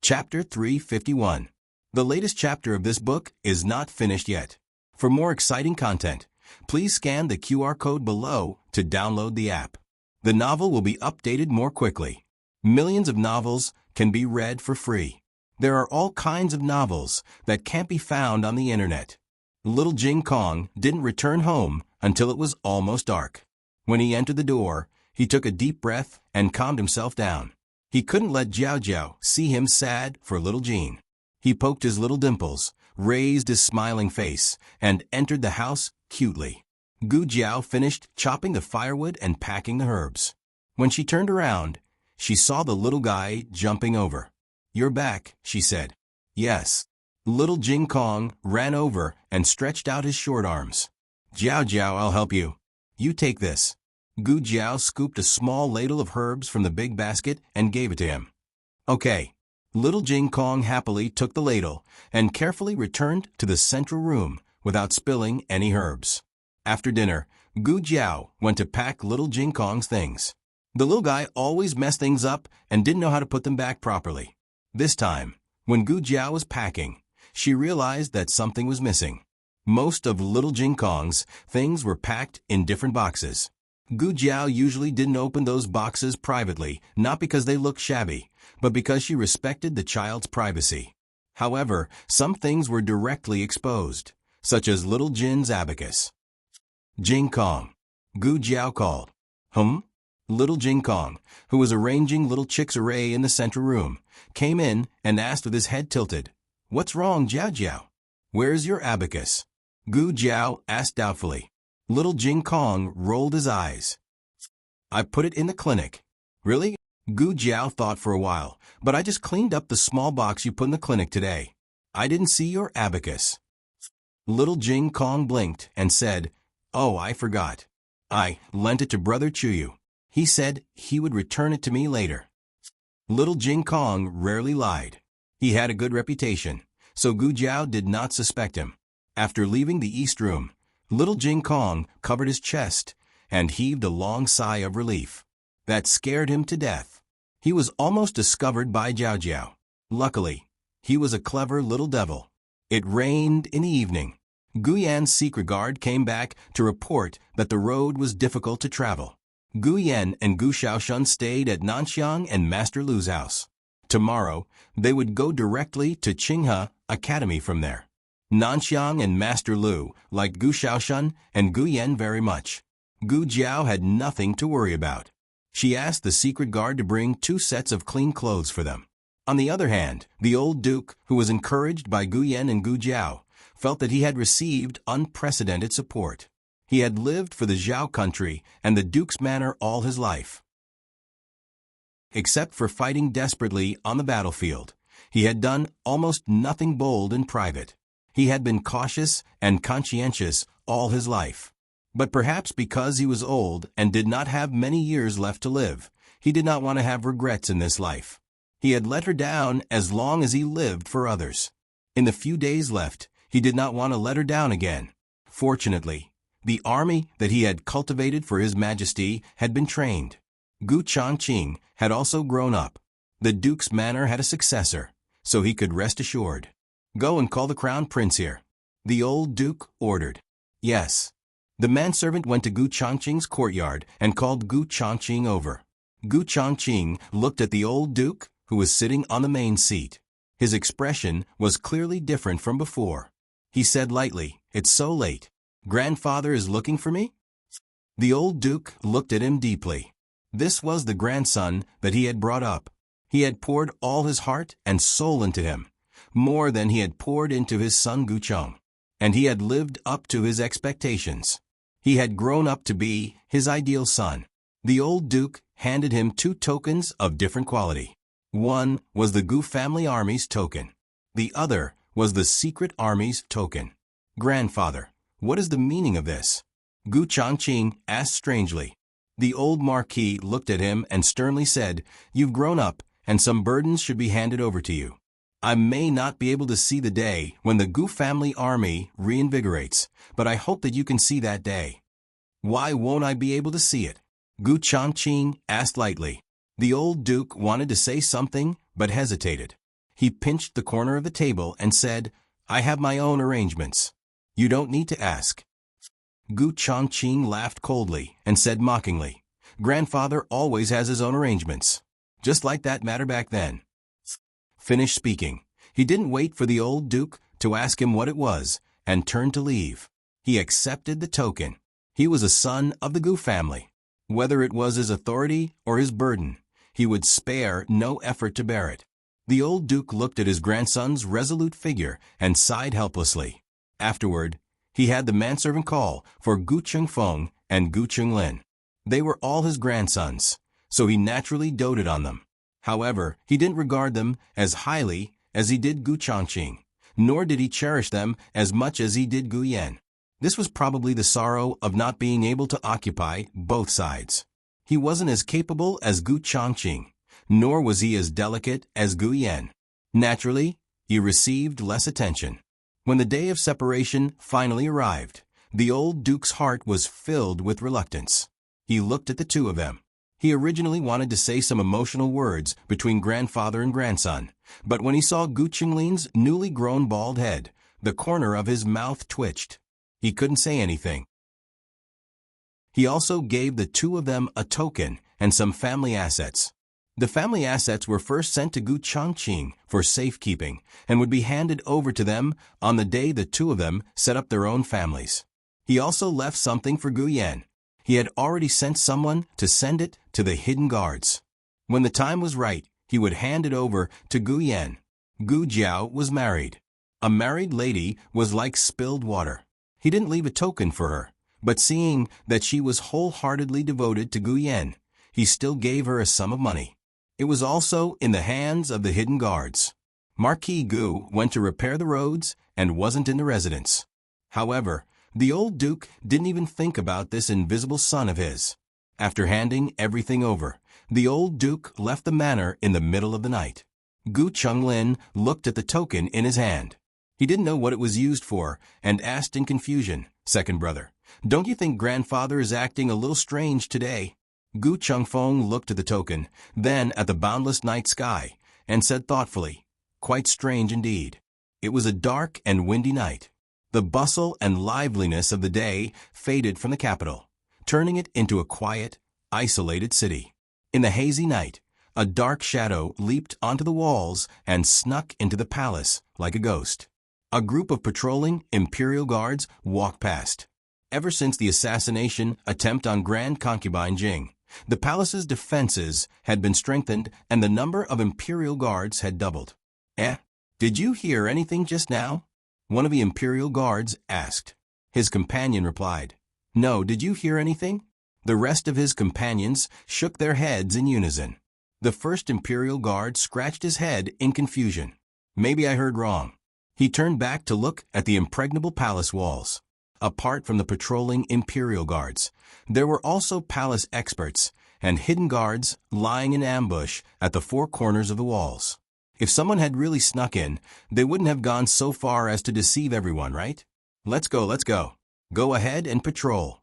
Chapter 351. The latest chapter of this book is not finished yet. For more exciting content, please scan the QR code below to download the app. The novel will be updated more quickly. Millions of novels can be read for free. There are all kinds of novels that can't be found on the internet. Little Jing Kong didn't return home until it was almost dark. When he entered the door, he took a deep breath and calmed himself down. He couldn't let Jiao Jiao see him sad for little Jean. He poked his little dimples, raised his smiling face, and entered the house cutely. Gu Jiao finished chopping the firewood and packing the herbs. When she turned around, she saw the little guy jumping over. "You're back," she said. "Yes." Little Jing Kong ran over and stretched out his short arms. "Jiao Jiao, I'll help you. You take this." Gu Jiao scooped a small ladle of herbs from the big basket and gave it to him. "Okay." Little Jing Kong happily took the ladle and carefully returned to the central room without spilling any herbs. After dinner, Gu Jiao went to pack little Jing Kong's things. The little guy always messed things up and didn't know how to put them back properly. This time, when Gu Jiao was packing, she realized that something was missing. Most of little Jing Kong's things were packed in different boxes. Gu Jiao usually didn't open those boxes privately, not because they looked shabby, but because she respected the child's privacy. However, some things were directly exposed, such as little Jin's abacus. "Jing Kong," Gu Jiao called. Little Jing Kong, who was arranging little chicks' array in the central room, came in and asked with his head tilted, "What's wrong, Jiao Jiao? Where's your abacus?" Gu Jiao asked doubtfully. Little Jing Kong rolled his eyes. "I put it in the clinic." "Really?" Gu Jiao thought for a while, "But I just cleaned up the small box you put in the clinic today. I didn't see your abacus." Little Jing Kong blinked and said, "Oh, I forgot. I lent it to Brother Chuyu. He said he would return it to me later." Little Jing Kong rarely lied. He had a good reputation, so Gu Jiao did not suspect him. After leaving the East Room, Little Jing Kong covered his chest and heaved a long sigh of relief. That scared him to death. He was almost discovered by Jiao Jiao. Luckily, he was a clever little devil. It rained in the evening. Gu Yan's secret guard came back to report that the road was difficult to travel. Gu Yan and Gu Shaoshun stayed at Nanxiang and Master Lu's house. Tomorrow, they would go directly to Qinghe Academy from there. Nanxiang and Master Lu liked Gu Shaoshun and Gu Yan very much. Gu Jiao had nothing to worry about. She asked the secret guard to bring 2 sets of clean clothes for them. On the other hand, the old duke, who was encouraged by Gu Yan and Gu Jiao, felt that he had received unprecedented support. He had lived for the Zhao country and the duke's manor all his life. Except for fighting desperately on the battlefield, he had done almost nothing bold in private. He had been cautious and conscientious all his life. But perhaps because he was old and did not have many years left to live, he did not want to have regrets in this life. He had let her down as long as he lived for others. In the few days left, he did not want to let her down again. Fortunately, the army that he had cultivated for His Majesty had been trained. Gu Changqing had also grown up. The duke's manor had a successor, so he could rest assured. "Go and call the crown prince here," the old duke ordered. "Yes." The manservant went to Gu Changqing's courtyard and called Gu Changqing over. Gu Changqing looked at the old duke, who was sitting on the main seat. His expression was clearly different from before. He said lightly, "It's so late. Grandfather is looking for me?" The old duke looked at him deeply. This was the grandson that he had brought up. He had poured all his heart and soul into him, more than he had poured into his son Gu Cheng, and he had lived up to his expectations. He had grown up to be his ideal son. The old duke handed him 2 tokens of different quality. One was the Gu family army's token. The other was the secret army's token. "Grandfather, what is the meaning of this?" Gu Changqing asked strangely. The old marquis looked at him and sternly said, "You've grown up, and some burdens should be handed over to you. I may not be able to see the day when the Gu family army reinvigorates, but I hope that you can see that day." "Why won't I be able to see it?" Gu Changqing asked lightly. The old duke wanted to say something, but hesitated. He pinched the corner of the table and said, "I have my own arrangements. You don't need to ask." Gu Chongqing laughed coldly and said mockingly, "Grandfather always has his own arrangements. Just like that matter back then." Finished speaking. He didn't wait for the old duke to ask him what it was and turned to leave. He accepted the token. He was a son of the Gu family. Whether it was his authority or his burden, he would spare no effort to bear it. The old duke looked at his grandson's resolute figure and sighed helplessly. Afterward, he had the manservant call for Gu Chengfeng and Gu Chenglin. They were all his grandsons, so he naturally doted on them. However, he didn't regard them as highly as he did Gu Chongqing, nor did he cherish them as much as he did Gu Yan. This was probably the sorrow of not being able to occupy both sides. He wasn't as capable as Gu Chongqing, nor was he as delicate as Gu Yan. Naturally, he received less attention. When the day of separation finally arrived, the old duke's heart was filled with reluctance. He looked at the two of them. He originally wanted to say some emotional words between grandfather and grandson, but when he saw Gu Chenglin's newly grown bald head, the corner of his mouth twitched. He couldn't say anything. He also gave the two of them a token and some family assets. The family assets were first sent to Gu Chongqing for safekeeping and would be handed over to them on the day the two of them set up their own families. He also left something for Gu Yan. He had already sent someone to send it to the hidden guards. When the time was right, he would hand it over to Gu Yan. Gu Jiao was married. A married lady was like spilled water. He didn't leave a token for her, but seeing that she was wholeheartedly devoted to Gu Yan, he still gave her a sum of money. It was also in the hands of the hidden guards. Marquis Gu went to repair the roads and wasn't in the residence. However, the old duke didn't even think about this invisible son of his. After handing everything over, the old duke left the manor in the middle of the night. Gu Chenglin looked at the token in his hand. He didn't know what it was used for and asked in confusion, "Second brother, don't you think grandfather is acting a little strange today?" Gu Chengfeng looked at the token, then at the boundless night sky, and said thoughtfully, "Quite strange indeed." It was a dark and windy night. The bustle and liveliness of the day faded from the capital, turning it into a quiet, isolated city. In the hazy night, a dark shadow leaped onto the walls and snuck into the palace like a ghost. A group of patrolling imperial guards walked past. Ever since the assassination attempt on Grand Concubine Jing, the palace's defenses had been strengthened and the number of imperial guards had doubled. Did you hear anything just now?" one of the imperial guards asked. His companion replied, "No, did you hear anything?" The rest of his companions shook their heads in unison. The first imperial guard scratched his head in confusion. "Maybe I heard wrong." He turned back to look at the impregnable palace walls. Apart from the patrolling imperial guards, there were also palace experts and hidden guards lying in ambush at the four corners of the walls. If someone had really snuck in, they wouldn't have gone so far as to deceive everyone, right? Let's go. Go ahead and patrol."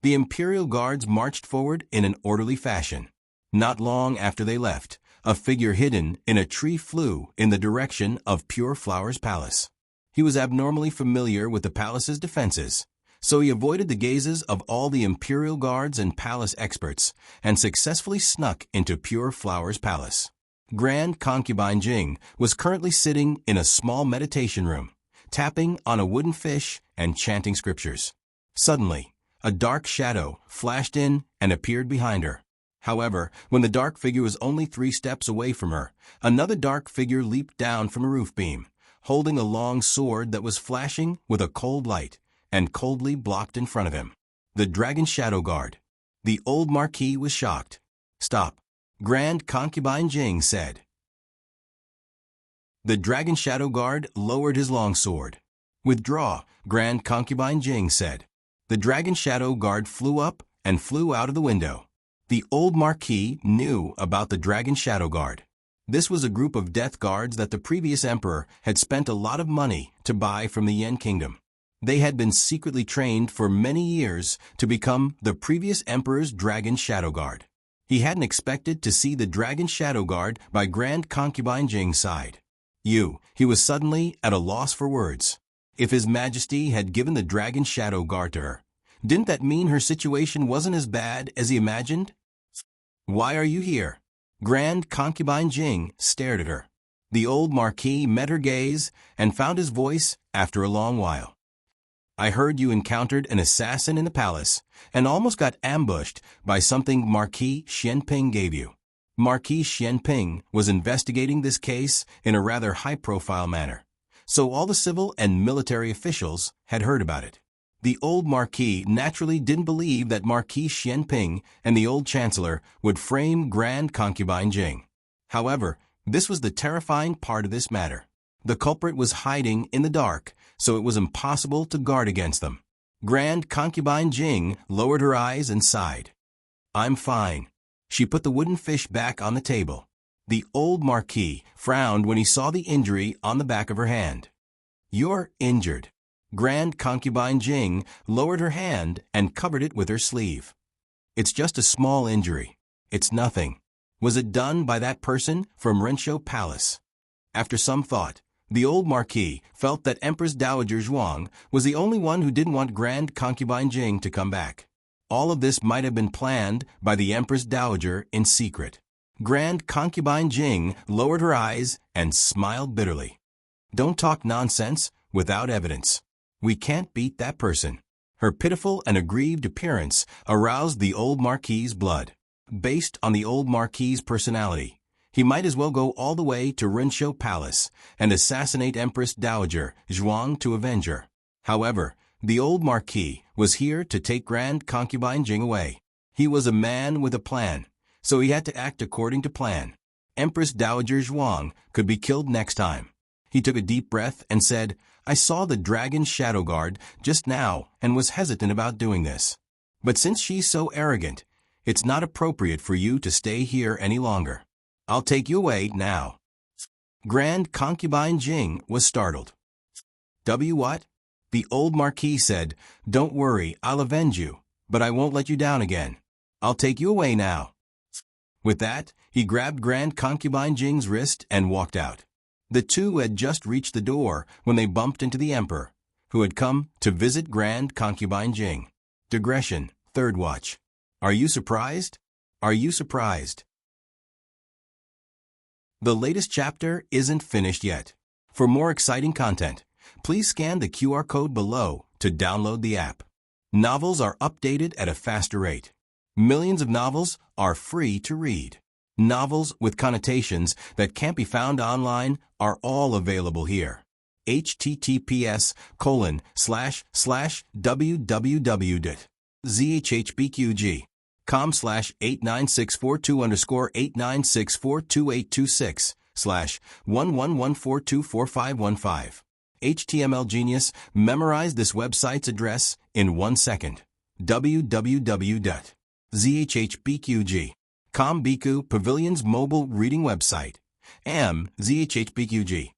The imperial guards marched forward in an orderly fashion. Not long after they left, a figure hidden in a tree flew in the direction of Pure Flower's palace. He was abnormally familiar with the palace's defenses, so he avoided the gazes of all the imperial guards and palace experts and successfully snuck into Pure Flower's palace. Grand Concubine Jing was currently sitting in a small meditation room, tapping on a wooden fish and chanting scriptures. Suddenly, a dark shadow flashed in and appeared behind her. However, when the dark figure was only 3 steps away from her, another dark figure leaped down from a roof beam, holding a long sword that was flashing with a cold light and coldly blocked in front of him. The Dragon Shadow Guard. The old Marquis was shocked. "Stop," Grand Concubine Jing said. The Dragon Shadow Guard lowered his long sword. "Withdraw," Grand Concubine Jing said. The Dragon Shadow Guard flew up and flew out of the window. The old Marquis knew about the Dragon Shadow Guard. This was a group of death guards that the previous emperor had spent a lot of money to buy from the Yan Kingdom. They had been secretly trained for many years to become the previous emperor's Dragon Shadow Guard. He hadn't expected to see the Dragon Shadow Guard by Grand Concubine Jing's side. He was suddenly at a loss for words. If His Majesty had given the dragon shadow guard to her, didn't that mean her situation wasn't as bad as he imagined? Why are you here? Grand Concubine Jing stared at her. The old Marquis met her gaze and found his voice after a long while. I heard you encountered an assassin in the palace and almost got ambushed by something Marquis Xianping gave you. Marquis Xianping was investigating this case in a rather high-profile manner, so all the civil and military officials had heard about it. The old Marquis naturally didn't believe that Marquis Xianping and the old Chancellor would frame Grand Concubine Jing. However, this was the terrifying part of this matter. The culprit was hiding in the dark, so it was impossible to guard against them. Grand Concubine Jing lowered her eyes and sighed. I'm fine. She put the wooden fish back on the table. The old Marquis frowned when he saw the injury on the back of her hand. You're injured. Grand Concubine Jing lowered her hand and covered it with her sleeve. It's just a small injury. It's nothing. Was it done by that person from Renshou Palace? After some thought, the old Marquis felt that Empress Dowager Zhuang was the only one who didn't want Grand Concubine Jing to come back. All of this might have been planned by the Empress Dowager in secret. Grand Concubine Jing lowered her eyes and smiled bitterly. Don't talk nonsense without evidence. We can't beat that person. Her pitiful and aggrieved appearance aroused the old Marquis's blood. Based on the old Marquis's personality, he might as well go all the way to Renshou Palace and assassinate Empress Dowager Zhuang to avenge her. However, the old Marquis was here to take Grand Concubine Jing away. He was a man with a plan, so he had to act according to plan. Empress Dowager Zhuang could be killed next time. He took a deep breath and said, I saw the dragon shadow guard just now and was hesitant about doing this. But since she's so arrogant, it's not appropriate for you to stay here any longer. I'll take you away now. Grand Concubine Jing was startled. What? The old Marquis said, Don't worry, I'll avenge you, but I won't let you down again. I'll take you away now. With that, he grabbed Grand Concubine Jing's wrist and walked out. The two had just reached the door when they bumped into the Emperor, who had come to visit Grand Concubine Jing. Digression, third watch. Are you surprised? Are you surprised? The latest chapter isn't finished yet. For more exciting content, please scan the QR code below to download the app. Novels are updated at a faster rate. Millions of novels are free to read. Novels with connotations that can't be found online are all available here. https://www.zhbqg.com/89642_8964226/111424515. HTML Genius memorized this website's address in 1 second. www.zhbqg.com Biku Pavilion's mobile reading website. zhbqg.com.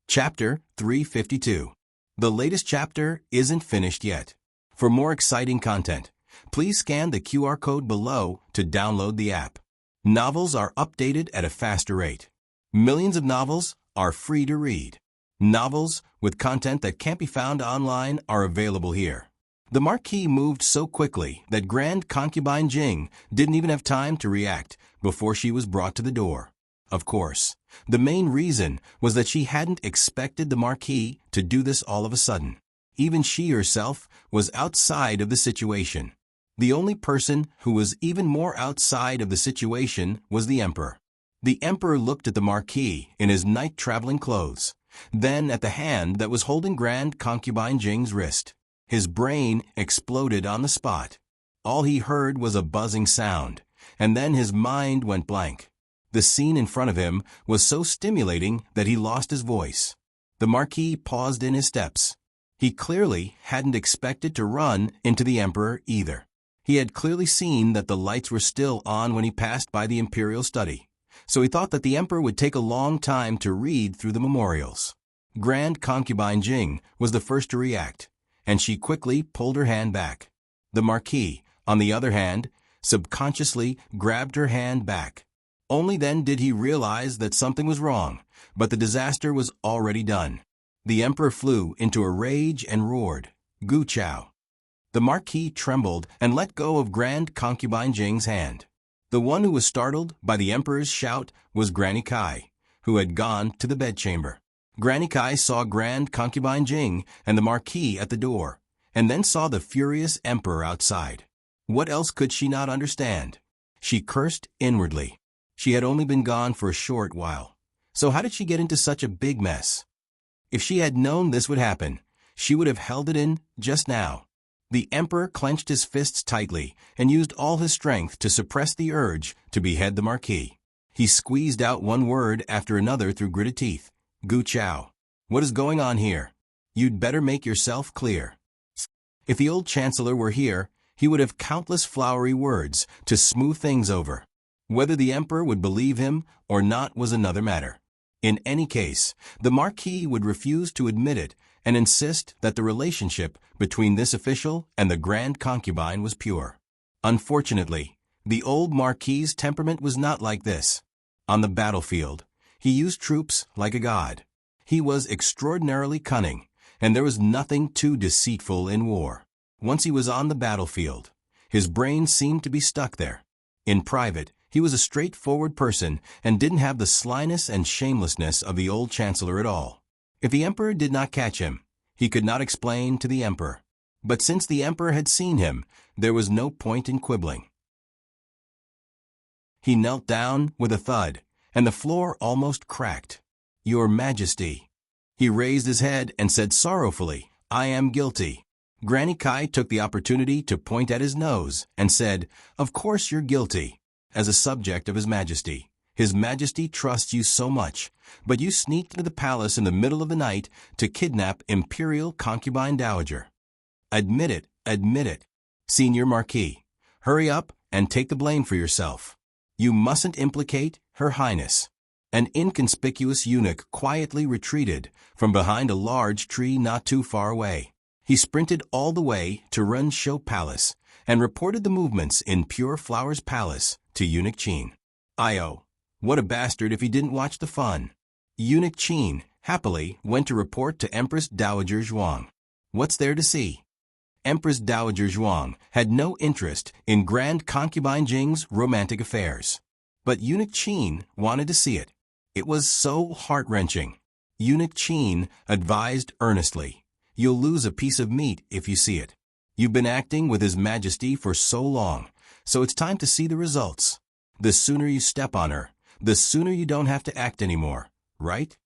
Chapter 352. The latest chapter isn't finished yet. For more exciting content, please scan the QR code below to download the app. Novels are updated at a faster rate. Millions of novels are free to read. Novels with content that can't be found online are available here. The Marquis moved so quickly that Grand Concubine Jing didn't even have time to react before she was brought to the door. Of course, the main reason was that she hadn't expected the Marquis to do this all of a sudden. Even she herself was outside of the situation. The only person who was even more outside of the situation was the Emperor. The Emperor looked at the Marquis in his night traveling clothes, then at the hand that was holding Grand Concubine Jing's wrist. His brain exploded on the spot. All he heard was a buzzing sound, and then his mind went blank. The scene in front of him was so stimulating that he lost his voice. The Marquis paused in his steps. He clearly hadn't expected to run into the Emperor either. He had clearly seen that the lights were still on when he passed by the Imperial study, so he thought that the Emperor would take a long time to read through the memorials. Grand Concubine Jing was the first to react, and she quickly pulled her hand back. The Marquis, on the other hand, subconsciously grabbed her hand back. Only then did he realize that something was wrong, but the disaster was already done. The emperor flew into a rage and roared, "Gu Chao!" The marquis trembled and let go of Grand Concubine Jing's hand. The one who was startled by the emperor's shout was Granny Kai, who had gone to the bedchamber. Granny Kai saw Grand Concubine Jing and the marquis at the door, and then saw the furious emperor outside. What else could she not understand? She cursed inwardly. She had only been gone for a short while, so how did she get into such a big mess? If she had known this would happen, she would have held it in just now. The emperor clenched his fists tightly and used all his strength to suppress the urge to behead the marquis. He squeezed out one word after another through gritted teeth. "Gu Chao. What is going on here? You'd better make yourself clear." If the old chancellor were here, he would have countless flowery words to smooth things over. Whether the emperor would believe him or not was another matter. In any case, the marquis would refuse to admit it and insist that the relationship between this official and the grand concubine was pure. Unfortunately, the old marquis's temperament was not like this. On the battlefield, he used troops like a god. He was extraordinarily cunning, and there was nothing too deceitful in war. Once he was on the battlefield, his brain seemed to be stuck there. In private, he was a straightforward person and didn't have the slyness and shamelessness of the old chancellor at all. If the emperor did not catch him, he could not explain to the emperor. But since the emperor had seen him, there was no point in quibbling. He knelt down with a thud, and the floor almost cracked. "Your Majesty." He raised his head and said sorrowfully, "I am guilty." Granny Kai took the opportunity to point at his nose and said, "Of course you're guilty. As a subject of His Majesty trusts you so much, but you sneaked into the palace in the middle of the night to kidnap Imperial Concubine Dowager. Admit it, admit it. Senior Marquis, hurry up and take the blame for yourself. You mustn't implicate Her Highness." An inconspicuous eunuch quietly retreated from behind a large tree not too far away. He sprinted all the way to Rensho Palace and reported the movements in Pure Flowers Palace to Eunuch Qin. Io, what a bastard if he didn't watch the fun. Eunuch Qin happily went to report to Empress Dowager Zhuang. What's there to see? Empress Dowager Zhuang had no interest in Grand Concubine Jing's romantic affairs. But Eunuch Qin wanted to see it. It was so heart-wrenching. Eunuch Qin advised earnestly, "You'll lose a piece of meat if you see it. You've been acting with His Majesty for so long, so it's time to see the results. The sooner you step on her, the sooner you don't have to act anymore, right?"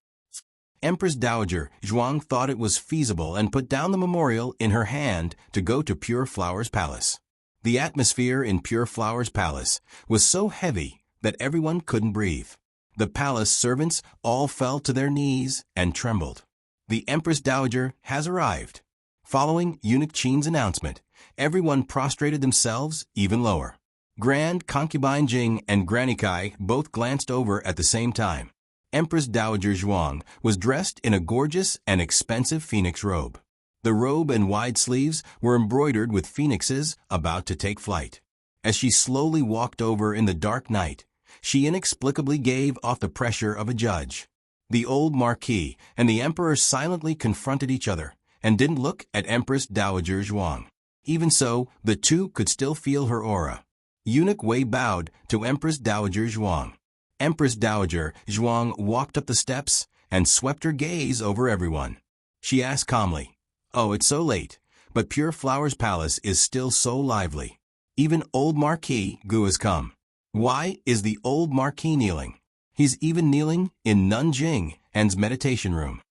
Empress Dowager Zhuang thought it was feasible and put down the memorial in her hand to go to Pure Flowers Palace. The atmosphere in Pure Flowers Palace was so heavy that everyone couldn't breathe. The palace servants all fell to their knees and trembled. The Empress Dowager has arrived. Following Eunuch Qin's announcement, everyone prostrated themselves even lower. Grand Concubine Jing and Granny Kai both glanced over at the same time. Empress Dowager Zhuang was dressed in a gorgeous and expensive phoenix robe. The robe and wide sleeves were embroidered with phoenixes about to take flight. As she slowly walked over in the dark night, she inexplicably gave off the pressure of a judge. The old marquis and the emperor silently confronted each other and didn't look at Empress Dowager Zhuang. Even so, the two could still feel her aura. Eunuch Wei bowed to Empress Dowager Zhuang. Empress Dowager Zhuang walked up the steps and swept her gaze over everyone. She asked calmly, "Oh, it's so late, but Pure Flowers Palace is still so lively. Even old Marquis Gu has come. Why is the old Marquis kneeling? He's even kneeling in Nanjing An's meditation room."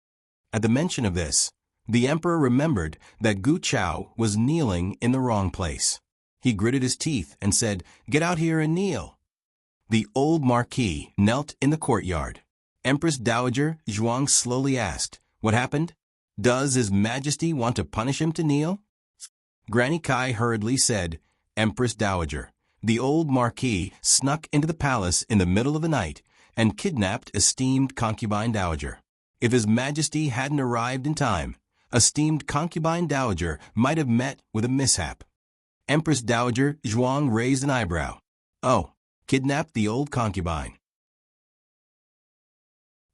At the mention of this, the emperor remembered that Gu Chao was kneeling in the wrong place. He gritted his teeth and said, "Get out here and kneel." The old marquis knelt in the courtyard. Empress Dowager Zhuang slowly asked, "What happened? Does His Majesty want to punish him to kneel?" Granny Kai hurriedly said, "Empress Dowager, the old marquis snuck into the palace in the middle of the night and kidnapped esteemed concubine Dowager. If His Majesty hadn't arrived in time, esteemed concubine Dowager might have met with a mishap." Empress Dowager Zhuang raised an eyebrow. Oh, kidnapped the old concubine.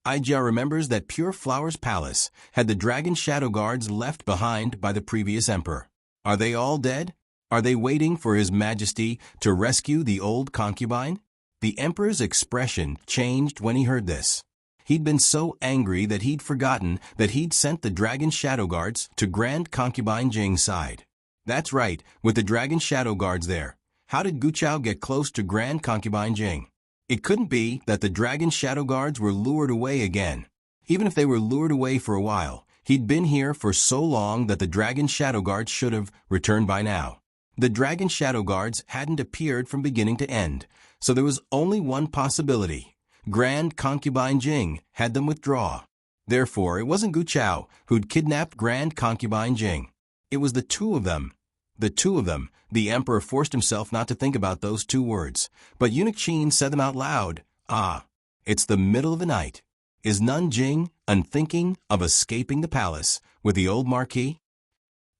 Aijia remembers that Pure Flower's palace had the dragon shadow guards left behind by the previous emperor. Are they all dead? Are they waiting for His Majesty to rescue the old concubine? The emperor's expression changed when he heard this. He'd been so angry that he'd forgotten that he'd sent the dragon shadow guards to Grand Concubine Jing's side. That's right, with the dragon shadow guards there. How did Gu Chao get close to Grand Concubine Jing? It couldn't be that the dragon shadow guards were lured away again. Even if they were lured away for a while, he'd been here for so long that the dragon shadow guards should have returned by now. The dragon shadow guards hadn't appeared from beginning to end, so there was only one possibility. Grand Concubine Jing had them withdraw. Therefore, it wasn't Gu Chao who'd kidnapped Grand Concubine Jing. It was the two of them. The two of them. The emperor forced himself not to think about those two words, but Eunuch Qin said them out loud. Ah, it's the middle of the night. Is Nun Jing unthinking of escaping the palace with the old marquis?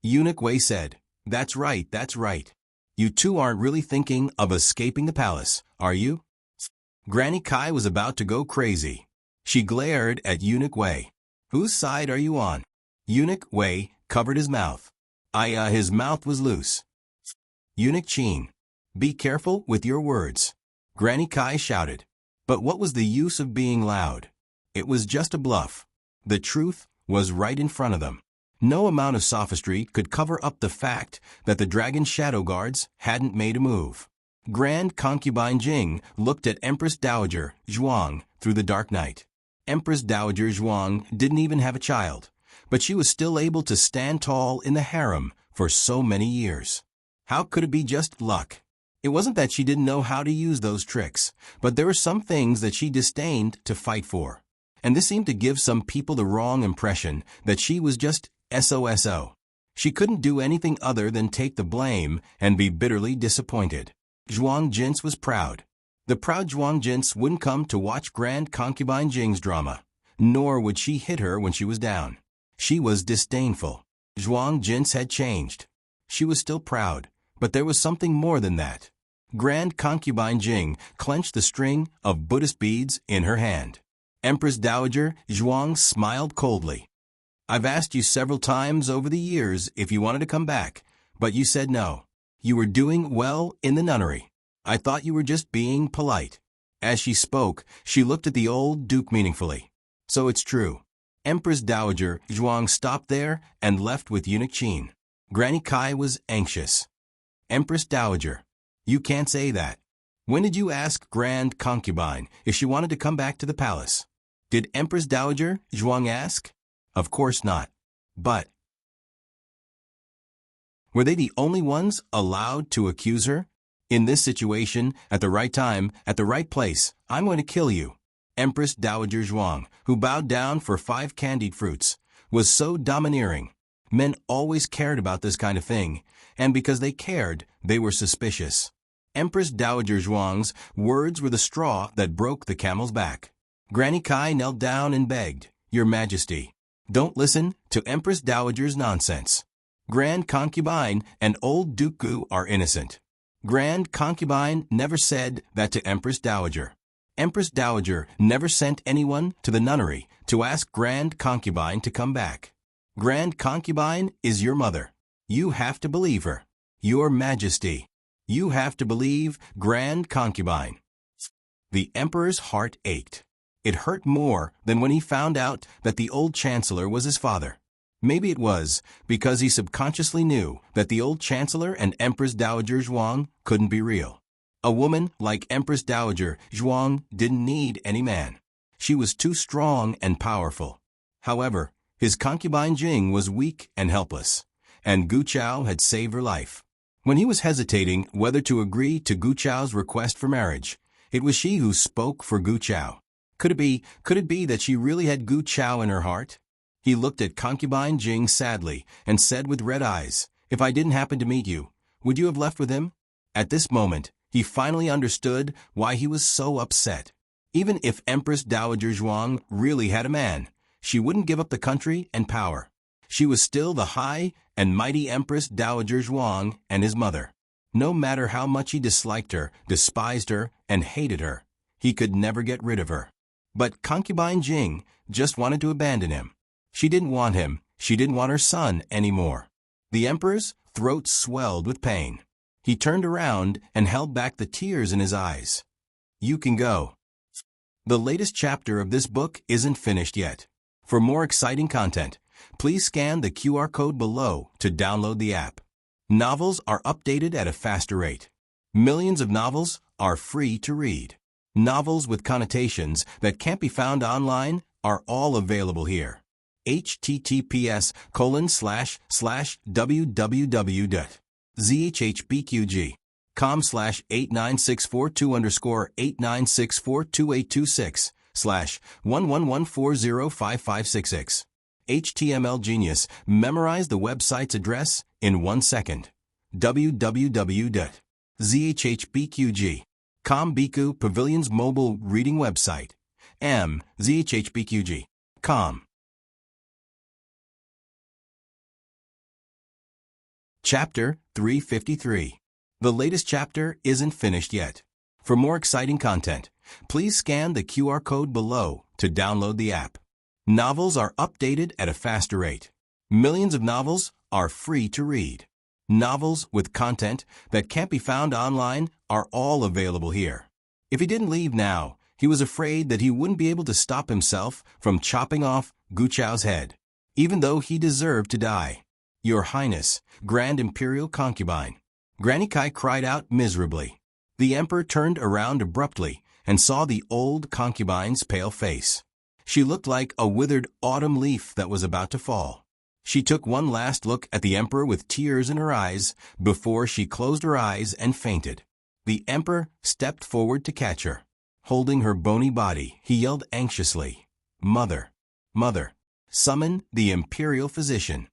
Eunuch Wei said, That's right, that's right. You two aren't really thinking of escaping the palace, are you? Granny Kai was about to go crazy. She glared at Eunuch Wei. Whose side are you on? Eunuch Wei covered his mouth. His mouth was loose. Eunuch Qin, be careful with your words. Granny Kai shouted. But what was the use of being loud? It was just a bluff. The truth was right in front of them. No amount of sophistry could cover up the fact that the dragon shadow guards hadn't made a move. Grand Concubine Jing looked at Empress Dowager Zhuang through the dark night. Empress Dowager Zhuang didn't even have a child, but she was still able to stand tall in the harem for so many years. How could it be just luck? It wasn't that she didn't know how to use those tricks, but there were some things that she disdained to fight for. And this seemed to give some people the wrong impression that she was just SOSO. She couldn't do anything other than take the blame and be bitterly disappointed. Zhuang Jintz was proud. The proud Zhuang Jintz wouldn't come to watch Grand Concubine Jing's drama, nor would she hit her when she was down. She was disdainful. Zhuang Jintz had changed. She was still proud, but there was something more than that. Grand Concubine Jing clenched the string of Buddhist beads in her hand. Empress Dowager Zhuang smiled coldly. I've asked you several times over the years if you wanted to come back, but you said no. You were doing well in the nunnery. I thought you were just being polite. As she spoke, she looked at the old duke meaningfully. So it's true. Empress Dowager Zhuang stopped there and left with Eunuch Qin. Granny Kai was anxious. Empress Dowager, you can't say that. When did you ask Grand Concubine if she wanted to come back to the palace? Did Empress Dowager Zhuang ask? Of course not. But were they the only ones allowed to accuse her? In this situation, at the right time, at the right place, I'm going to kill you. Empress Dowager Zhuang, who bowed down for 5 candied fruits, was so domineering. Men always cared about this kind of thing, and because they cared, they were suspicious. Empress Dowager Zhuang's words were the straw that broke the camel's back. Granny Kai knelt down and begged, Your Majesty, don't listen to Empress Dowager's nonsense. Grand Concubine and old Duke Gu are innocent. Grand Concubine never said that to Empress Dowager. Empress Dowager never sent anyone to the nunnery to ask Grand Concubine to come back. Grand Concubine is your mother. You have to believe her. Your Majesty. You have to believe Grand Concubine. The emperor's heart ached. It hurt more than when he found out that the old chancellor was his father. Maybe it was because he subconsciously knew that the old chancellor and Empress Dowager Zhuang couldn't be real. A woman like Empress Dowager Zhuang didn't need any man. She was too strong and powerful. However, his concubine Jing was weak and helpless, and Gu Chao had saved her life. When he was hesitating whether to agree to Gu Chao's request for marriage, it was she who spoke for Gu Chao. Could it be that she really had Gu Chao in her heart? He looked at concubine Jing sadly and said with red eyes, If I didn't happen to meet you, would you have left with him? At this moment, he finally understood why he was so upset. Even if Empress Dowager Zhuang really had a man, she wouldn't give up the country and power. She was still the high and mighty Empress Dowager Zhuang and his mother. No matter how much he disliked her, despised her, and hated her, he could never get rid of her. But concubine Jing just wanted to abandon him. She didn't want him. She didn't want her son anymore. The emperor's throat swelled with pain. He turned around and held back the tears in his eyes. You can go. The latest chapter of this book isn't finished yet. For more exciting content, please scan the QR code below to download the app. Novels are updated at a faster rate. Millions of novels are free to read. Novels with connotations that can't be found online are all available here. https://www.zhbqg.com/8964-2_896426/111405566. HTML Genius memorized the website's address in 1 second. www.zhbqg.com Biku Pavilion's mobile reading website. zhbqg.com. Chapter 353. The latest chapter isn't finished yet. For more exciting content, please scan the QR code below to download the app. Novels are updated at a faster rate. Millions of novels are free to read. Novels with content that can't be found online are all available here. If he didn't leave now, he was afraid that he wouldn't be able to stop himself from chopping off Gu Chao's head, even though he deserved to die. Your Highness, Grand Imperial Concubine. Granny Kai cried out miserably. The emperor turned around abruptly and saw the old concubine's pale face. She looked like a withered autumn leaf that was about to fall. She took one last look at the emperor with tears in her eyes before she closed her eyes and fainted. The emperor stepped forward to catch her. Holding her bony body, he yelled anxiously, "Mother, mother, summon the imperial physician."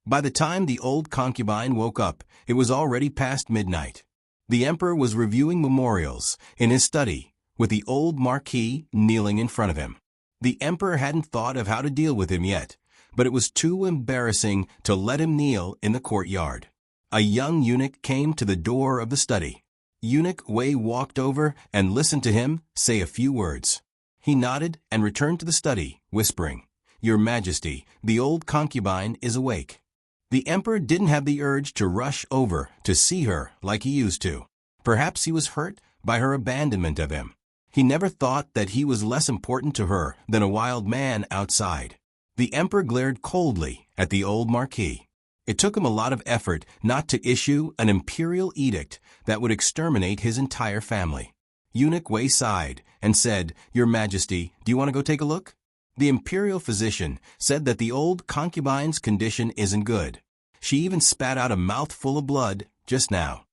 By the time the old concubine woke up, it was already past midnight. The emperor was reviewing memorials in his study, with the old marquis kneeling in front of him. The emperor hadn't thought of how to deal with him yet, but it was too embarrassing to let him kneel in the courtyard. A young eunuch came to the door of the study. Eunuch Wei walked over and listened to him say a few words. He nodded and returned to the study, whispering, "Your Majesty, the old concubine is awake." The emperor didn't have the urge to rush over to see her like he used to. Perhaps he was hurt by her abandonment of him. He never thought that he was less important to her than a wild man outside. The emperor glared coldly at the old marquis. It took him a lot of effort not to issue an imperial edict that would exterminate his entire family. Eunuch Wei sighed and said, "Your Majesty, do you want to go take a look?" The imperial physician said that the old concubine's condition isn't good. She even spat out a mouthful of blood just now.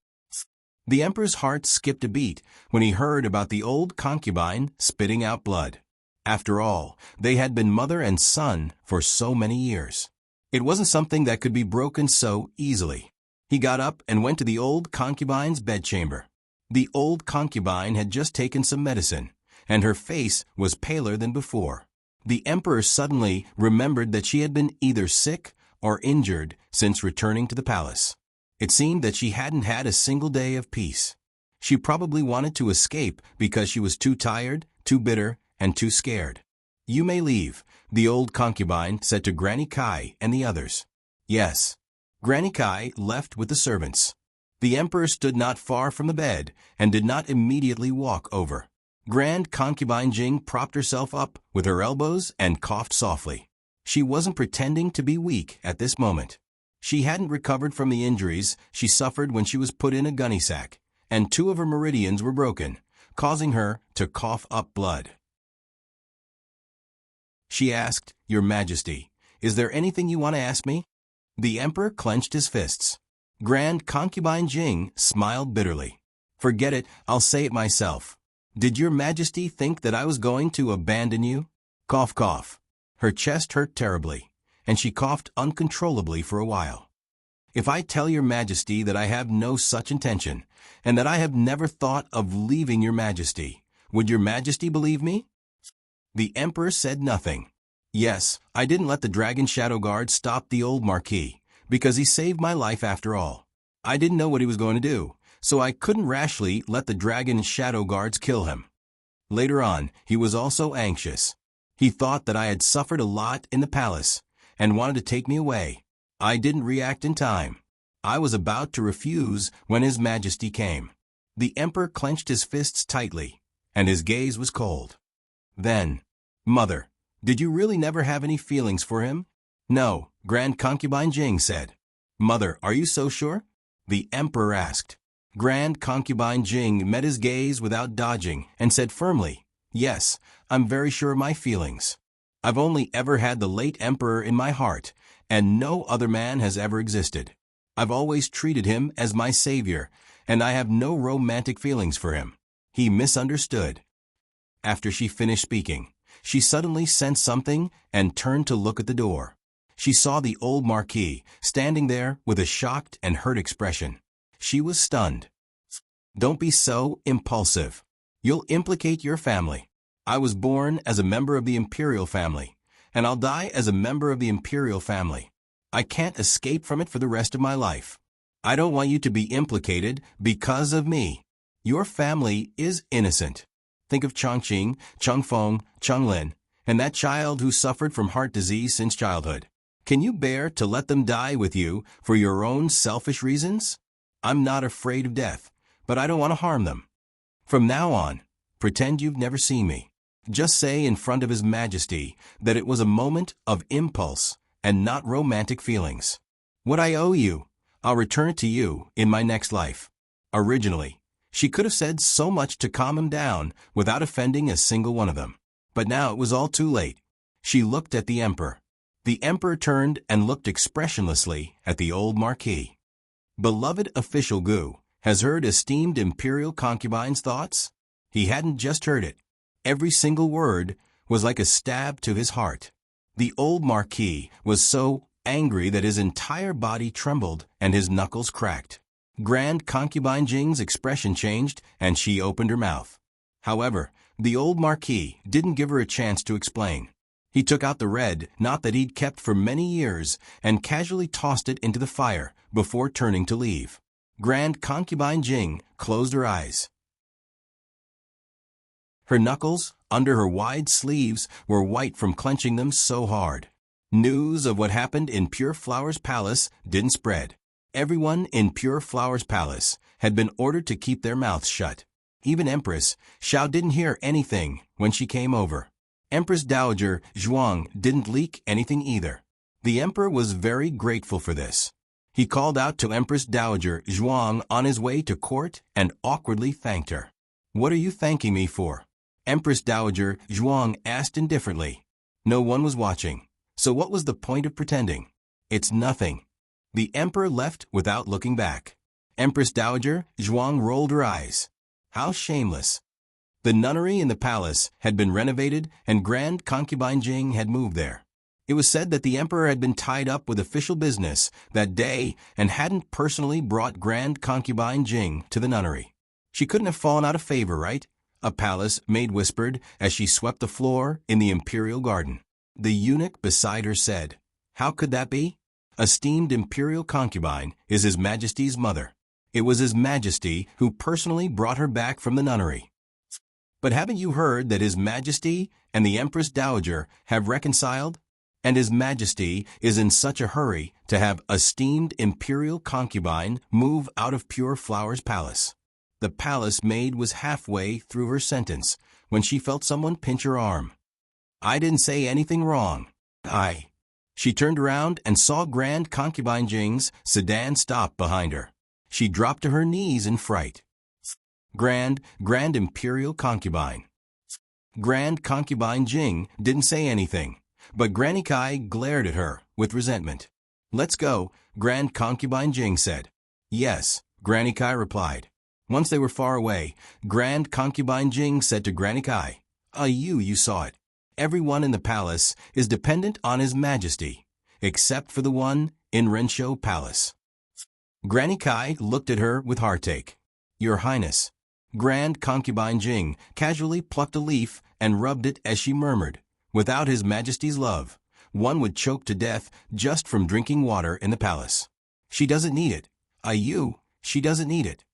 The emperor's heart skipped a beat when he heard about the old concubine spitting out blood. After all, they had been mother and son for so many years. It wasn't something that could be broken so easily. He got up and went to the old concubine's bedchamber. The old concubine had just taken some medicine, and her face was paler than before. The emperor suddenly remembered that she had been either sick or injured since returning to the palace. It seemed that she hadn't had a single day of peace. She probably wanted to escape because she was too tired, too bitter, and too scared. "You may leave," the old concubine said to Granny Kai and the others. Yes. Granny Kai left with the servants. The emperor stood not far from the bed and did not immediately walk over. Grand concubine Jing propped herself up with her elbows and coughed softly. She wasn't pretending to be weak at this moment. She hadn't recovered from the injuries she suffered when she was put in a gunny sack, and 2 of her meridians were broken, causing her to cough up blood. She asked, "Your Majesty, is there anything you want to ask me?" The emperor clenched his fists. Grand concubine Jing smiled bitterly. "Forget it, I'll say it myself. Did your Majesty think that I was going to abandon you?" Cough, cough. Her chest hurt terribly, and she coughed uncontrollably for a while. "If I tell your Majesty that I have no such intention, and that I have never thought of leaving your Majesty, would your Majesty believe me?" The emperor said nothing. "Yes, I didn't let the Dragon Shadow Guard stop the old marquis, because he saved my life after all. I didn't know what he was going to do, so I couldn't rashly let the dragon shadow guards kill him. Later on, he was also anxious. He thought that I had suffered a lot in the palace and wanted to take me away. I didn't react in time. I was about to refuse when His Majesty came. The emperor clenched his fists tightly, and his gaze was cold. Then, "Mother, did you really never have any feelings for him?" "No," Grand Concubine Jing said. "Mother, are you so sure?" the emperor asked. Grand Concubine Jing met his gaze without dodging and said firmly, "Yes, I'm very sure of my feelings. I've only ever had the late emperor in my heart, and no other man has ever existed. I've always treated him as my savior, and I have no romantic feelings for him. He misunderstood." After she finished speaking, she suddenly sensed something and turned to look at the door. She saw the old marquis standing there with a shocked and hurt expression. She was stunned. "Don't be so impulsive. You'll implicate your family. I was born as a member of the imperial family, and I'll die as a member of the imperial family. I can't escape from it for the rest of my life. I don't want you to be implicated because of me. Your family is innocent. Think of Chongqing, Chongfeng, Chonglin, and that child who suffered from heart disease since childhood. Can you bear to let them die with you for your own selfish reasons? I'm not afraid of death, but I don't want to harm them. From now on, pretend you've never seen me. Just say in front of His Majesty that it was a moment of impulse and not romantic feelings. What I owe you, I'll return it to you in my next life." Originally, she could have said so much to calm him down without offending a single one of them. But now it was all too late. She looked at the emperor. The emperor turned and looked expressionlessly at the old marquis. Beloved official Gu has heard esteemed imperial concubine's thoughts? He hadn't just heard it. Every single word was like a stab to his heart. The old marquis was so angry that his entire body trembled and his knuckles cracked. Grand Concubine Jing's expression changed and she opened her mouth. However, the old marquis didn't give her a chance to explain. He took out the red knot that he'd kept for many years and casually tossed it into the fire before turning to leave. Grand Concubine Jing closed her eyes. Her knuckles, under her wide sleeves, were white from clenching them so hard. News of what happened in Pure Flower's palace didn't spread. Everyone in Pure Flower's palace had been ordered to keep their mouths shut. Even Empress Xiao didn't hear anything when she came over. Empress Dowager Zhuang didn't leak anything either. The emperor was very grateful for this. He called out to Empress Dowager Zhuang on his way to court and awkwardly thanked her. "What are you thanking me for?" Empress Dowager Zhuang asked indifferently. No one was watching, so what was the point of pretending? "It's nothing." The emperor left without looking back. Empress Dowager Zhuang rolled her eyes. How shameless. The nunnery in the palace had been renovated and Grand Concubine Jing had moved there. It was said that the emperor had been tied up with official business that day and hadn't personally brought Grand Concubine Jing to the nunnery. She couldn't have fallen out of favor, right? A palace maid whispered as she swept the floor in the imperial garden. The eunuch beside her said, "How could that be? Esteemed imperial concubine is His Majesty's mother. It was His Majesty who personally brought her back from the nunnery." "But haven't you heard that His Majesty and the Empress Dowager have reconciled? And His Majesty is in such a hurry to have esteemed imperial concubine move out of Pure Flower's palace." The palace maid was halfway through her sentence when she felt someone pinch her arm. "I didn't say anything wrong. She turned around and saw Grand Concubine Jing's sedan stop behind her. She dropped to her knees in fright. Grand Imperial Concubine. Grand Concubine Jing didn't say anything, but Granny Kai glared at her with resentment. "Let's go," Grand Concubine Jing said. "Yes," Granny Kai replied. Once they were far away, Grand Concubine Jing said to Granny Kai, You saw it. Everyone in the palace is dependent on His Majesty, except for the one in Renshou Palace." Granny Kai looked at her with heartache. "Your Highness." Grand Concubine Jing casually plucked a leaf and rubbed it as she murmured, "Without His Majesty's love, one would choke to death just from drinking water in the palace. She doesn't need it. She doesn't need it.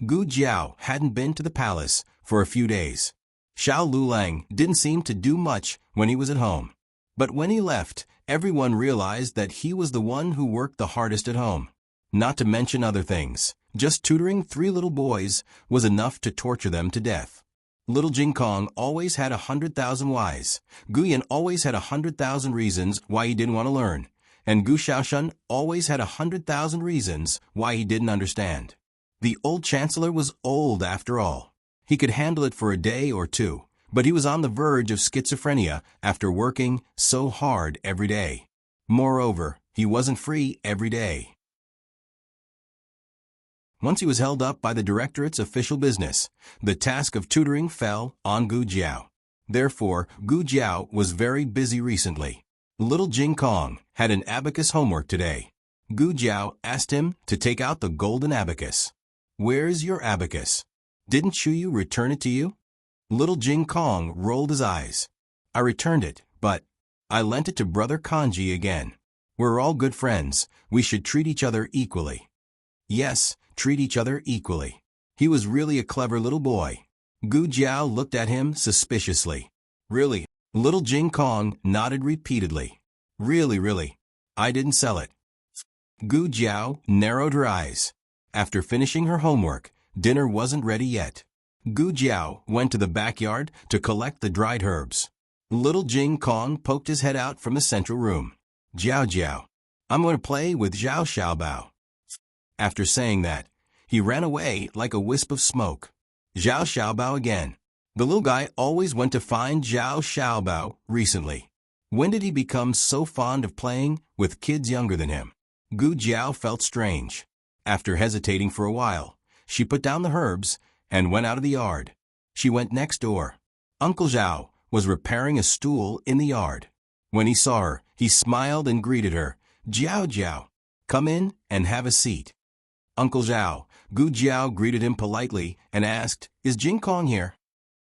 Gu Jiao hadn't been to the palace for a few days. Xiao Lulang didn't seem to do much when he was at home. But when he left, everyone realized that he was the one who worked the hardest at home. Not to mention other things. Just tutoring 3 little boys was enough to torture them to death. Little Jing Kong always had 100,000 whys. Gu Yan always had 100,000 reasons why he didn't want to learn. And Gu Xiaoshan always had 100,000 reasons why he didn't understand. The old chancellor was old after all. He could handle it for a day or two, but he was on the verge of schizophrenia after working so hard every day. Moreover, he wasn't free every day. Once he was held up by the directorate's official business, the task of tutoring fell on Gu Jiao. Therefore, Gu Jiao was very busy recently. Little Jing Kong had an abacus homework today. Gu Jiao asked him to take out the golden abacus. "Where's your abacus? Didn't Chuyu return it to you?" Little Jing Kong rolled his eyes. "I returned it, but I lent it to Brother Kanji again. We're all good friends. We should treat each other equally." Yes, treat each other equally. He was really a clever little boy. Gu Jiao looked at him suspiciously. "Really?" Little Jing Kong nodded repeatedly. Really, I didn't sell it." Gu Jiao narrowed her eyes. After finishing her homework, dinner wasn't ready yet. Gu Jiao went to the backyard to collect the dried herbs. Little Jing Kong poked his head out from the central room. "Jiao, I'm going to play with Zhao Xiaobao." After saying that, he ran away like a wisp of smoke. Zhao Xiaobao again. The little guy always went to find Zhao Xiaobao recently. When did he become so fond of playing with kids younger than him? Gu Jiao felt strange. After hesitating for a while, she put down the herbs and went out of the yard. She went next door. Uncle Zhao was repairing a stool in the yard. When he saw her, he smiled and greeted her. Jiao, come in and have a seat." "Uncle Zhao." Gu Jiao greeted him politely and asked, "Is Jing Kong here?"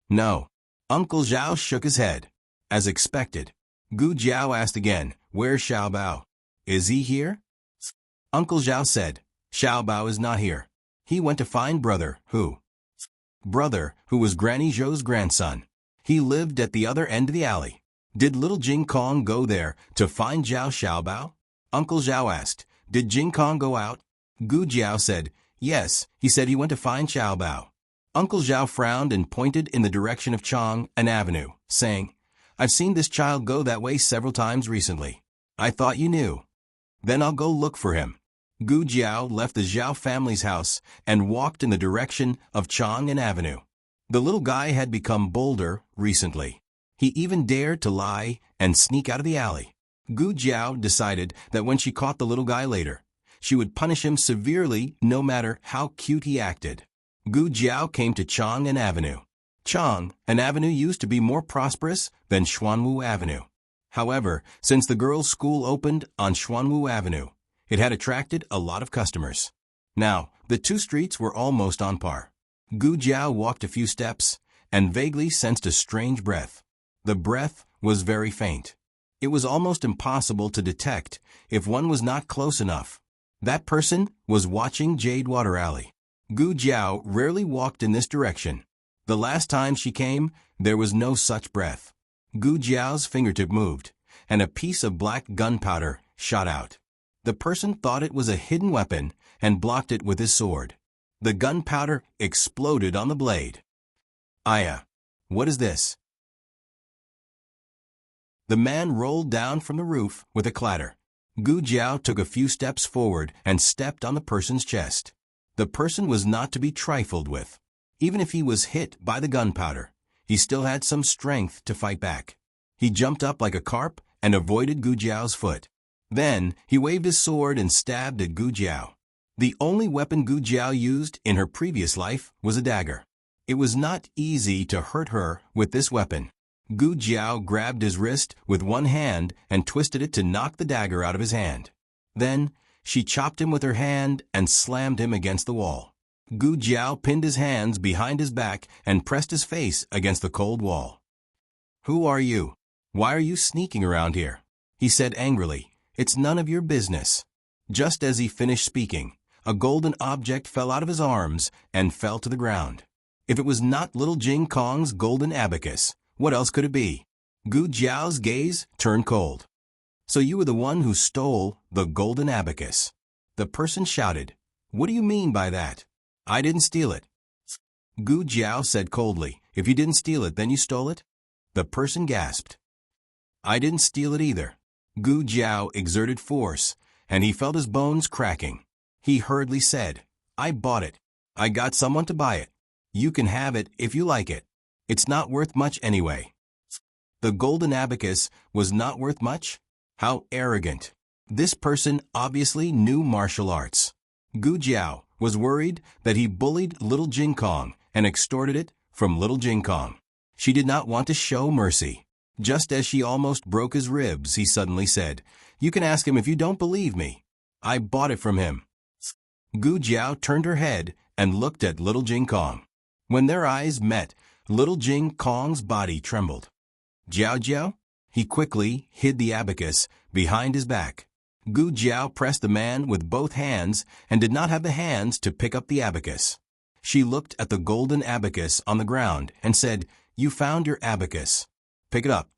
"No." Uncle Zhao shook his head. As expected. Gu Jiao asked again, "Where's Xiaobao? Is he here?" Uncle Zhao said, "Xiaobao is not here. He went to find Brother, who was Granny Zhou's grandson. He lived at the other end of the alley." "Did little Jing Kong go there to find Zhao Xiaobao?" Uncle Zhao asked. "Did Jing Kong go out?" Gu Jiao said, "Yes, he said he went to find Xiaobao." Uncle Zhao frowned and pointed in the direction of Chang an avenue, saying, "I've seen this child go that way several times recently. I thought you knew. Then I'll go look for him." Gu Jiao left the Zhao family's house and walked in the direction of Chang an avenue. The little guy had become bolder recently. He even dared to lie and sneak out of the alley. Gu Jiao decided that when she caught the little guy later, she would punish him severely no matter how cute he acted. Gu Jiao came to Chang an avenue. Chang an avenue used to be more prosperous than Xuanwu Avenue. However, since the girls' school opened on Xuanwu Avenue, it had attracted a lot of customers. Now, the two streets were almost on par. Gu Jiao walked a few steps and vaguely sensed a strange breath. The breath was very faint. It was almost impossible to detect if one was not close enough. That person was watching Jadewater Alley. Gu Jiao rarely walked in this direction. The last time she came, there was no such breath. Gu Jiao's fingertip moved, and a piece of black gunpowder shot out. The person thought it was a hidden weapon and blocked it with his sword. The gunpowder exploded on the blade. "Aya, what is this?" The man rolled down from the roof with a clatter. Gu Jiao took a few steps forward and stepped on the person's chest. The person was not to be trifled with. Even if he was hit by the gunpowder, he still had some strength to fight back. He jumped up like a carp and avoided Gu Jiao's foot. Then he waved his sword and stabbed at Gu Jiao. The only weapon Gu Jiao used in her previous life was a dagger. It was not easy to hurt her with this weapon. Gu Jiao grabbed his wrist with one hand and twisted it to knock the dagger out of his hand. Then, she chopped him with her hand and slammed him against the wall. Gu Jiao pinned his hands behind his back and pressed his face against the cold wall. "Who are you? Why are you sneaking around here?" he said angrily. "It's none of your business." Just as he finished speaking, A golden object fell out of his arms and fell to the ground. If it was not little Jing Kong's golden abacus, what else could it be? Gu Jiao's gaze turned cold. So you were the one who stole the golden abacus. The person shouted. What do you mean by that? I didn't steal it. Gu Jiao said coldly. If you didn't steal it, then you stole it? The person gasped. I didn't steal it either. Gu Jiao exerted force, and he felt his bones cracking. He hurriedly said, I bought it. I got someone to buy it. You can have it if you like it. It's not worth much anyway. The golden abacus was not worth much? How arrogant. This person obviously knew martial arts. Gu Jiao was worried that he bullied little Jing Kong and extorted it from little Jing Kong. She did not want to show mercy. Just as she almost broke his ribs, he suddenly said, You can ask him if you don't believe me. I bought it from him. Gu Jiao turned her head and looked at little Jing Kong. When their eyes met, little Jing Kong's body trembled. Jiao Jiao? He quickly hid the abacus behind his back. Gu Jiao pressed the man with both hands and did not have the hands to pick up the abacus. She looked at the golden abacus on the ground and said, You found your abacus. Pick it up.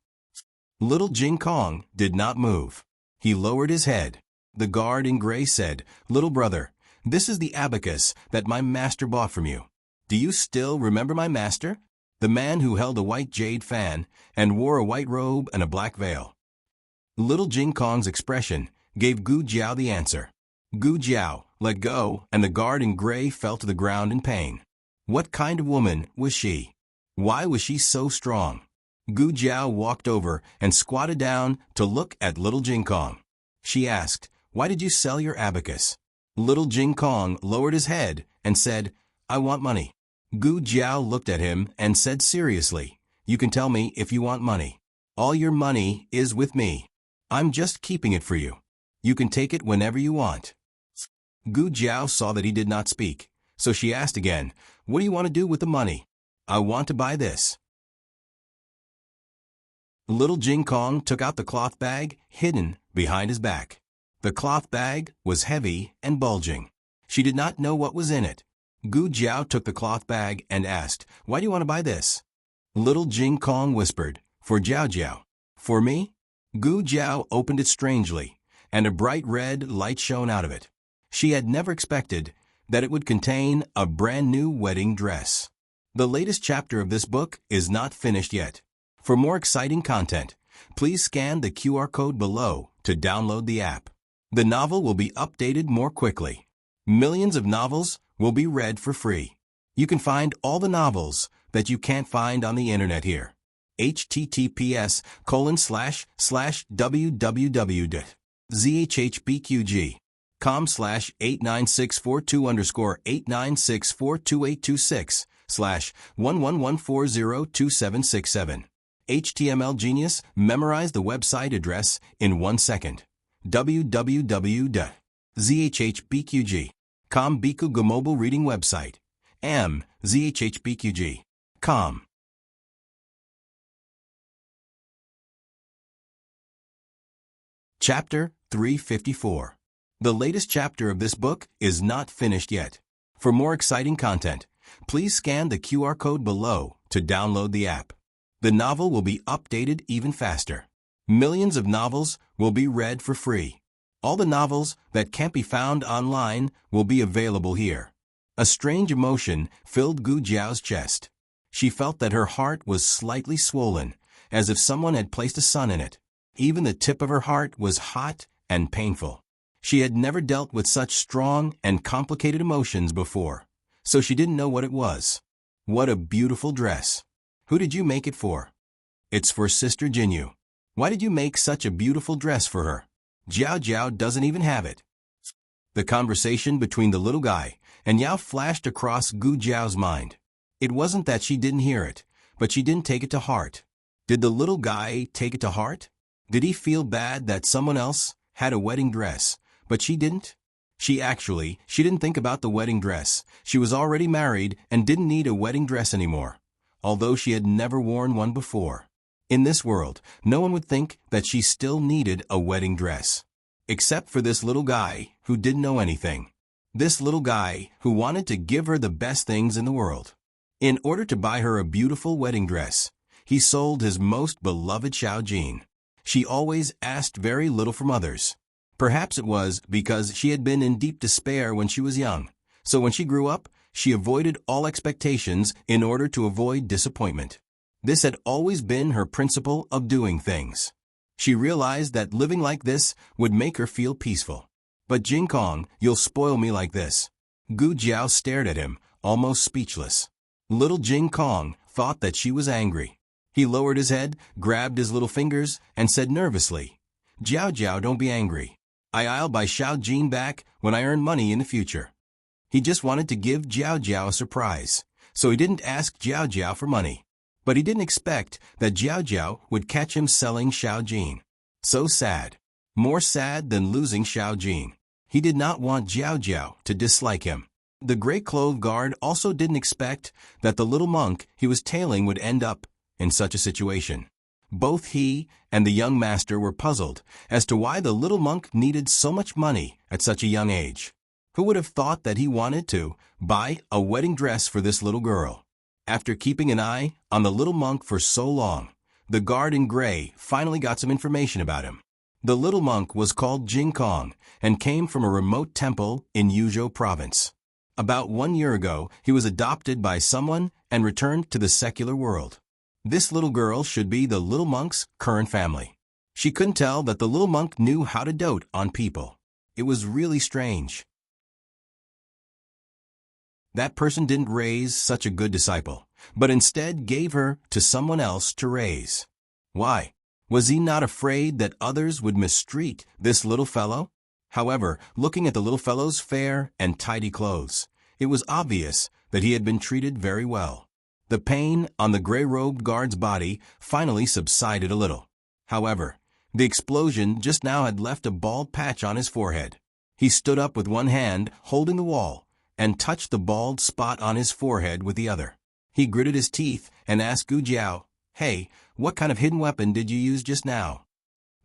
Little Jing Kong did not move. He lowered his head. The guard in gray said, Little brother, this is the abacus that my master bought from you. Do you still remember my master? The man who held a white jade fan and wore a white robe and a black veil. Little Jing Kong's expression gave Gu Jiao the answer. Gu Jiao let go, and the guard in gray fell to the ground in pain. What kind of woman was she? Why was she so strong? Gu Jiao walked over and squatted down to look at little Jing Kong. She asked, Why did you sell your abacus? Little Jing Kong lowered his head and said, I want money. Gu Jiao looked at him and said seriously, You can tell me if you want money. All your money is with me. I'm just keeping it for you. You can take it whenever you want. Gu Jiao saw that he did not speak, so she asked again, What do you want to do with the money? I want to buy this. Little Jing Kong took out the cloth bag hidden behind his back. The cloth bag was heavy and bulging. She did not know what was in it. Gu Jiao took the cloth bag and asked, Why do you want to buy this? Little Jing Kong whispered, For Jiao Jiao. For me? Gu Jiao opened it strangely, and a bright red light shone out of it. She had never expected that it would contain a brand new wedding dress. The latest chapter of this book is not finished yet. For more exciting content, please scan the QR code below to download the app. The novel will be updated more quickly. Millions of novels will be read for free. You can find all the novels that you can't find on the internet here. https://www.zhpqg.com/89642_8964226/111402767. HTML Genius memorized the website address in 1 second. www.zhpqg.com Biku Mobile Reading Website. zhpqg.com. Chapter 354. The latest chapter of this book is not finished yet. For more exciting content, please scan the QR code below to download the app. The novel will be updated even faster. Millions of novels will be read for free. All the novels that can't be found online will be available here. A strange emotion filled Gu Jiao's chest. She felt that her heart was slightly swollen, as if someone had placed a sun in it. Even the tip of her heart was hot and painful. She had never dealt with such strong and complicated emotions before, so she didn't know what it was. What a beautiful dress. Who did you make it for? It's for Sister Jinyu. Why did you make such a beautiful dress for her? Jiao Jiao doesn't even have it. The conversation between the little guy and Yao flashed across Gu Jiao's mind. It wasn't that she didn't hear it, but she didn't take it to heart. Did the little guy take it to heart? Did he feel bad that someone else had a wedding dress, but she didn't? She didn't think about the wedding dress. She was already married and didn't need a wedding dress anymore, although she had never worn one before. In this world, no one would think that she still needed a wedding dress, except for this little guy who didn't know anything. This little guy who wanted to give her the best things in the world. In order to buy her a beautiful wedding dress, he sold his most beloved Xiao Jin. She always asked very little from others. Perhaps it was because she had been in deep despair when she was young. So when she grew up, she avoided all expectations in order to avoid disappointment. This had always been her principle of doing things. She realized that living like this would make her feel peaceful. But Jing Kong, you'll spoil me like this. Gu Jiao stared at him, almost speechless. Little Jing Kong thought that she was angry. He lowered his head, grabbed his little fingers, and said nervously, Jiao Jiao, don't be angry. I'll buy Xiao Jin back when I earn money in the future. He just wanted to give Jiao Jiao a surprise, so he didn't ask Jiao Jiao for money. But he didn't expect that Jiao Jiao would catch him selling Xiao Jin. So sad. More sad than losing Xiao Jin. He did not want Jiao Jiao to dislike him. The gray-clothed guard also didn't expect that the little monk he was tailing would end up in such a situation. Both he and the young master were puzzled as to why the little monk needed so much money at such a young age. Who would have thought that he wanted to buy a wedding dress for this little girl? After keeping an eye on the little monk for so long, the guard in gray finally got some information about him. The little monk was called Jing Kong and came from a remote temple in Yuzhou province. About 1 year ago, he was adopted by someone and returned to the secular world. This little girl should be the little monk's current family. She couldn't tell that the little monk knew how to dote on people. It was really strange. That person didn't raise such a good disciple, but instead gave her to someone else to raise. Why? Was he not afraid that others would mistreat this little fellow? However, looking at the little fellow's fair and tidy clothes, it was obvious that he had been treated very well. The pain on the gray-robed guard's body finally subsided a little. However, the explosion just now had left a bald patch on his forehead. He stood up with one hand holding the wall and touched the bald spot on his forehead with the other. He gritted his teeth and asked Gu Jiao, "Hey, what kind of hidden weapon did you use just now?"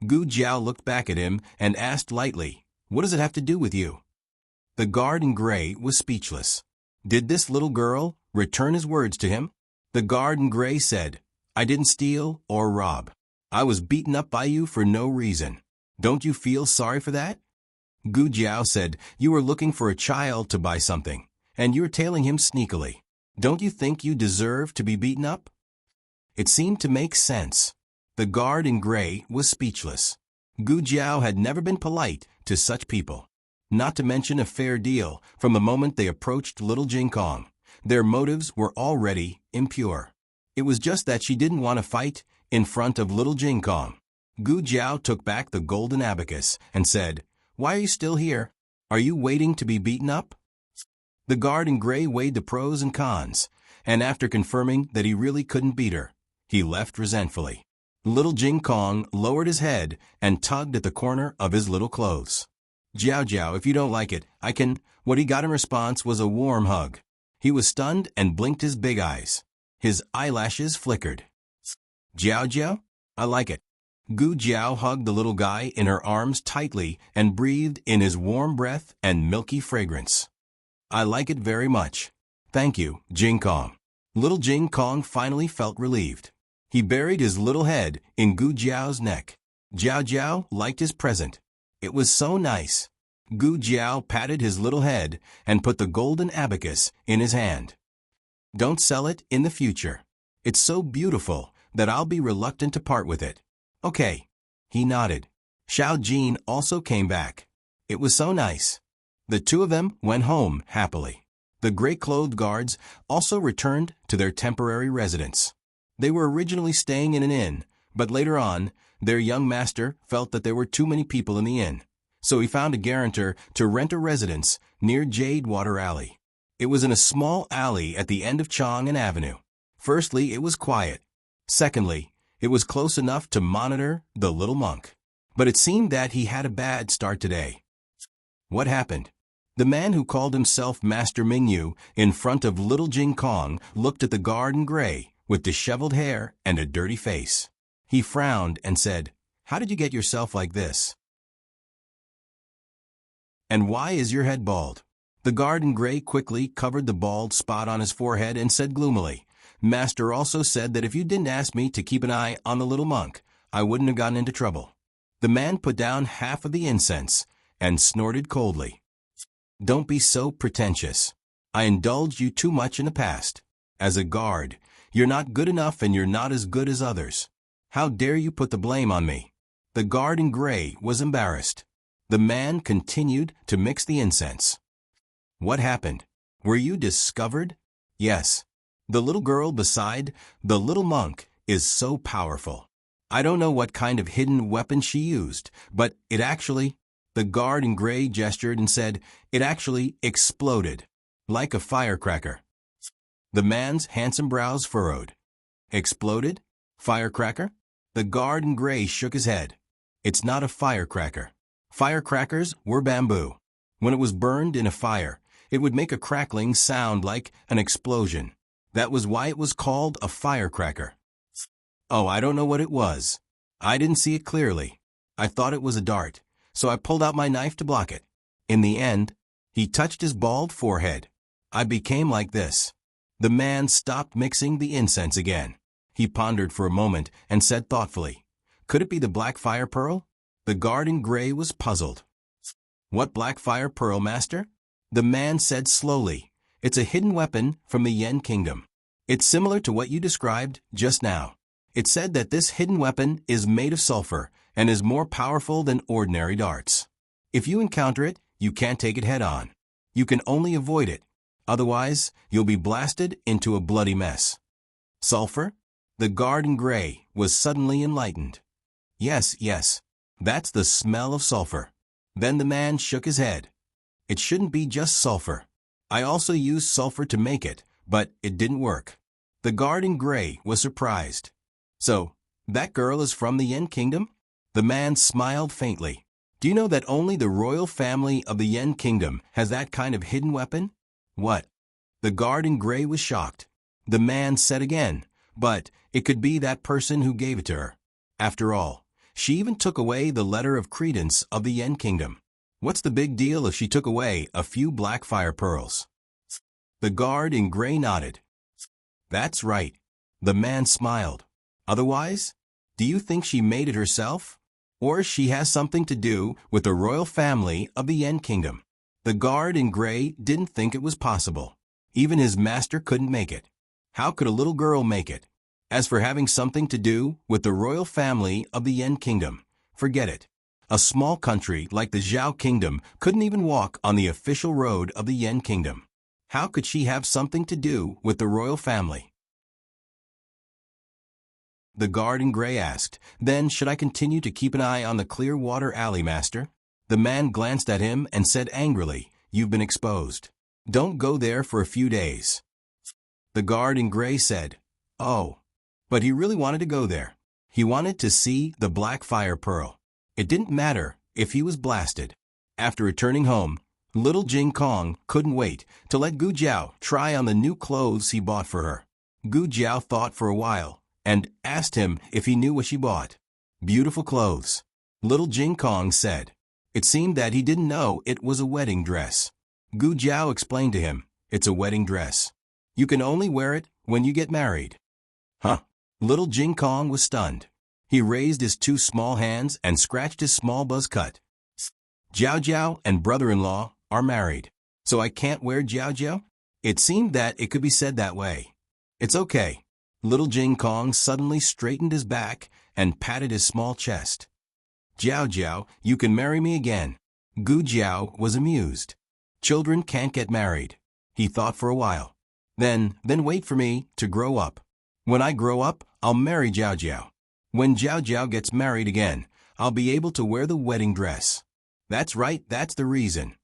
Gu Jiao looked back at him and asked lightly, "What does it have to do with you?" The guard in gray was speechless. Did this little girl return his words to him? The guard in gray said, "I didn't steal or rob. I was beaten up by you for no reason. Don't you feel sorry for that?" Gu Jiao said, "You were looking for a child to buy something, and you're tailing him sneakily. Don't you think you deserve to be beaten up?" It seemed to make sense. The guard in gray was speechless. Gu Jiao had never been polite to such people. Not to mention a fair deal from the moment they approached little Jing Kong. Their motives were already impure. It was just that she didn't want to fight in front of little Jing Kong. Gu Jiao took back the golden abacus and said, "Why are you still here? Are you waiting to be beaten up?" The guard in gray weighed the pros and cons, and after confirming that he really couldn't beat her, he left resentfully. Little Jing Kong lowered his head and tugged at the corner of his little clothes. "Jiao Jiao, if you don't like it, I can—" What he got in response was a warm hug. He was stunned and blinked his big eyes. His eyelashes flickered. "Jiao Jiao? I like it." Gu Jiao hugged the little guy in her arms tightly and breathed in his warm breath and milky fragrance. "I like it very much. Thank you, Jing Kong." Little Jing Kong finally felt relieved. He buried his little head in Gu Jiao's neck. Jiao Jiao liked his present. It was so nice. Gu Jiao patted his little head and put the golden abacus in his hand. "Don't sell it in the future. It's so beautiful that I'll be reluctant to part with it." "Okay." He nodded. Xiao Jin also came back. It was so nice. The two of them went home happily. The gray-clothed guards also returned to their temporary residence. They were originally staying in an inn, but later on, their young master felt that there were too many people in the inn. So he found a guarantor to rent a residence near Jadewater Alley. It was in a small alley at the end of Chang'an Avenue. Firstly, it was quiet. Secondly, it was close enough to monitor the little monk. But it seemed that he had a bad start today. What happened? The man who called himself Master Mingyu in front of little Jing Kong looked at the guard in gray with disheveled hair and a dirty face. He frowned and said, "How did you get yourself like this? And why is your head bald?" The guard in gray quickly covered the bald spot on his forehead and said gloomily, "Master also said that if you didn't ask me to keep an eye on the little monk, I wouldn't have gotten into trouble." The man put down half of the incense and snorted coldly. "Don't be so pretentious. I indulged you too much in the past. As a guard, you're not good enough and you're not as good as others. How dare you put the blame on me?" The guard in gray was embarrassed. The man continued to mix the incense. "What happened? Were you discovered?" "Yes. The little girl beside the little monk is so powerful. I don't know what kind of hidden weapon she used, but it actually—" The guard in gray gestured and said, "It actually exploded. Like a firecracker." The man's handsome brows furrowed. "Exploded? Firecracker?" The guard in gray shook his head. "It's not a firecracker. Firecrackers were bamboo. When it was burned in a fire, it would make a crackling sound like an explosion. That was why it was called a firecracker." "Oh, I don't know what it was. I didn't see it clearly. I thought it was a dart, so I pulled out my knife to block it. In the end," he touched his bald forehead, "I became like this." The man stopped mixing the incense again. He pondered for a moment and said thoughtfully, "Could it be the black fire pearl?" The guard in gray was puzzled. "What black fire pearl, master?" The man said slowly, "It's a hidden weapon from the Yen Kingdom. It's similar to what you described just now. It said that this hidden weapon is made of sulfur and is more powerful than ordinary darts. If you encounter it, you can't take it head on. You can only avoid it. Otherwise, you'll be blasted into a bloody mess." "Sulfur?" The guard in gray was suddenly enlightened. Yes, that's the smell of sulfur." Then the man shook his head. "It shouldn't be just sulfur. I also used sulfur to make it, but it didn't work." The guard in gray was surprised. "So, that girl is from the Yen Kingdom?" The man smiled faintly. "Do you know that only the royal family of the Yen Kingdom has that kind of hidden weapon?" "What?" The guard in gray was shocked. The man said again, "But it could be that person who gave it to her. After all, she even took away the letter of credence of the Yen Kingdom. What's the big deal if she took away a few black fire pearls?" The guard in gray nodded. "That's right." The man smiled. "Otherwise, do you think she made it herself? Or she has something to do with the royal family of the Yen Kingdom?" The guard in gray didn't think it was possible. Even his master couldn't make it. How could a little girl make it? As for having something to do with the royal family of the Yen Kingdom, forget it. A small country like the Zhao Kingdom couldn't even walk on the official road of the Yen Kingdom. How could she have something to do with the royal family? The guard in gray asked, "Then should I continue to keep an eye on the Clearwater Alley, master?" The man glanced at him and said angrily, "You've been exposed. Don't go there for a few days." The guard in gray said, "Oh." But he really wanted to go there. He wanted to see the black fire pearl. It didn't matter if he was blasted. After returning home, little Jing Kong couldn't wait to let Gu Jiao try on the new clothes he bought for her. Gu Jiao thought for a while and asked him if he knew what she bought. "Beautiful clothes," little Jing Kong said. It seemed that he didn't know it was a wedding dress. Gu Jiao explained to him, "It's a wedding dress. You can only wear it when you get married." "Huh?" Little Jing Kong was stunned. He raised his two small hands and scratched his small buzz cut. "Jiao Jiao and brother-in-law are married, so I can't wear Jiao Jiao?" It seemed that it could be said that way. "It's okay." Little Jing Kong suddenly straightened his back and patted his small chest. "Jiao Jiao, you can marry me again." Gu Jiao was amused. "Children can't get married." He thought for a while. Then wait for me to grow up. When I grow up, I'll marry Jiao Jiao. When Jiao Jiao gets married again, I'll be able to wear the wedding dress." "That's right, that's the reason."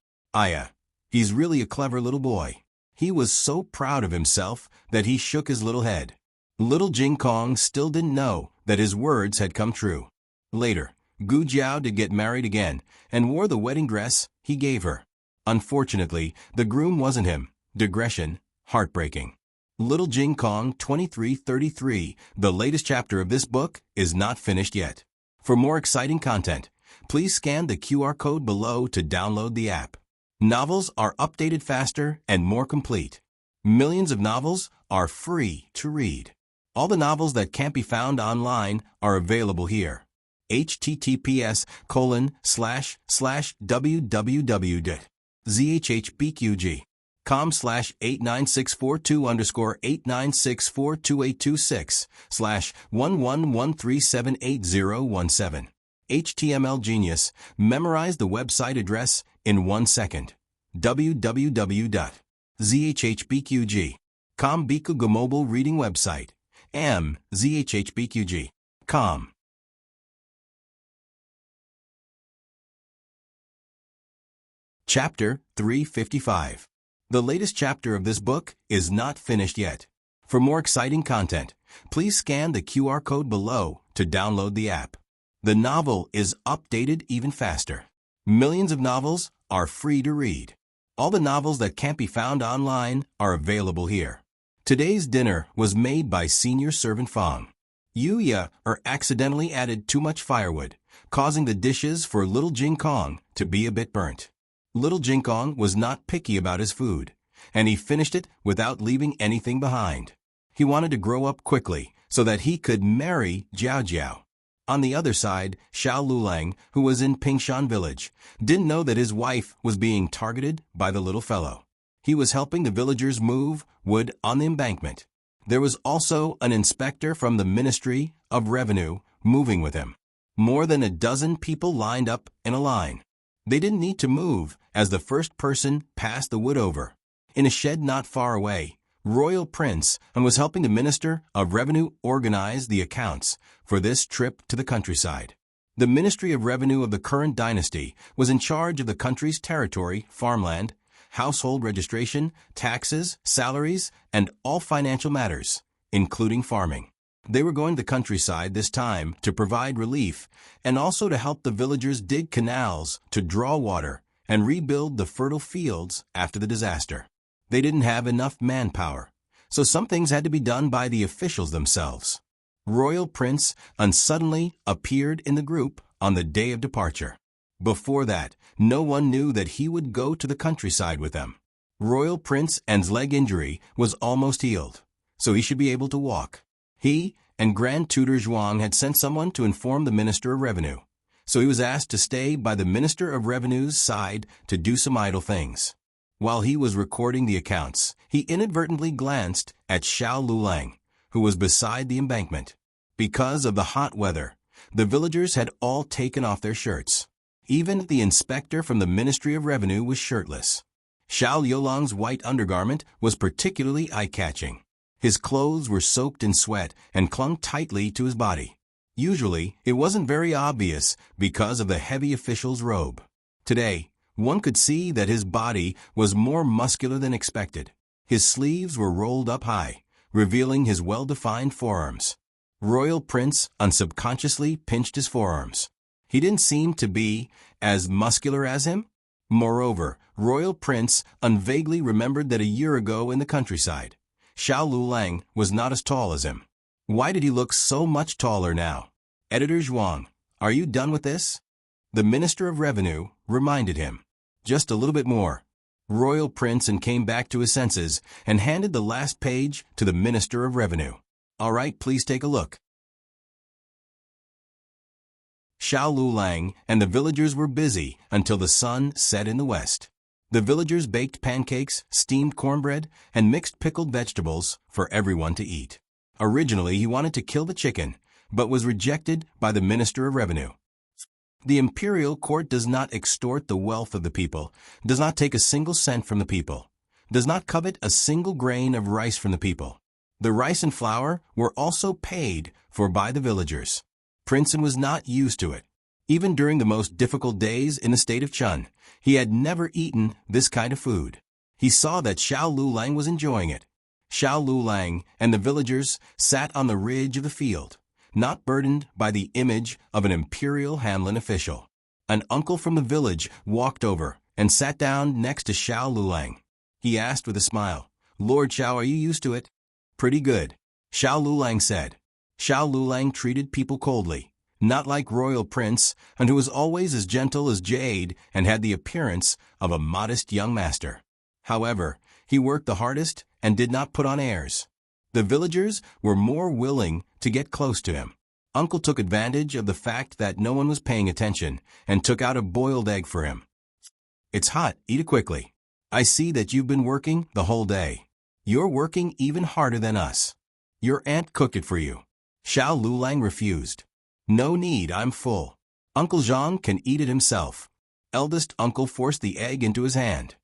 He's really a clever little boy." He was so proud of himself that he shook his little head. Little Jing Kong still didn't know that his words had come true. Later, Gu Jiao did get married again and wore the wedding dress he gave her. Unfortunately, the groom wasn't him. Digression, heartbreaking. Little Jing Kong 2333, the latest chapter of this book, is not finished yet. For more exciting content, please scan the QR code below to download the app. Novels are updated faster and more complete. Millions of novels are free to read. All the novels that can't be found online are available here. https://www.zhhbqg.com/89642_8964287/111378017. HTML Genius. Memorize the website address in 1 second. www.zhhbqg.com Bikuga mobile reading website. zhhbqg.com. Chapter 355. The latest chapter of this book is not finished yet. For more exciting content, please scan the QR code below to download the app. The novel is updated even faster. Millions of novels are free to read. All the novels that can't be found online are available here. Today's dinner was made by Senior Servant Fong. Yuya accidentally added too much firewood, causing the dishes for Little Jing Kong to be a bit burnt. Little Jing Kong was not picky about his food, and he finished it without leaving anything behind. He wanted to grow up quickly so that he could marry Jiao Jiao. On the other side, Xiao Lulang, who was in Pingshan village, didn't know that his wife was being targeted by the little fellow. He was helping the villagers move wood on the embankment. There was also an inspector from the Ministry of Revenue moving with him. More than a dozen people lined up in a line. They didn't need to move as the first person passed the wood over. In a shed not far away, Royal Prince was helping the Minister of Revenue organize the accounts for this trip to the countryside. The Ministry of Revenue of the current dynasty was in charge of the country's territory, farmland, household registration, taxes, salaries, and all financial matters, including farming. They were going to the countryside this time to provide relief and also to help the villagers dig canals to draw water and rebuild the fertile fields after the disaster. They didn't have enough manpower, so some things had to be done by the officials themselves. Royal Prince suddenly appeared in the group on the day of departure. Before that, no one knew that he would go to the countryside with them. Royal Prince's leg injury was almost healed, so he should be able to walk. He and Grand Tutor Zhuang had sent someone to inform the Minister of Revenue, so he was asked to stay by the Minister of Revenue's side to do some idle things. While he was recording the accounts, he inadvertently glanced at Xiao Lulang, who was beside the embankment. Because of the hot weather, the villagers had all taken off their shirts. Even the inspector from the Ministry of Revenue was shirtless. Xiao Yolang's white undergarment was particularly eye-catching. His clothes were soaked in sweat and clung tightly to his body. Usually, it wasn't very obvious because of the heavy official's robe. Today, one could see that his body was more muscular than expected. His sleeves were rolled up high, revealing his well-defined forearms. Royal Prince unsubconsciously pinched his forearms. He didn't seem to be as muscular as him. Moreover, Royal Prince vaguely remembered that a year ago in the countryside, Xiao Lulang was not as tall as him. Why did he look so much taller now? Editor Zhuang, are you done with this? The Minister of Revenue reminded him. Just a little bit more. Royal Prince came back to his senses and handed the last page to the Minister of Revenue. All right, please take a look. Xiao Lulang and the villagers were busy until the sun set in the west. The villagers baked pancakes, steamed cornbread, and mixed pickled vegetables for everyone to eat. Originally, he wanted to kill the chicken, but was rejected by the Minister of Revenue. The imperial court does not extort the wealth of the people, does not take a single cent from the people, does not covet a single grain of rice from the people. The rice and flour were also paid for by the villagers. Princeton was not used to it. Even during the most difficult days in the state of Chun, he had never eaten this kind of food. He saw that Xiao Lulang was enjoying it. Xiao Lulang and the villagers sat on the ridge of the field, not burdened by the image of an imperial Hanlin official. An uncle from the village walked over and sat down next to Xiao Lulang. He asked with a smile, "Lord Xiao, are you used to it?" "Pretty good," Xiao Lulang said. Xiao Lulang treated people coldly, not like Royal Prince, and who was always as gentle as jade and had the appearance of a modest young master. However, he worked the hardest and did not put on airs. The villagers were more willing to get close to him. Uncle took advantage of the fact that no one was paying attention and took out a boiled egg for him. "It's hot, eat it quickly. I see that you've been working the whole day. You're working even harder than us. Your aunt cooked it for you." Xiao Lulang refused. "No need, I'm full. Uncle Zhang can eat it himself." Eldest uncle forced the egg into his hand.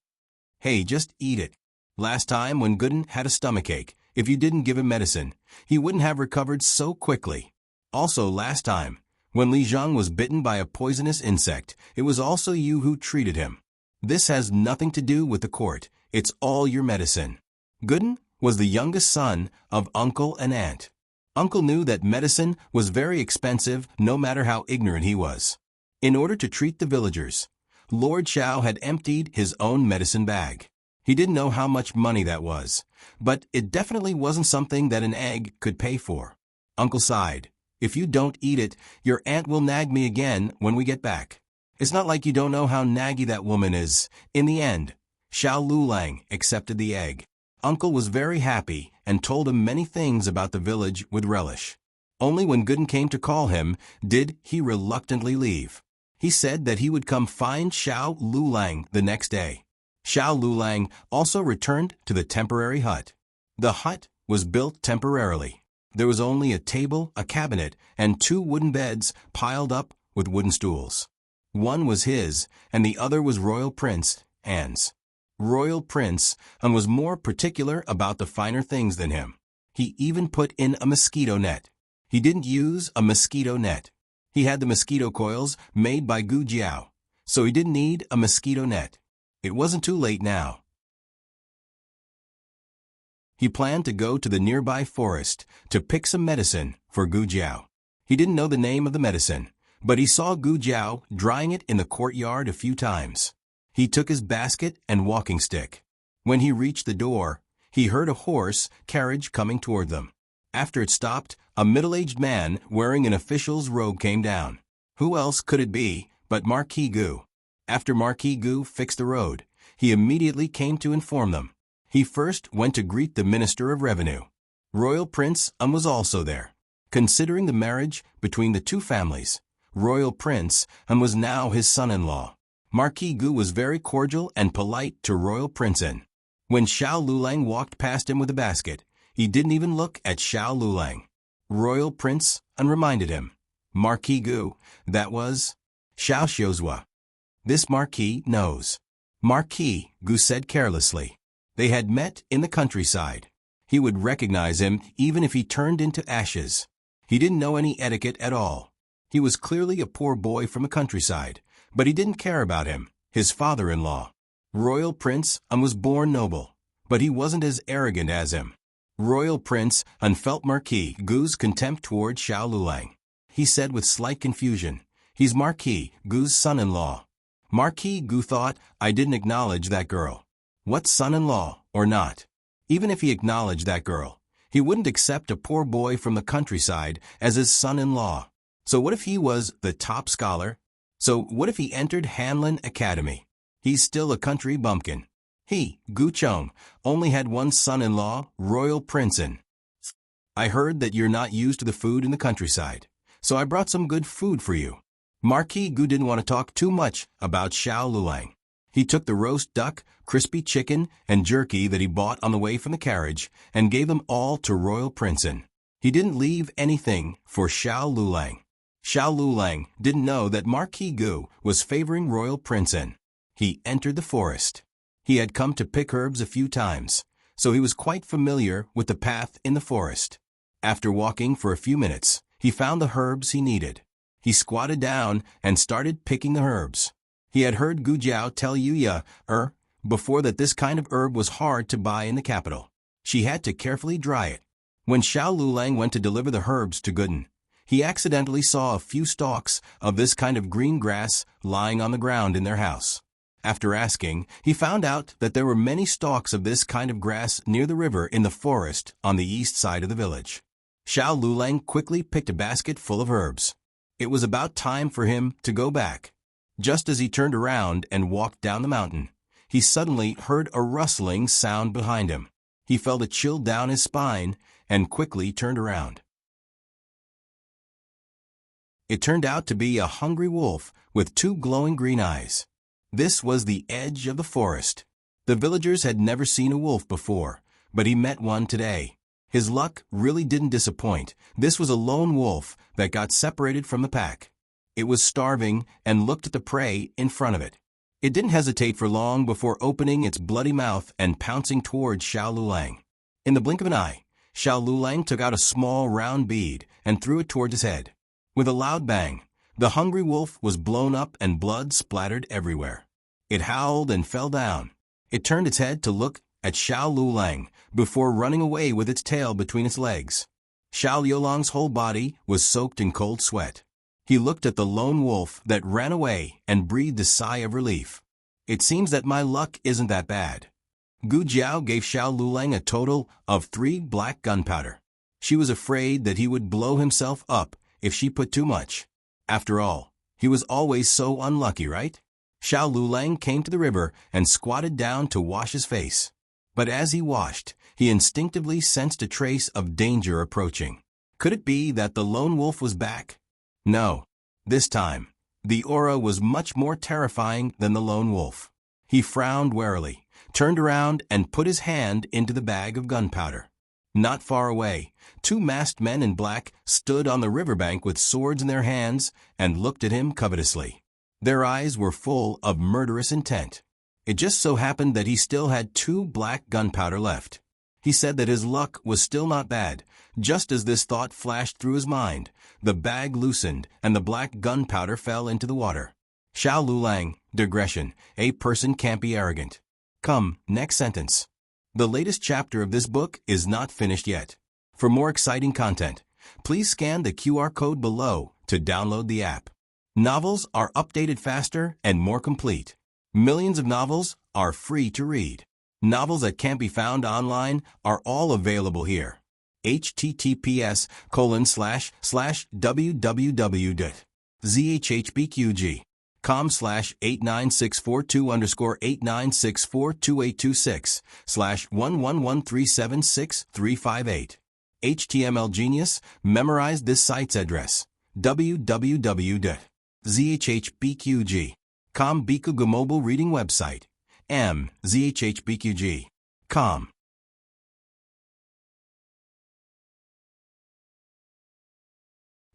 "Hey, just eat it. Last time when Gooden had a stomachache, if you didn't give him medicine, he wouldn't have recovered so quickly. Also last time, when Li Zhang was bitten by a poisonous insect, it was also you who treated him. This has nothing to do with the court. It's all your medicine." Gooden was the youngest son of uncle and aunt. Uncle knew that medicine was very expensive no matter how ignorant he was. In order to treat the villagers, Lord Xiao had emptied his own medicine bag. He didn't know how much money that was, but it definitely wasn't something that an egg could pay for. Uncle sighed. "If you don't eat it, your aunt will nag me again when we get back. It's not like you don't know how naggy that woman is." In the end, Xiao Lulang accepted the egg. Uncle was very happy and told him many things about the village with relish. Only when Gooden came to call him did he reluctantly leave. He said that he would come find Xiao Lulang the next day. Xiao Lulang also returned to the temporary hut. The hut was built temporarily. There was only a table, a cabinet, and 2 wooden beds piled up with wooden stools. One was his, and the other was Royal Prince Anne's. Royal Prince Anne was more particular about the finer things than him. He even put in a mosquito net. He didn't use a mosquito net. He had the mosquito coils made by Gu Jiao, so he didn't need a mosquito net. It wasn't too late now. He planned to go to the nearby forest to pick some medicine for Gu Jiao. He didn't know the name of the medicine, but he saw Gu Jiao drying it in the courtyard a few times. He took his basket and walking stick. When he reached the door, he heard a horse carriage coming toward them. After it stopped, a middle-aged man wearing an official's robe came down. Who else could it be but Marquis Gu? After Marquis Gu fixed the road, he immediately came to inform them. He first went to greet the Minister of Revenue. Royal Prince Anne was also there. Considering the marriage between the 2 families, Royal Prince Anne was now his son-in-law. Marquis Gu was very cordial and polite to Royal Prince Anne. When Xiao Lulang walked past him with a basket, he didn't even look at Xiao Lulang. Royal Prince Anne reminded him. "Marquis Gu, that was Xiao Xiuzhua. This Marquis knows." Marquis Gu said carelessly. They had met in the countryside. He would recognize him even if he turned into ashes. He didn't know any etiquette at all. He was clearly a poor boy from the countryside, but he didn't care about him, his father-in-law. Royal Prince Anne was born noble, but he wasn't as arrogant as him. Royal Prince Anne felt Marquis Gu's contempt toward Xiao Lulang. He said with slight confusion, "He's Marquis Gu's son-in-law." Marquis Gu thought, "I didn't acknowledge that girl." What son-in-law or not? Even if he acknowledged that girl, he wouldn't accept a poor boy from the countryside as his son-in-law. So what if he was the top scholar? So what if he entered Hanlin Academy? He's still a country bumpkin. He, Gu Chong, only had one son-in-law, Royal Prince Anne. "I heard that you're not used to the food in the countryside, so I brought some good food for you." Marquis Gu didn't want to talk too much about Xiao Lulang. He took the roast duck, crispy chicken, and jerky that he bought on the way from the carriage and gave them all to Royal Prince Anne. He didn't leave anything for Xiao Lulang. Xiao Lulang didn't know that Marquis Gu was favoring Royal Prince Anne. He entered the forest. He had come to pick herbs a few times, so he was quite familiar with the path in the forest. After walking for a few minutes, he found the herbs he needed. He squatted down and started picking the herbs. He had heard Gu Jiao tell Yuya before that this kind of herb was hard to buy in the capital. She had to carefully dry it. When Xiao Lulang went to deliver the herbs to Gooden, he accidentally saw a few stalks of this kind of green grass lying on the ground in their house. After asking, he found out that there were many stalks of this kind of grass near the river in the forest on the east side of the village. Xiao Lulang quickly picked a basket full of herbs. It was about time for him to go back. Just as he turned around and walked down the mountain, he suddenly heard a rustling sound behind him. He felt a chill down his spine and quickly turned around. It turned out to be a hungry wolf with 2 glowing green eyes. This was the edge of the forest. The villagers had never seen a wolf before, but he met one today. His luck really didn't disappoint. This was a lone wolf that got separated from the pack. It was starving and looked at the prey in front of it. It didn't hesitate for long before opening its bloody mouth and pouncing towards Xiao Lulang. In the blink of an eye, Xiao Lulang took out a small round bead and threw it towards his head. With a loud bang, the hungry wolf was blown up and blood splattered everywhere. It howled and fell down. It turned its head to look at Xiao Lulang before running away with its tail between its legs. Xiao Lulang's whole body was soaked in cold sweat. He looked at the lone wolf that ran away and breathed a sigh of relief. It seems that my luck isn't that bad. Gu Jiao gave Xiao Lulang a total of 3 black gunpowder. She was afraid that he would blow himself up if she put too much. After all, he was always so unlucky, right? Xiao Lulang came to the river and squatted down to wash his face. But as he washed, he instinctively sensed a trace of danger approaching. Could it be that the lone wolf was back? No. This time, the aura was much more terrifying than the lone wolf. He frowned warily, turned around and put his hand into the bag of gunpowder. Not far away, 2 masked men in black stood on the riverbank with swords in their hands and looked at him covetously. Their eyes were full of murderous intent. It just so happened that he still had 2 black gunpowder left. He said that his luck was still not bad. Just as this thought flashed through his mind, the bag loosened and the black gunpowder fell into the water. Xiao Lulang, digression, a person can't be arrogant. Come, next sentence. The latest chapter of this book is not finished yet. For more exciting content, please scan the QR code below to download the app. Novels are updated faster and more complete. Millions of novels are free to read. Novels that can't be found online are all available here. https://www.zhbqg.com/89642_8964286/111376358. HTML Genius memorized this site's address. www.zhbqg.com Bikuga mobile reading website. zhbqg.com.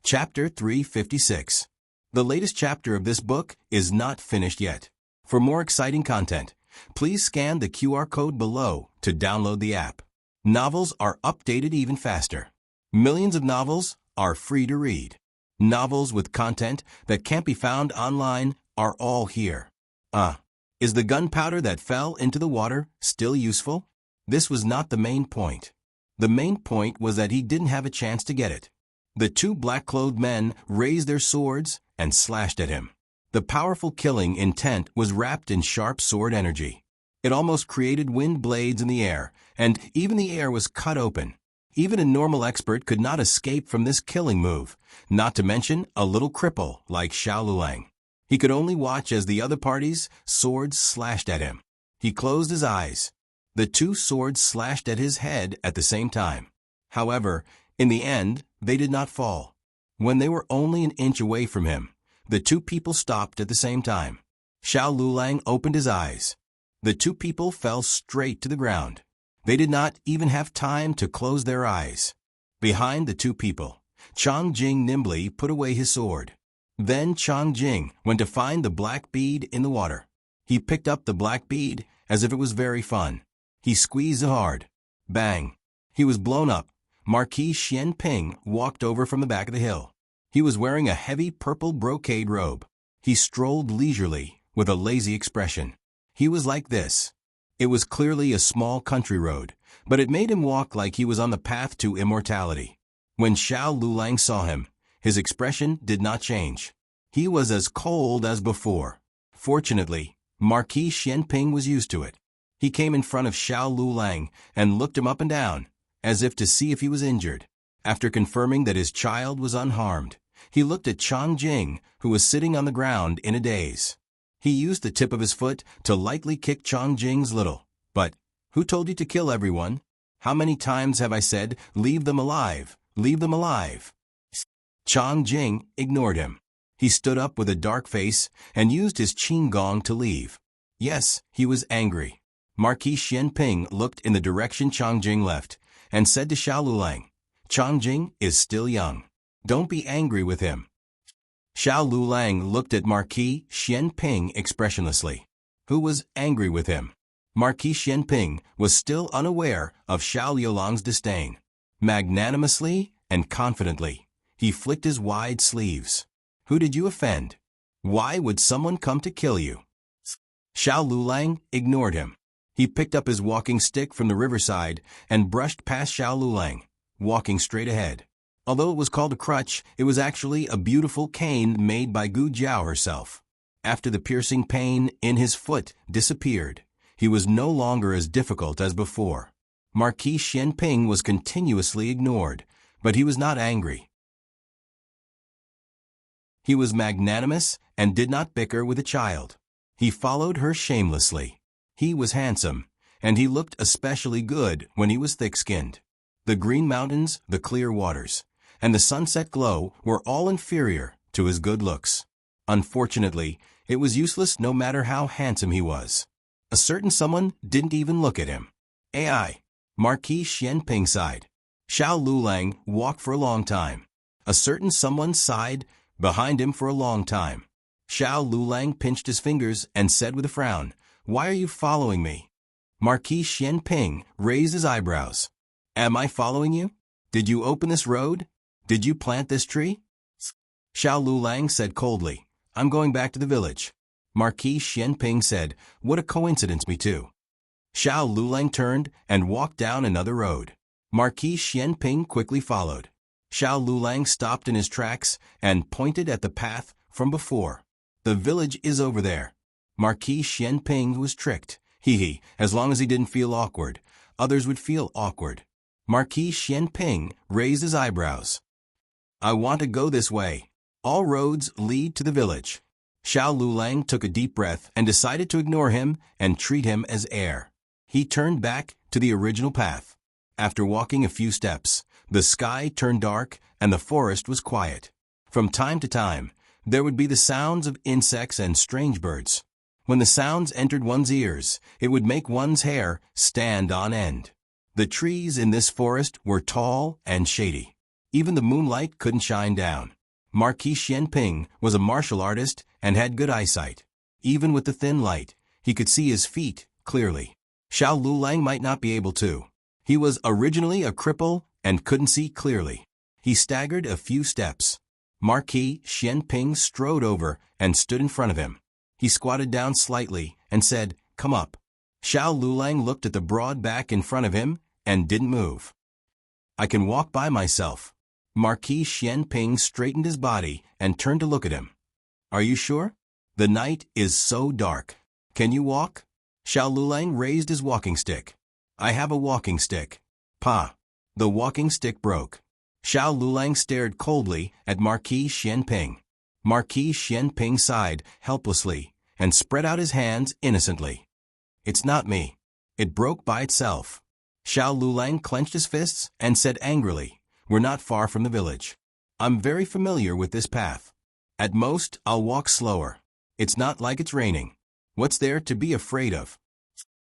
Chapter 356. The latest chapter of this book is not finished yet. For more exciting content, please scan the QR code below to download the app. Novels are updated even faster. Millions of novels are free to read. Novels with content that can't be found online are all here. Is the gunpowder that fell into the water still useful? This was not the main point. The main point was that he didn't have a chance to get it. The 2 black-clothed men raised their swords and slashed at him. The powerful killing intent was wrapped in sharp sword energy. It almost created wind blades in the air, and even the air was cut open. Even a normal expert could not escape from this killing move, not to mention a little cripple like Xiao Lulang. He could only watch as the other party's swords slashed at him. He closed his eyes. The 2 swords slashed at his head at the same time. However, in the end, they did not fall. When they were only an inch away from him, the 2 people stopped at the same time. Xiao Lulang opened his eyes. The 2 people fell straight to the ground. They did not even have time to close their eyes. Behind the 2 people, Chang Jing nimbly put away his sword. Then Chang Jing went to find the black bead in the water. He picked up the black bead as if it was very fun. He squeezed it hard. Bang! He was blown up. Marquis Xian Ping walked over from the back of the hill. He was wearing a heavy purple brocade robe. He strolled leisurely, with a lazy expression. He was like this. It was clearly a small country road, but it made him walk like he was on the path to immortality. When Xiao Lulang saw him, his expression did not change. He was as cold as before. Fortunately, Marquis Xian Ping was used to it. He came in front of Xiao Lulang and looked him up and down, as if to see if he was injured. After confirming that his child was unharmed, He looked at Chang Jing, who was sitting on the ground in a daze. He used the tip of his foot to lightly kick Chang Jing's little. But, who told you to kill everyone? How many times have I said, leave them alive, leave them alive? Chang Jing ignored him. He stood up with a dark face and used his qin gong to leave. Yes, he was angry. Marquis Xianping looked in the direction Chang Jing left and said to Xiao Lulang, Chang Jing is still young. Don't be angry with him. Xiao Lulang looked at Marquis Xianping expressionlessly. Who was angry with him? Marquis Xianping was still unaware of Xiao Liulang's disdain. Magnanimously and confidently, he flicked his wide sleeves. Who did you offend? Why would someone come to kill you? Xiao Lulang ignored him. He picked up his walking stick from the riverside and brushed past Xiao Lulang, walking straight ahead. Although it was called a crutch, it was actually a beautiful cane made by Gu Jiao herself. After the piercing pain in his foot disappeared, he was no longer as difficult as before. Marquis Xianping was continuously ignored, but he was not angry. He was magnanimous and did not bicker with a child. He followed her shamelessly. He was handsome, and he looked especially good when he was thick-skinned. The green mountains, the clear waters, and the sunset glow were all inferior to his good looks. Unfortunately, it was useless no matter how handsome he was. A certain someone didn't even look at him. AI. Marquis Xianping sighed. Xiao Lulang walked for a long time. A certain someone sighed behind him for a long time. Xiao Lulang pinched his fingers and said with a frown, Why are you following me? Marquis Xianping raised his eyebrows. Am I following you? Did you open this road? Did you plant this tree? Xiao Lulang said coldly, I'm going back to the village. Marquis Xianping said, What a coincidence, me too. Xiao Lulang turned and walked down another road. Marquis Xianping quickly followed. Xiao Lulang stopped in his tracks and pointed at the path from before. The village is over there. Marquis Xianping was tricked. As long as he didn't feel awkward, others would feel awkward. Marquis Xianping raised his eyebrows. I want to go this way. All roads lead to the village. Xiao Lulang took a deep breath and decided to ignore him and treat him as air. He turned back to the original path. After walking a few steps, the sky turned dark and the forest was quiet. From time to time, there would be the sounds of insects and strange birds. When the sounds entered one's ears, it would make one's hair stand on end. The trees in this forest were tall and shady. Even the moonlight couldn't shine down. Marquis Xianping was a martial artist and had good eyesight. Even with the thin light, he could see his feet clearly. Xiao Lulang might not be able to. He was originally a cripple and couldn't see clearly. He staggered a few steps. Marquis Xianping strode over and stood in front of him. He squatted down slightly and said, Come up. Xiao Lulang looked at the broad back in front of him and didn't move. I can walk by myself. Marquis Xianping straightened his body and turned to look at him. Are you sure? The night is so dark. Can you walk? Xiao Lulang raised his walking stick. I have a walking stick. Pa. The walking stick broke. Xiao Lulang stared coldly at Marquis Xianping. Marquis Xianping sighed helplessly and spread out his hands innocently. It's not me. It broke by itself. Xiao Lulang clenched his fists and said angrily, We're not far from the village. I'm very familiar with this path. At most, I'll walk slower. It's not like it's raining. What's there to be afraid of?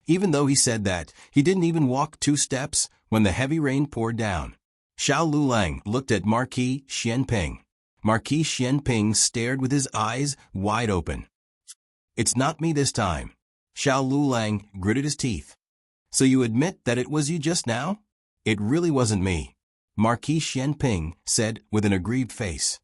Even though he said that, he didn't even walk 2 steps when the heavy rain poured down. Xiao Lulang looked at Marquis Xianping. Marquis Xianping stared with his eyes wide open. It's not me this time. Xiao Lulang gritted his teeth. So you admit that it was you just now? It really wasn't me, Marquis Xianping said with an aggrieved face.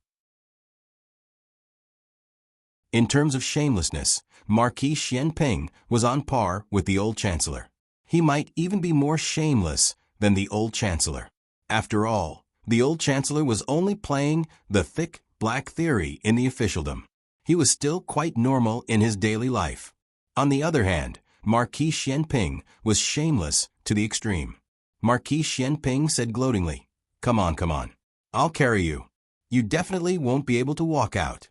In terms of shamelessness, Marquis Xianping was on par with the old chancellor. He might even be more shameless than the old chancellor. After all, the old chancellor was only playing the thick, black theory in the officialdom. He was still quite normal in his daily life. On the other hand, Marquis Xianping was shameless to the extreme. Marquis Xianping said gloatingly, Come on. I'll carry you. You definitely won't be able to walk out.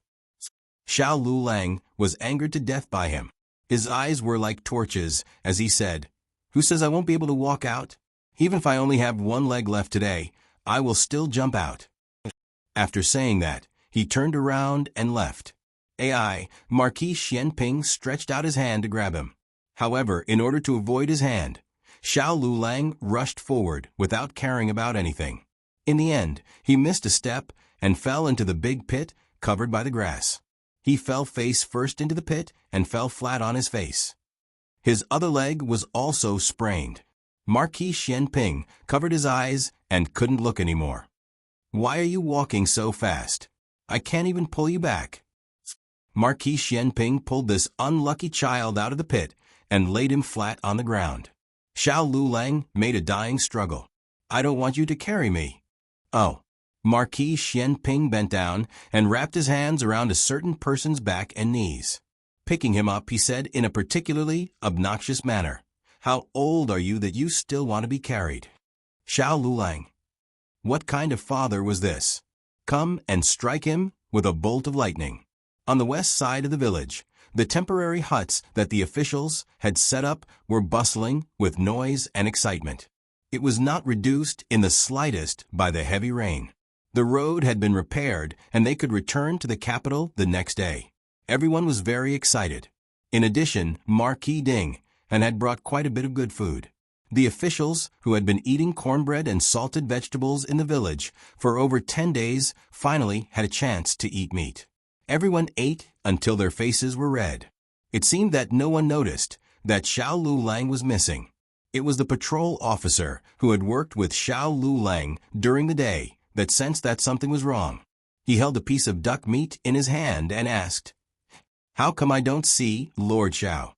Xiao Lulang was angered to death by him. His eyes were like torches as he said, "Who says I won't be able to walk out? Even if I only have one leg left today, I will still jump out." After saying that, he turned around and left. Marquis Xianping stretched out his hand to grab him. However, in order to avoid his hand, Xiao Lulang rushed forward without caring about anything. In the end, he missed a step and fell into the big pit covered by the grass. He fell face first into the pit and fell flat on his face. His other leg was also sprained. Marquis Xianping covered his eyes and couldn't look anymore. "Why are you walking so fast? I can't even pull you back." Marquis Xianping pulled this unlucky child out of the pit and laid him flat on the ground. Xiao Lulang made a dying struggle. "I don't want you to carry me." "Oh." Marquis Xianping bent down and wrapped his hands around a certain person's back and knees. Picking him up, he said in a particularly obnoxious manner, "How old are you that you still want to be carried?" Xiao Lulang. What kind of father was this? Come and strike him with a bolt of lightning. On the west side of the village, the temporary huts that the officials had set up were bustling with noise and excitement. It was not reduced in the slightest by the heavy rain. The road had been repaired and they could return to the capital the next day. Everyone was very excited. In addition, Marquis Ding had brought quite a bit of good food. The officials, who had been eating cornbread and salted vegetables in the village for over 10 days, finally had a chance to eat meat. Everyone ate until their faces were red. It seemed that no one noticed that Xiao Lulang was missing. It was the patrol officer who had worked with Xiao Lulang during the day that sensed that something was wrong. He held a piece of duck meat in his hand and asked, "How come I don't see Lord Xiao?"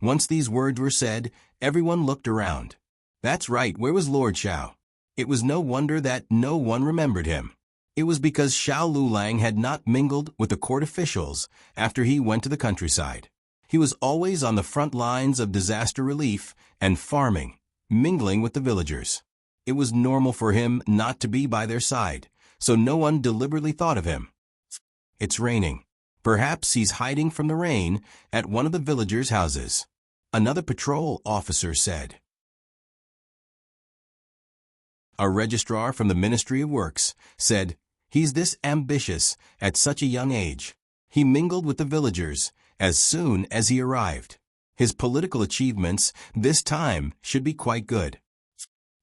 Once these words were said, everyone looked around. That's right, where was Lord Xiao? It was no wonder that no one remembered him. It was because Xiao Lulang had not mingled with the court officials after he went to the countryside. He was always on the front lines of disaster relief and farming, mingling with the villagers. It was normal for him not to be by their side, so no one deliberately thought of him. It's raining. Perhaps he's hiding from the rain at one of the villagers' houses, another patrol officer said. A registrar from the Ministry of Works said, "He's this ambitious at such a young age. He mingled with the villagers as soon as he arrived. His political achievements this time should be quite good."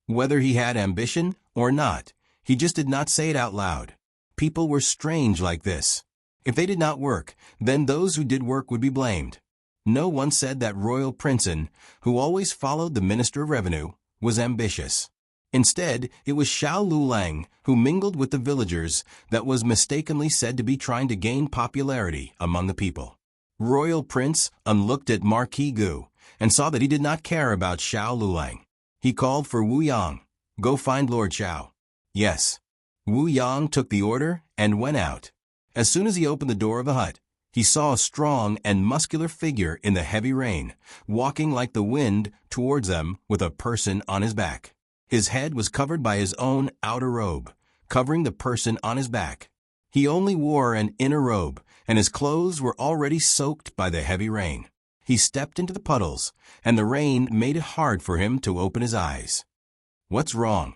Whether he had ambition or not, he just did not say it out loud. People were strange like this. If they did not work, then those who did work would be blamed. No one said that Royal Princeton, who always followed the Minister of Revenue, was ambitious. Instead, it was Xiao Lulang, who mingled with the villagers, that was mistakenly said to be trying to gain popularity among the people. Royal Prince looked at Marquis Gu and saw that he did not care about Xiao Lulang. He called for Wu Yang. "Go find Lord Xiao." Yes. Wu Yang took the order and went out. As soon as he opened the door of the hut, he saw a strong and muscular figure in the heavy rain, walking like the wind towards them with a person on his back. His head was covered by his own outer robe, covering the person on his back. He only wore an inner robe, and his clothes were already soaked by the heavy rain. He stepped into the puddles, and the rain made it hard for him to open his eyes. "What's wrong?"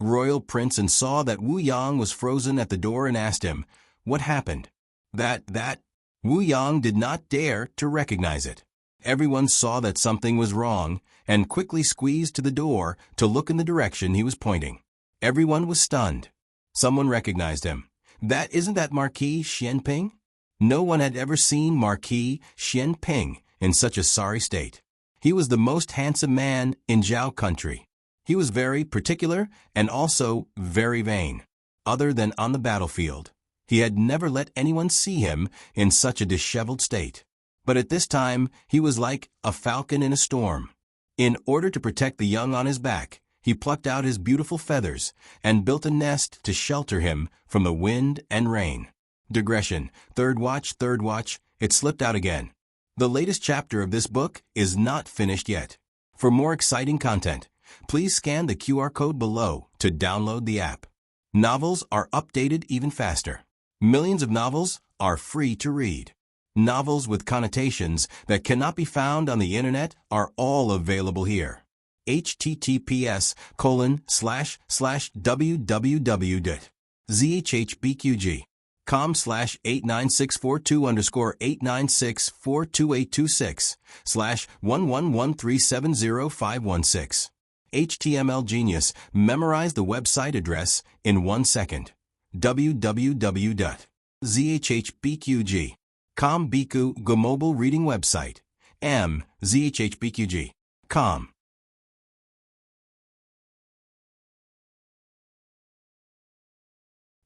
Royal Prince saw that Wu Yang was frozen at the door and asked him, "What happened?" That Wu Yang did not dare to recognize it. Everyone saw that something was wrong and quickly squeezed to the door to look in the direction he was pointing. Everyone was stunned. Someone recognized him. Isn't that Marquis Xianping? No one had ever seen Marquis Xianping in such a sorry state. He was the most handsome man in Zhao country. He was very particular and also very vain. Other than on the battlefield, he had never let anyone see him in such a disheveled state. But at this time, he was like a falcon in a storm. In order to protect the young on his back, he plucked out his beautiful feathers and built a nest to shelter him from the wind and rain. Digression. Third watch, it slipped out again. The latest chapter of this book is not finished yet. For more exciting content, please scan the QR code below to download the app. Novels are updated even faster. Millions of novels are free to read. Novels with connotations that cannot be found on the internet are all available here. https://www.zhbqg.com/89642_896/111370516. HTML Genius memorized the website address in 1 second. www.zhbqg.com Biku Go mobile reading website. zhbqg.com.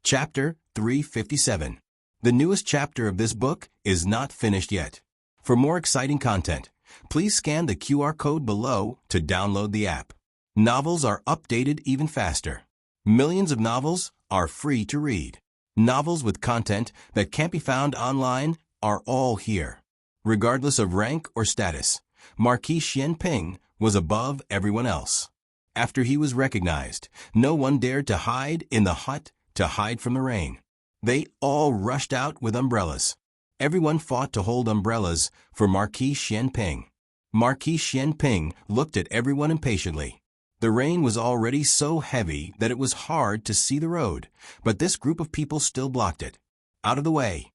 Chapter 357. The newest chapter of this book is not finished yet. For more exciting content, please scan the QR code below to download the app. Novels are updated even faster. Millions of novels are free to read. Novels with content that can't be found online are all here. Regardless of rank or status, Marquis Xianping was above everyone else. After he was recognized, no one dared to hide in the hut to hide from the rain. They all rushed out with umbrellas. Everyone fought to hold umbrellas for Marquis Xianping. Marquis Xianping looked at everyone impatiently. The rain was already so heavy that it was hard to see the road, but this group of people still blocked it. Out of the way!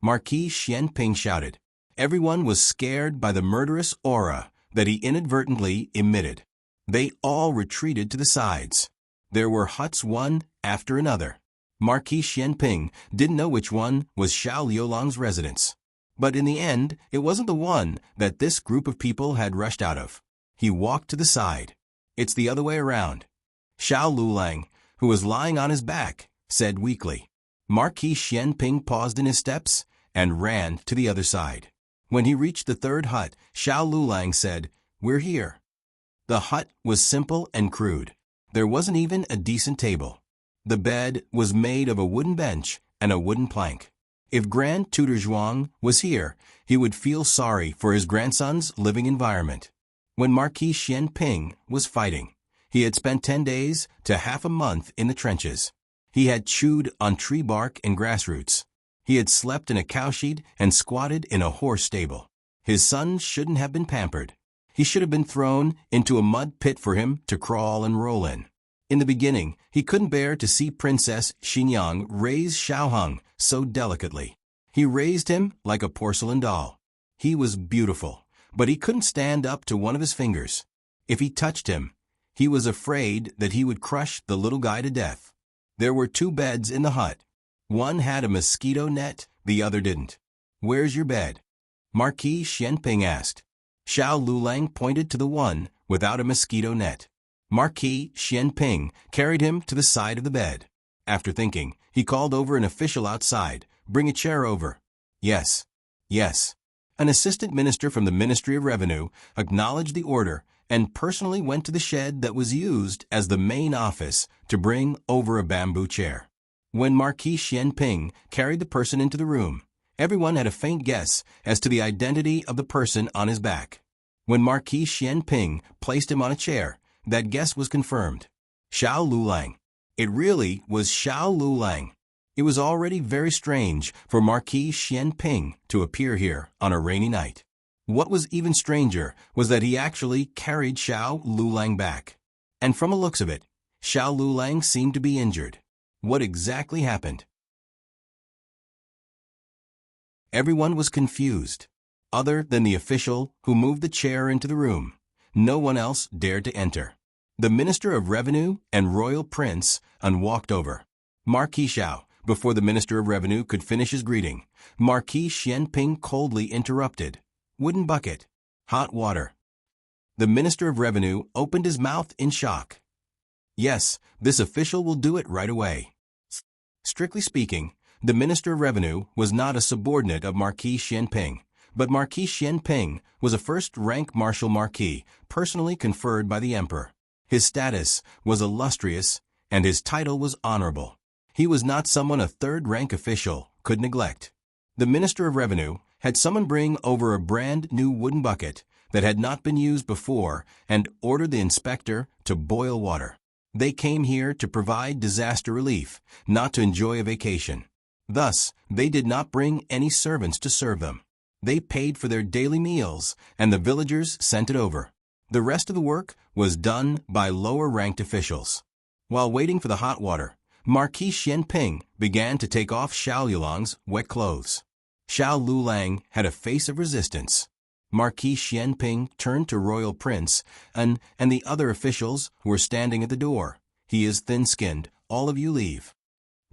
Marquis Xianping shouted. Everyone was scared by the murderous aura that he inadvertently emitted. They all retreated to the sides. There were huts one after another. Marquis Xianping didn't know which one was Xiao Liulang's residence. But in the end, it wasn't the one that this group of people had rushed out of. He walked to the side. It's the other way around. Xiao Liulang, who was lying on his back, said weakly. Marquis Xianping paused in his steps and ran to the other side. When he reached the third hut, Xiao Liulang said, "We're here." The hut was simple and crude. There wasn't even a decent table. The bed was made of a wooden bench and a wooden plank. If Grand Tutor Zhuang was here, he would feel sorry for his grandson's living environment. When Marquis Xianping was fighting, he had spent 10 days to half a month in the trenches. He had chewed on tree bark and grass roots. He had slept in a cowshed and squatted in a horse stable. His son shouldn't have been pampered. He should have been thrown into a mud pit for him to crawl and roll in. In the beginning, he couldn't bear to see Princess Xinyang raise Xiaoheng so delicately. He raised him like a porcelain doll. He was beautiful, but he couldn't stand up to one of his fingers. If he touched him, he was afraid that he would crush the little guy to death. There were 2 beds in the hut. One had a mosquito net, the other didn't. "Where's your bed?" Marquis Xianping asked. Xiao Liulang pointed to the one without a mosquito net. Marquis Xianping carried him to the side of the bed. After thinking, he called over an official outside. "Bring a chair over." "Yes. Yes." An assistant minister from the Ministry of Revenue acknowledged the order and personally went to the shed that was used as the main office to bring over a bamboo chair. When Marquis Xianping carried the person into the room, everyone had a faint guess as to the identity of the person on his back. When Marquis Xianping placed him on a chair, that guess was confirmed. Xiao Liulang. It really was Xiao Liulang. It was already very strange for Marquis Xianping to appear here on a rainy night. What was even stranger was that he actually carried Xiao Liulang back. And from the looks of it, Xiao Liulang seemed to be injured. What exactly happened? Everyone was confused. Other than the official who moved the chair into the room, no one else dared to enter. The Minister of Revenue and Royal Prince walked over. "Marquis Xiao," before the Minister of Revenue could finish his greeting, Marquis Xianping coldly interrupted. "Wooden bucket. Hot water." The Minister of Revenue opened his mouth in shock. "Yes, this official will do it right away." Strictly speaking, the Minister of Revenue was not a subordinate of Marquis Xianping, but Marquis Xianping was a first-rank Marshal Marquis personally conferred by the Emperor. His status was illustrious, and his title was honorable. He was not someone a third-rank official could neglect. The Minister of Revenue had someone bring over a brand-new wooden bucket that had not been used before and ordered the inspector to boil water. They came here to provide disaster relief, not to enjoy a vacation. Thus, they did not bring any servants to serve them. They paid for their daily meals, and the villagers sent it over. The rest of the work was done by lower-ranked officials. While waiting for the hot water, Marquis Xianping began to take off Xiao Yulong's wet clothes. Xiao Lulang had a face of resistance. Marquis Xianping turned to Royal Prince and the other officials who were standing at the door. "He is thin-skinned. All of you leave."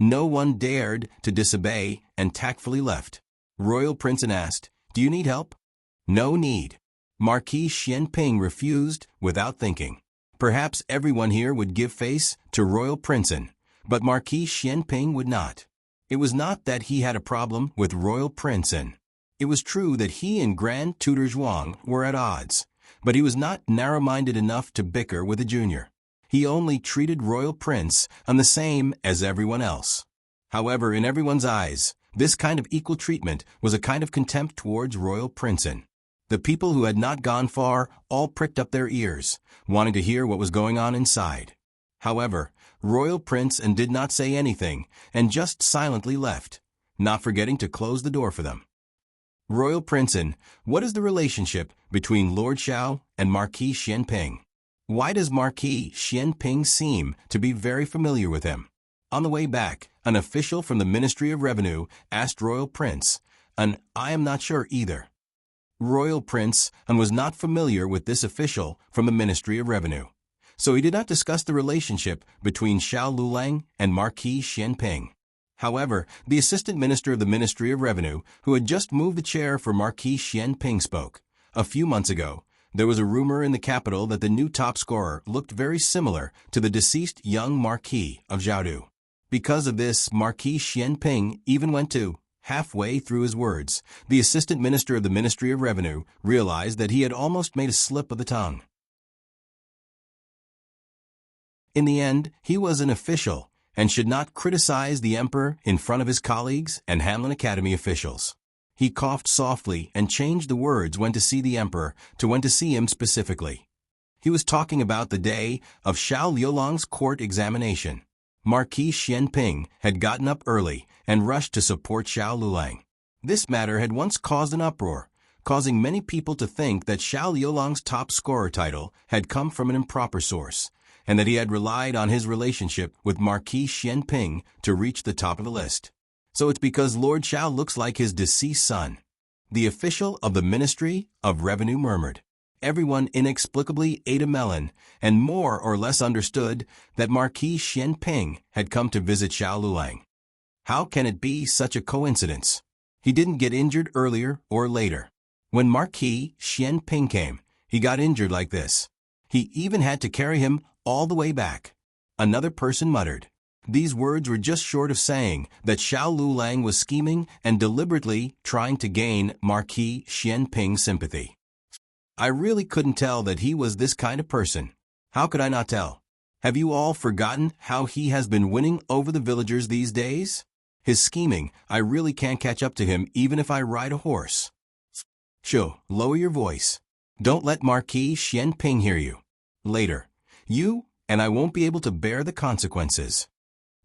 No one dared to disobey and tactfully left. Royal Prince asked, "Do you need help?" "No need." Marquis Xianping refused without thinking. Perhaps everyone here would give face to Royal Princeton, but Marquis Xianping would not. It was not that he had a problem with Royal Princeton. It was true that he and Grand Tutor Zhuang were at odds, but he was not narrow-minded enough to bicker with a junior. He only treated Royal Prince on the same as everyone else. However, in everyone's eyes, this kind of equal treatment was a kind of contempt towards Royal Princeton. The people who had not gone far all pricked up their ears, wanting to hear what was going on inside. However, Royal Princeton did not say anything and just silently left, not forgetting to close the door for them. "Royal Princeton, what is the relationship between Lord Xiao and Marquis Xianping? Why does Marquis Xianping seem to be very familiar with him?" On the way back, an official from the Ministry of Revenue asked Royal Prince, and "I am not sure either." Royal Prince was not familiar with this official from the Ministry of Revenue, so he did not discuss the relationship between Xiao Lulang and Marquis Xianping. However, the Assistant Minister of the Ministry of Revenue, who had just moved the chair for Marquis Xianping, spoke. "A few months ago, there was a rumor in the capital that the new top scorer looked very similar to the deceased young Marquis of Zhaodu. Because of this, Marquis Xianping even went to..." Halfway through his words, the Assistant Minister of the Ministry of Revenue realized that he had almost made a slip of the tongue. In the end, he was an official and should not criticize the emperor in front of his colleagues and Hamlin Academy officials. He coughed softly and changed the words "when to see the emperor" to "when to see him" specifically. He was talking about the day of Xiao Liulong's court examination. Marquis Xianping had gotten up early and rushed to support Xiao Lulang. This matter had once caused an uproar, causing many people to think that Xiao Liulong's top scorer title had come from an improper source, and that he had relied on his relationship with Marquis Xianping to reach the top of the list. "So it's because Lord Xiao looks like his deceased son," the official of the Ministry of Revenue murmured. Everyone inexplicably ate a melon and more or less understood that Marquis Xianping had come to visit Xiao Lulang. How can it be such a coincidence? He didn't get injured earlier or later. When Marquis Xianping came, he got injured like this. He even had to carry him all the way back. Another person muttered. These words were just short of saying that Xiao Lulang was scheming and deliberately trying to gain Marquis Xianping's sympathy. "I really couldn't tell that he was this kind of person. How could I not tell? Have you all forgotten how he has been winning over the villagers these days? His scheming, I really can't catch up to him even if I ride a horse." "Shoo, lower your voice. Don't let Marquis Xianping hear you. Later, you and I won't be able to bear the consequences."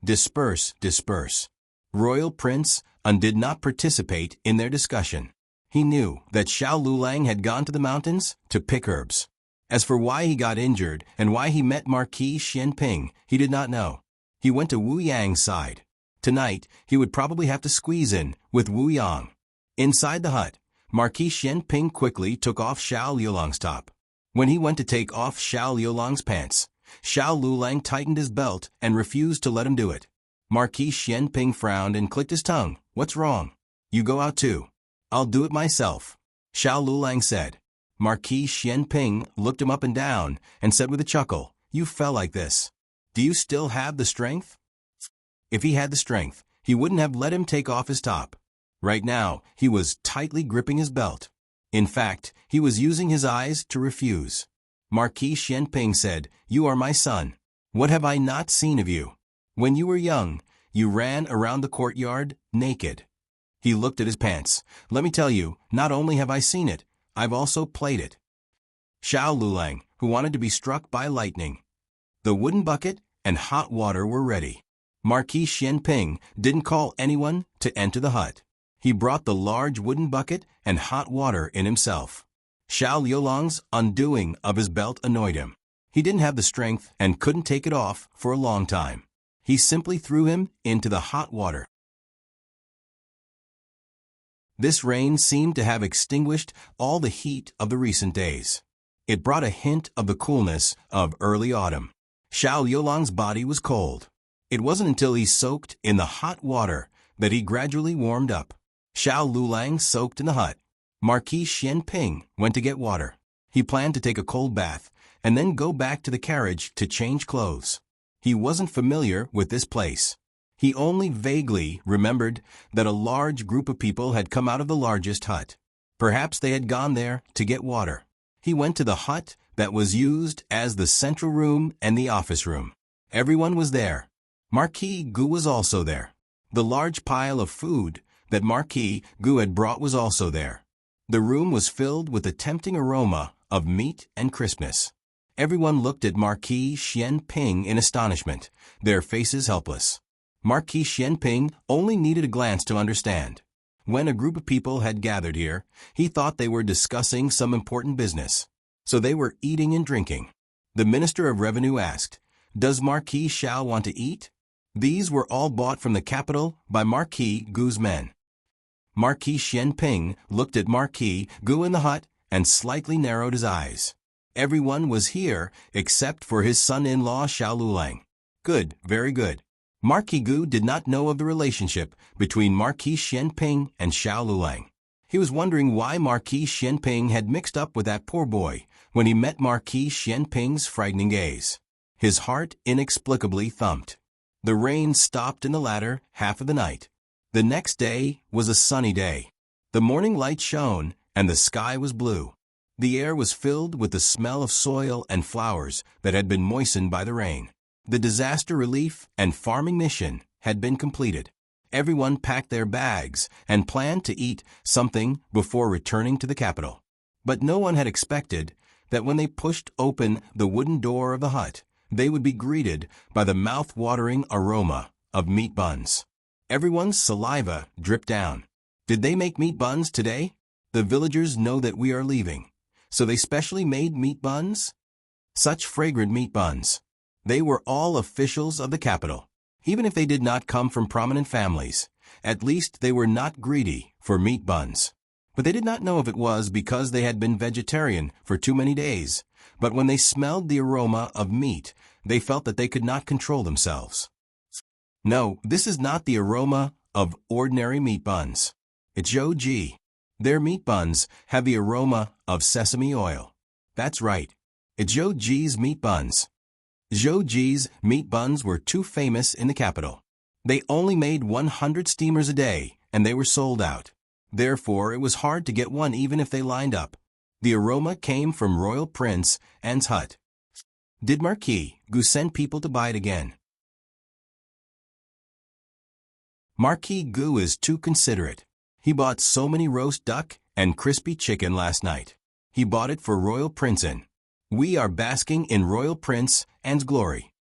Disperse, disperse. Royal Prince did not participate in their discussion. He knew that Xiao Lulang had gone to the mountains to pick herbs. As for why he got injured and why he met Marquis Xianping, he did not know. He went to Wu Yang's side. Tonight, he would probably have to squeeze in with Wu Yang. Inside the hut, Marquis Xianping quickly took off Xiao Liulang's top. When he went to take off Xiao Liulang's pants, Xiao Lulang tightened his belt and refused to let him do it. Marquis Xianping frowned and clicked his tongue. "What's wrong? You go out too." "I'll do it myself," Xiao Lulang said. Marquis Xianping looked him up and down and said with a chuckle, "You fell like this. Do you still have the strength?" If he had the strength, he wouldn't have let him take off his top. Right now, he was tightly gripping his belt. In fact, he was using his eyes to refuse. Marquis Xianping said, "You are my son. What have I not seen of you? When you were young, you ran around the courtyard naked." He looked at his pants. "Let me tell you, not only have I seen it, I've also played it." Xiao Lulang, who wanted to be struck by lightning. The wooden bucket and hot water were ready. Marquis Xianping didn't call anyone to enter the hut. He brought the large wooden bucket and hot water in himself. Xiao Liulang's undoing of his belt annoyed him. He didn't have the strength and couldn't take it off for a long time. He simply threw him into the hot water. This rain seemed to have extinguished all the heat of the recent days. It brought a hint of the coolness of early autumn. Xiao Liulang's body was cold. It wasn't until he soaked in the hot water that he gradually warmed up. Xiao Liulang soaked in the hut. Marquis Xianping went to get water. He planned to take a cold bath and then go back to the carriage to change clothes. He wasn't familiar with this place. He only vaguely remembered that a large group of people had come out of the largest hut. Perhaps they had gone there to get water. He went to the hut that was used as the central room and the office room. Everyone was there. Marquis Gu was also there. The large pile of food that Marquis Gu had brought was also there. The room was filled with the tempting aroma of meat and crispness. Everyone looked at Marquis Xianping in astonishment, their faces helpless. Marquis Xianping only needed a glance to understand. When a group of people had gathered here, he thought they were discussing some important business. So they were eating and drinking. The Minister of Revenue asked, "Does Marquis Xiao want to eat?" These were all bought from the capital by Marquis Gu's men. Marquis Xianping looked at Marquis Gu in the hut and slightly narrowed his eyes. Everyone was here except for his son-in-law Xiao Liulang. Good, very good. Marquis Gu did not know of the relationship between Marquis Xianping and Xiao Liulang. He was wondering why Marquis Xianping had mixed up with that poor boy when he met Marquis Xianping's frightening gaze. His heart inexplicably thumped. The rain stopped in the latter half of the night. The next day was a sunny day. The morning light shone and the sky was blue. The air was filled with the smell of soil and flowers that had been moistened by the rain. The disaster relief and farming mission had been completed. Everyone packed their bags and planned to eat something before returning to the capital. But no one had expected that when they pushed open the wooden door of the hut, they would be greeted by the mouth-watering aroma of meat buns. Everyone's saliva dripped down. Did they make meat buns today? The villagers know that we are leaving, so they specially made meat buns? Such fragrant meat buns. They were all officials of the capital. Even if they did not come from prominent families, at least they were not greedy for meat buns. But they did not know if it was because they had been vegetarian for too many days. But when they smelled the aroma of meat, they felt that they could not control themselves. No, this is not the aroma of ordinary meat buns. It's Zhou Ji. Their meat buns have the aroma of sesame oil. That's right. It's Zhou Ji's meat buns. Zhou Ji's meat buns were too famous in the capital. They only made 100 steamers a day, and they were sold out. Therefore, it was hard to get one even if they lined up. The aroma came from Royal Prince An's hut. Did Marquis Gu send people to buy it again? Marquis Gu is too considerate. He bought so many roast duck and crispy chicken last night. He bought it for Royal Prince An. We are basking in Royal Prince An's glory.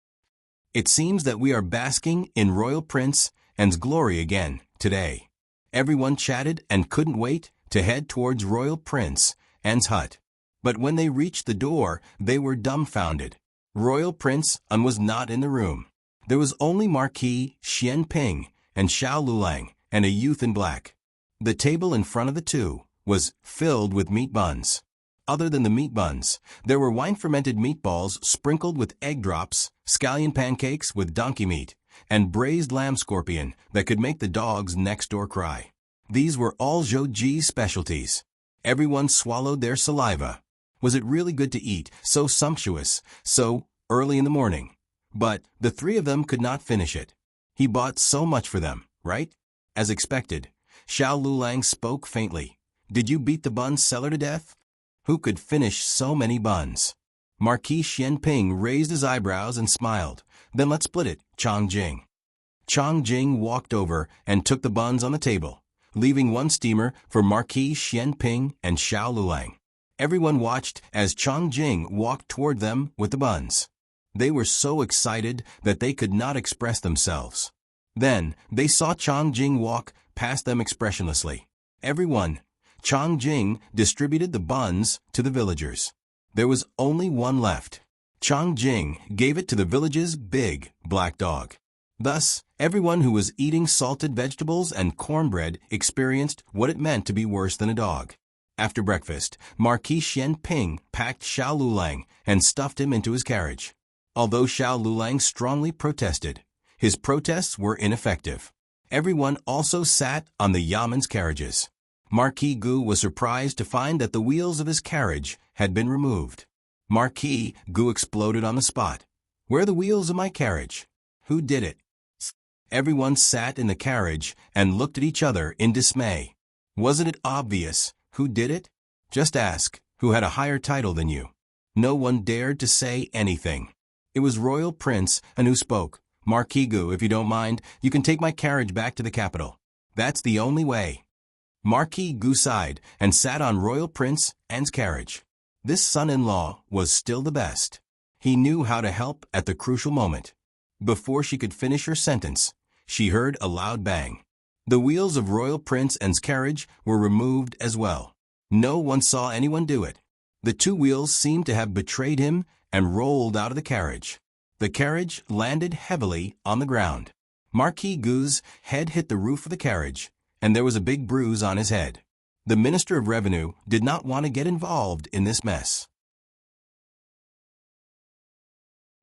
It seems that we are basking in Royal Prince An's glory again today. Everyone chatted and couldn't wait to head towards Royal Prince An's hut. But when they reached the door, they were dumbfounded. Royal Prince An was not in the room. There was only Marquis Xianping and Xiao Liulang and a youth in black. The table in front of the two was filled with meat buns. Other than the meat buns, there were wine-fermented meatballs sprinkled with egg drops, scallion pancakes with donkey meat, and braised lamb scorpion that could make the dogs next door cry. These were all Zhou Ji's specialties. Everyone swallowed their saliva. Was it really good to eat, so sumptuous, so early in the morning? But the three of them could not finish it. He bought so much for them, right? As expected, Xiao Liulang spoke faintly. Did you beat the bun seller to death? Who could finish so many buns? Marquis Xianping raised his eyebrows and smiled. Then let's split it, Chang Jing. Chang Jing walked over and took the buns on the table, leaving one steamer for Marquis Xianping and Xiao Liulang. Everyone watched as Chang Jing walked toward them with the buns. They were so excited that they could not express themselves. Then, they saw Chang Jing walk past them expressionlessly. Everyone, Chang Jing distributed the buns to the villagers. There was only one left. Chang Jing gave it to the village's big black dog. Thus, everyone who was eating salted vegetables and cornbread experienced what it meant to be worse than a dog. After breakfast, Marquis Xian Ping packed Xiao Lulang and stuffed him into his carriage. Although Xiao Lulang strongly protested, his protests were ineffective. Everyone also sat on the Yaman's carriages. Marquis Gu was surprised to find that the wheels of his carriage had been removed. Marquis Gu exploded on the spot. "Where are the wheels of my carriage? Who did it?" Everyone sat in the carriage and looked at each other in dismay. Wasn't it obvious who did it? Just ask who had a higher title than you. No one dared to say anything. It was Royal Prince and who spoke. "Marquis Gu, if you don't mind, you can take my carriage back to the capital. That's the only way." Marquis Gu sighed and sat on Royal Prince An's carriage. This son-in-law was still the best. He knew how to help at the crucial moment. Before she could finish her sentence, she heard a loud bang. The wheels of Royal Prince An's carriage were removed as well. No one saw anyone do it. The two wheels seemed to have betrayed him and rolled out of the carriage. The carriage landed heavily on the ground. Marquis Gu's head hit the roof of the carriage, and there was a big bruise on his head. The Minister of Revenue did not want to get involved in this mess.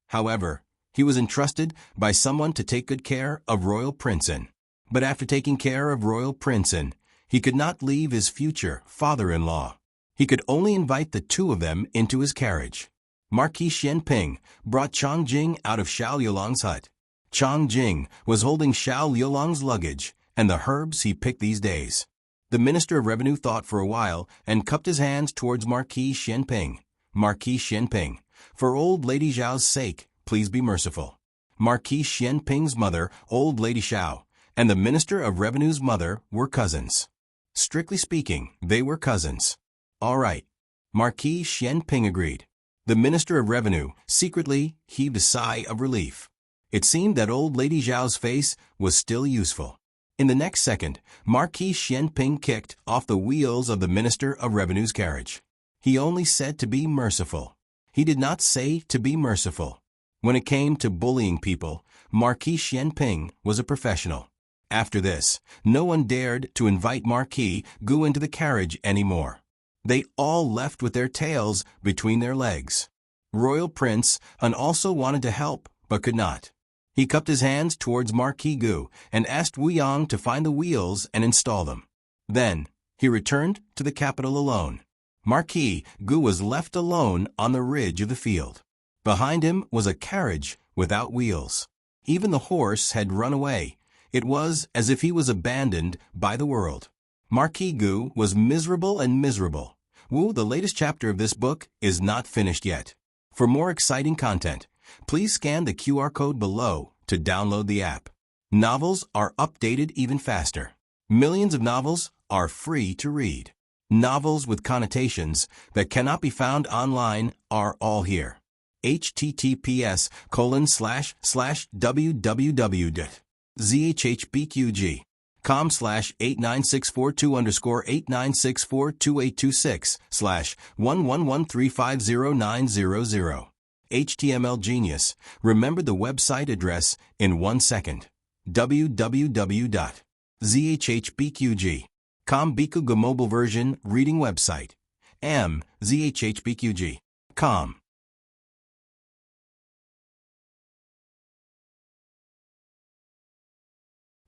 However, he was entrusted by someone to take good care of Royal Prince An. But after taking care of Royal Prince An, he could not leave his future father-in-law. He could only invite the two of them into his carriage. Marquis Xian Ping brought Chang Jing out of Xiao Liulang's hut. Chang Jing was holding Xiao Liulang's luggage and the herbs he picked these days. The Minister of Revenue thought for a while and cupped his hands towards Marquis Xian Ping. "Marquis Xian Ping, for old Lady Xiao's sake, please be merciful." Marquis Xian Ping's mother, old Lady Xiao, and the Minister of Revenue's mother were cousins. Strictly speaking, they were cousins. "All right," Marquis Xian Ping agreed. The Minister of Revenue secretly heaved a sigh of relief. It seemed that old Lady Xiao's face was still useful. In the next second, Marquis Xian Ping kicked off the wheels of the Minister of Revenue's carriage. He only said to be merciful. He did not say to be merciful. When it came to bullying people, Marquis Xian Ping was a professional. After this, no one dared to invite Marquis Gu into the carriage anymore. They all left with their tails between their legs. Royal Prince An also wanted to help, but could not. He cupped his hands towards Marquis Gu and asked Wu Yang to find the wheels and install them. Then, he returned to the capital alone. Marquis Gu was left alone on the ridge of the field. Behind him was a carriage without wheels. Even the horse had run away. It was as if he was abandoned by the world. Marquis Gu was miserable and miserable. Wu, the latest chapter of this book, is not finished yet. For more exciting content, please scan the QR code below to download the app. Novels are updated even faster. Millions of novels are free to read. Novels with connotations that cannot be found online are all here. https://www.zhbqg.com/89642826/111350900. HTML Genius remembered the website address in 1 second. www.zhbqg.com Bikuga mobile version reading website. zhbqg.com.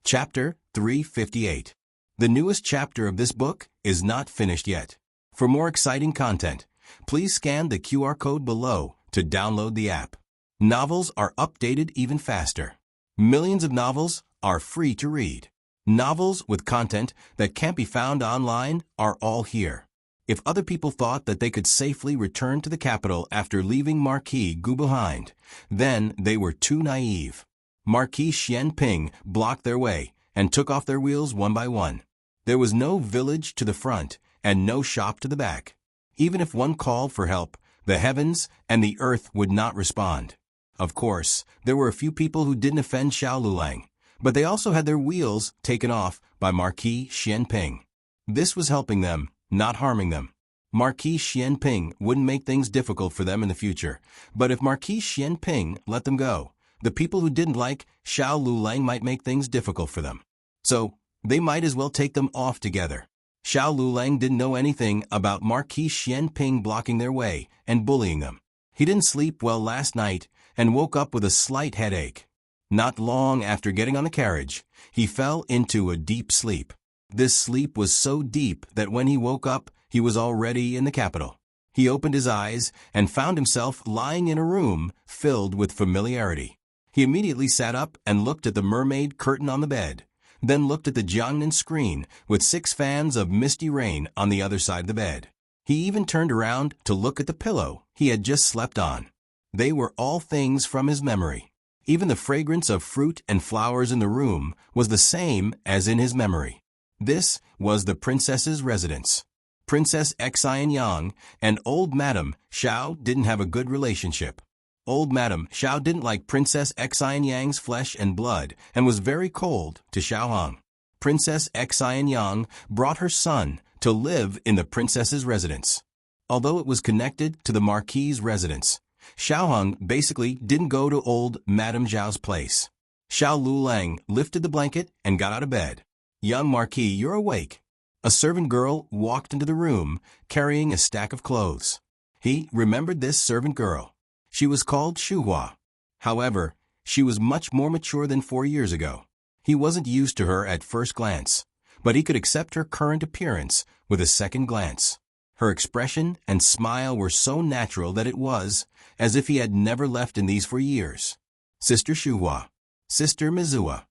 Chapter 358. The newest chapter of this book is not finished yet. For more exciting content, please scan the QR code below to download the app. Novels are updated even faster. Millions of novels are free to read. Novels with content that can't be found online are all here. If other people thought that they could safely return to the capital after leaving Marquis Gu behind, then they were too naive. Marquis Xian Ping blocked their way and took off their wheels one by one. There was no village to the front and no shop to the back. Even if one called for help, the heavens and the earth would not respond. Of course, there were a few people who didn't offend Xiao Lulang, but they also had their wheels taken off by Marquis Xianping. This was helping them, not harming them. Marquis Xianping wouldn't make things difficult for them in the future, but if Marquis Xianping let them go, the people who didn't like Xiao Lulang might make things difficult for them. So, they might as well take them off together. Xiao Lulang didn't know anything about Marquis Xianping blocking their way and bullying them. He didn't sleep well last night and woke up with a slight headache. Not long after getting on the carriage, he fell into a deep sleep. This sleep was so deep that when he woke up, he was already in the capital. He opened his eyes and found himself lying in a room filled with familiarity. He immediately sat up and looked at the mermaid curtain on the bed, then looked at the Jiangnan screen with 6 fans of misty rain on the other side of the bed. He even turned around to look at the pillow he had just slept on. They were all things from his memory. Even the fragrance of fruit and flowers in the room was the same as in his memory. This was the princess's residence. Princess Xian Yang and old Madame Xiao didn't have a good relationship. Old Madame Xiao didn't like Princess Xian Yang's flesh and blood and was very cold to Xiao Hong. Princess Xian Yang brought her son to live in the princess's residence. Although it was connected to the Marquis's residence, Xiao Hong basically didn't go to old Madame Zhao's place. Xiao Lulang lifted the blanket and got out of bed. "Young Marquis, you're awake." A servant girl walked into the room carrying a stack of clothes. He remembered this servant girl. She was called Shuhua. However, she was much more mature than 4 years ago. He wasn't used to her at first glance, but he could accept her current appearance with a second glance. Her expression and smile were so natural that it was as if he had never left in these for years. "Sister Shuhua." "Sister Mizua."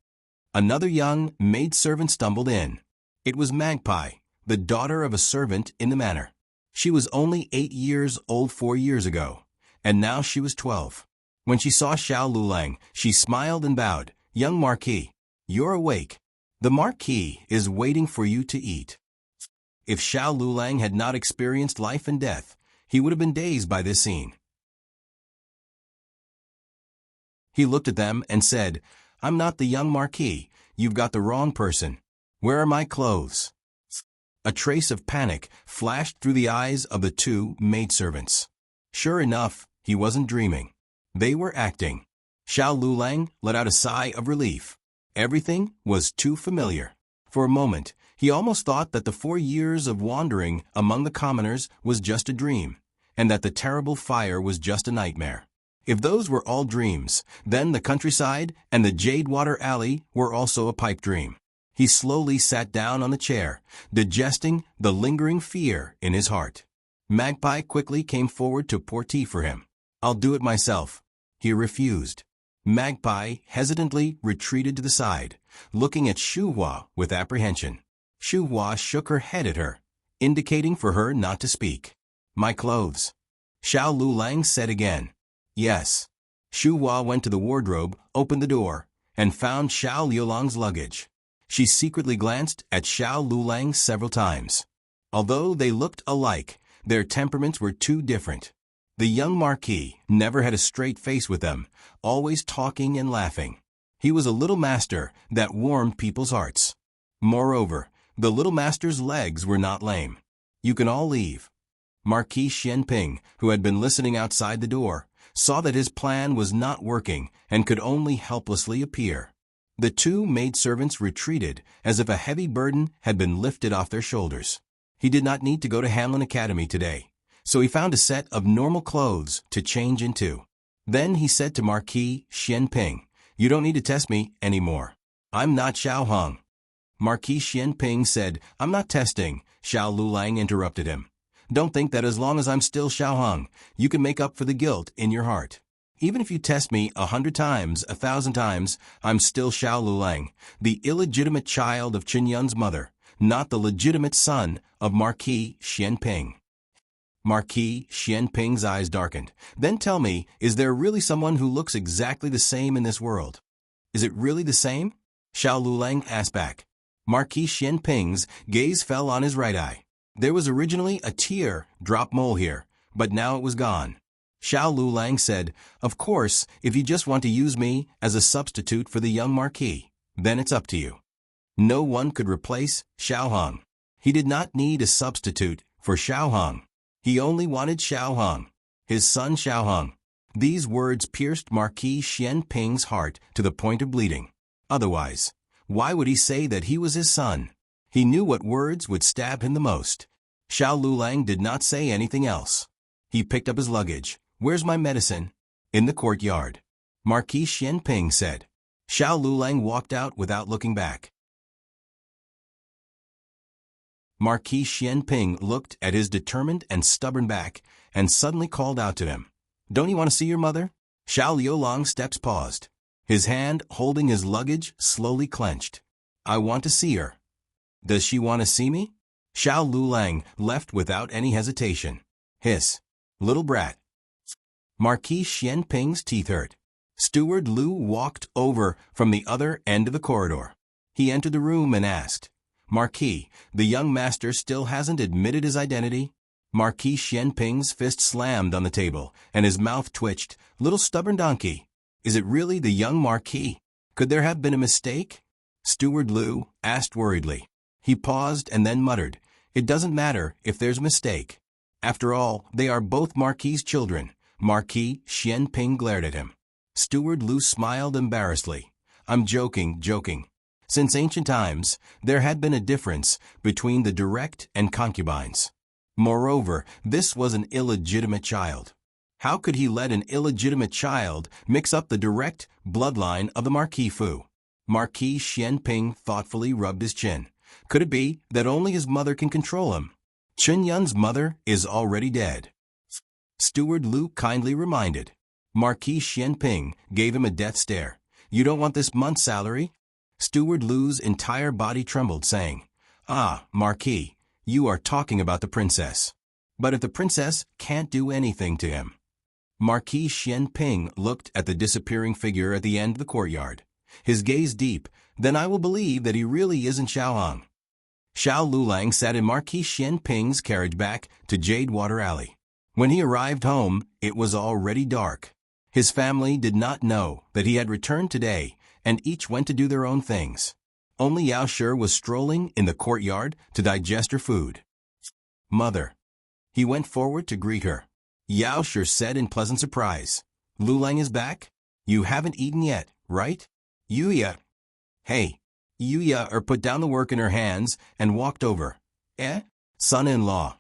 Another young maidservant stumbled in. It was Magpie, the daughter of a servant in the manor. She was only 8 years old 4 years ago, and now she was 12. When she saw Xiao Lulang, she smiled and bowed. "Young Marquis, you're awake. The Marquis is waiting for you to eat." If Xiao Lulang had not experienced life and death, he would have been dazed by this scene. He looked at them and said, "I'm not the young Marquis. You've got the wrong person. Where are my clothes?" A trace of panic flashed through the eyes of the 2 maidservants. Sure enough, he wasn't dreaming. They were acting. Xiao Lulang let out a sigh of relief. Everything was too familiar. For a moment, he almost thought that the 4 years of wandering among the commoners was just a dream, and that the terrible fire was just a nightmare. If those were all dreams, then the countryside and the Jadewater Alley were also a pipe dream. He slowly sat down on the chair, digesting the lingering fear in his heart. Magpie quickly came forward to pour tea for him. "I'll do it myself." He refused. Magpie hesitantly retreated to the side, looking at Shuhua with apprehension. Shuhua shook her head at her, indicating for her not to speak. "My clothes." Xiao Lulang said again. "Yes." Shuhua went to the wardrobe, opened the door, and found Xiao Liulang's luggage. She secretly glanced at Xiao Lulang several times. Although they looked alike, their temperaments were too different. The young Marquis never had a straight face with them, always talking and laughing. He was a little master that warmed people's hearts. Moreover, the little master's legs were not lame. "You can all leave." Marquis Xianping, who had been listening outside the door, saw that his plan was not working and could only helplessly appear. The 2 maidservants retreated as if a heavy burden had been lifted off their shoulders. He did not need to go to Hanlin Academy today, so he found a set of normal clothes to change into. Then he said to Marquis Xianping, "You don't need to test me anymore. I'm not Xiao Hong." Marquis Xianping said, "I'm not testing," Xiao Lulang interrupted him. "Don't think that as long as I'm still Xiao Hong, you can make up for the guilt in your heart. Even if you test me 100 times, 1,000 times, I'm still Xiao Lulang, the illegitimate child of Qin Yun's mother, not the legitimate son of Marquis Xianping." Marquis Xianping's eyes darkened. "Then tell me, is there really someone who looks exactly the same in this world?" "Is it really the same?" Xiao Lulang asked back. Marquis Xianping's gaze fell on his right eye. There was originally a tear drop mole here, but now it was gone. Xiao Lulang said, "Of course, if you just want to use me as a substitute for the young marquis, then it's up to you." No one could replace Xiao Hong. He did not need a substitute for Xiao Hong. He only wanted Xiao Hong, his son Xiao Hong. These words pierced Marquis Xian Ping's heart to the point of bleeding. Otherwise, why would he say that he was his son? He knew what words would stab him the most. Xiao Lulang did not say anything else. He picked up his luggage. "Where's my medicine?" "In the courtyard," Marquis Xian Ping said. Xiao Lulang walked out without looking back. Marquis Xian Ping looked at his determined and stubborn back and suddenly called out to him, "Don't you want to see your mother?" Xiao Liulang's steps paused. His hand holding his luggage slowly clenched. "I want to see her." "Does she want to see me?" Xiao Lulang left without any hesitation. "Hiss, little brat." Marquis Xian Ping's teeth hurt. Steward Lu walked over from the other end of the corridor. He entered the room and asked, "Marquis, the young master still hasn't admitted his identity?" Marquis Xian Ping's fist slammed on the table, and his mouth twitched. "Little stubborn donkey. Is it really the young marquis? Could there have been a mistake?" Steward Lu asked worriedly. He paused and then muttered, "It doesn't matter if there's a mistake. After all, they are both Marquis's children." Marquis Xian Ping glared at him. Steward Lu smiled embarrassedly. "I'm joking. Since ancient times, there had been a difference between the direct and concubines. Moreover, this was an illegitimate child. How could he let an illegitimate child mix up the direct bloodline of the Marquis Fu?" Marquis Xian Ping thoughtfully rubbed his chin. Could it be that only his mother can control him? Chen Yun's mother is already dead. Steward Lu kindly reminded. Marquis Xian Ping gave him a death stare. "You don't want this month's salary?" Steward Lu's entire body trembled, saying, "Ah, Marquis, you are talking about the princess. But if the princess can't do anything to him?" Marquis Xian Ping looked at the disappearing figure at the end of the courtyard. His gaze deep. "Then I will believe that he really isn't Xiao Hong." Xiao Lulang sat in Marquis Xian Ping's carriage back to Jadewater Alley. When he arrived home, it was already dark. His family did not know that he had returned today, and each went to do their own things. Only Yao Shi was strolling in the courtyard to digest her food. "Mother." He went forward to greet her. Yao Shi said in pleasant surprise, "Lulang is back? You haven't eaten yet, right?" Yuya. "Hey." Yuya put down the work in her hands and walked over. "Eh? Son-in-law."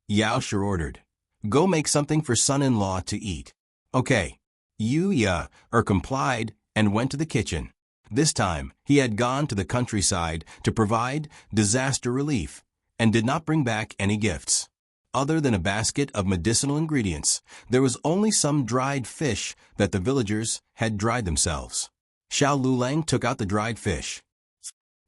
Yao Shi ordered. "Go make something for son-in-law to eat." "Okay." Yuya complied and went to the kitchen. This time, he had gone to the countryside to provide disaster relief and did not bring back any gifts. Other than a basket of medicinal ingredients, there was only some dried fish that the villagers had dried themselves. Xiao Lulang took out the dried fish.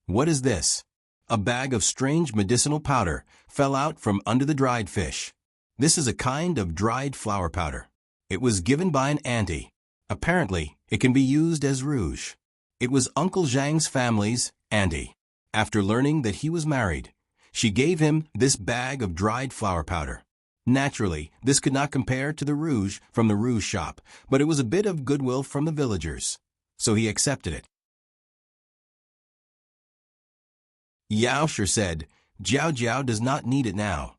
"What is this?" A bag of strange medicinal powder fell out from under the dried fish. "This is a kind of dried flower powder. It was given by an auntie. Apparently, it can be used as rouge." It was Uncle Zhang's family's auntie. After learning that he was married, she gave him this bag of dried flower powder. Naturally, this could not compare to the rouge from the rouge shop, but it was a bit of goodwill from the villagers, so he accepted it. Yao Shi said, "Jiao Jiao does not need it now."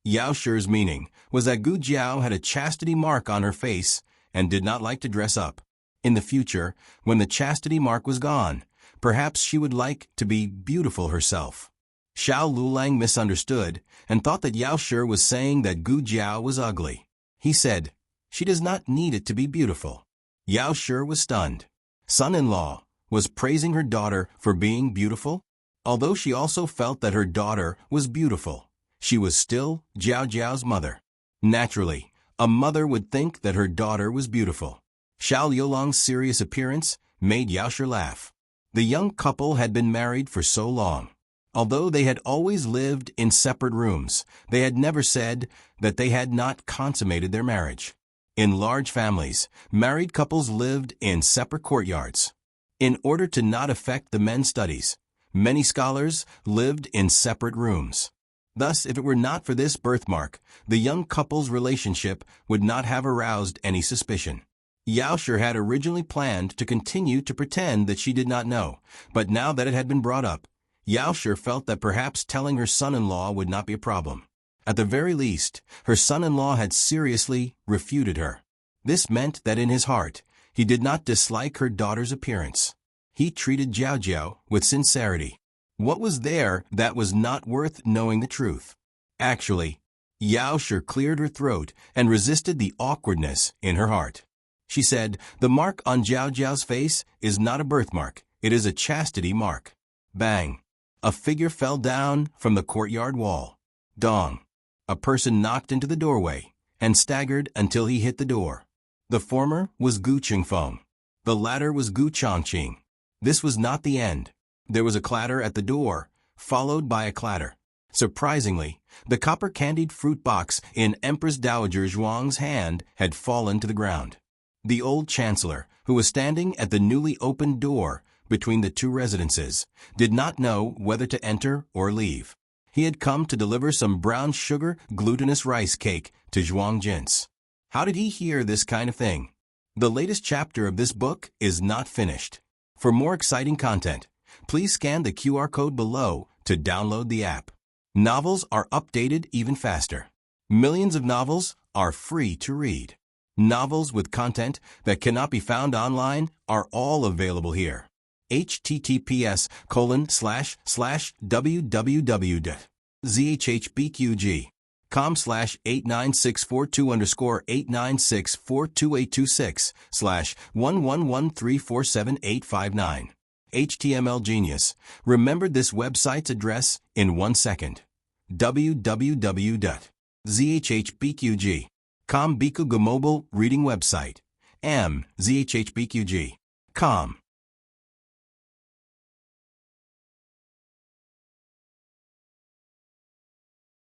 Yao Shi's meaning was that Gu Jiao had a chastity mark on her face and did not like to dress up. In the future, when the chastity mark was gone, perhaps she would like to be beautiful herself. Xiao Lulang misunderstood and thought that Yao Shi was saying that Gu Jiao was ugly. He said, "She does not need it to be beautiful." Yao Shi was stunned. Son-in-law was praising her daughter for being beautiful? Although she also felt that her daughter was beautiful, she was still Jiao Jiao's mother. Naturally, a mother would think that her daughter was beautiful. Xiao Liulang's serious appearance made Yao Shi laugh. The young couple had been married for so long. Although they had always lived in separate rooms, they had never said that they had not consummated their marriage. In large families, married couples lived in separate courtyards. In order to not affect the men's studies, many scholars lived in separate rooms. Thus, if it were not for this birthmark, the young couple's relationship would not have aroused any suspicion. Yao Shi had originally planned to continue to pretend that she did not know, but now that it had been brought up, Yao Shi felt that perhaps telling her son-in-law would not be a problem. At the very least, her son-in-law had seriously refuted her. This meant that in his heart, he did not dislike her daughter's appearance. He treated Jiao Jiao with sincerity. What was there that was not worth knowing the truth? Actually, Yao Shi cleared her throat and resisted the awkwardness in her heart. She said, "The mark on Jiao Jiao's face is not a birthmark, it is a chastity mark." Bang! A figure fell down from the courtyard wall. Dong! A person knocked into the doorway and staggered until he hit the door. The former was Gu Qingfeng. The latter was Gu Changqing. This was not the end. There was a clatter at the door, followed by a clatter. Surprisingly, the copper candied fruit box in Empress Dowager Zhuang's hand had fallen to the ground. The old chancellor, who was standing at the newly opened door between the two residences, did not know whether to enter or leave. He had come to deliver some brown sugar glutinous rice cake to Zhuang Jin's. How did he hear this kind of thing? The latest chapter of this book is not finished. For more exciting content, please scan the QR code below to download the app. Novels are updated even faster. Millions of novels are free to read. Novels with content that cannot be found online are all available here. https://www.zhbqg.com/89642_8964286/111347859. HTML Genius remembered this website's address in 1 second. www.zhbqg.com Bikuga mobile reading website. zhbqg.com.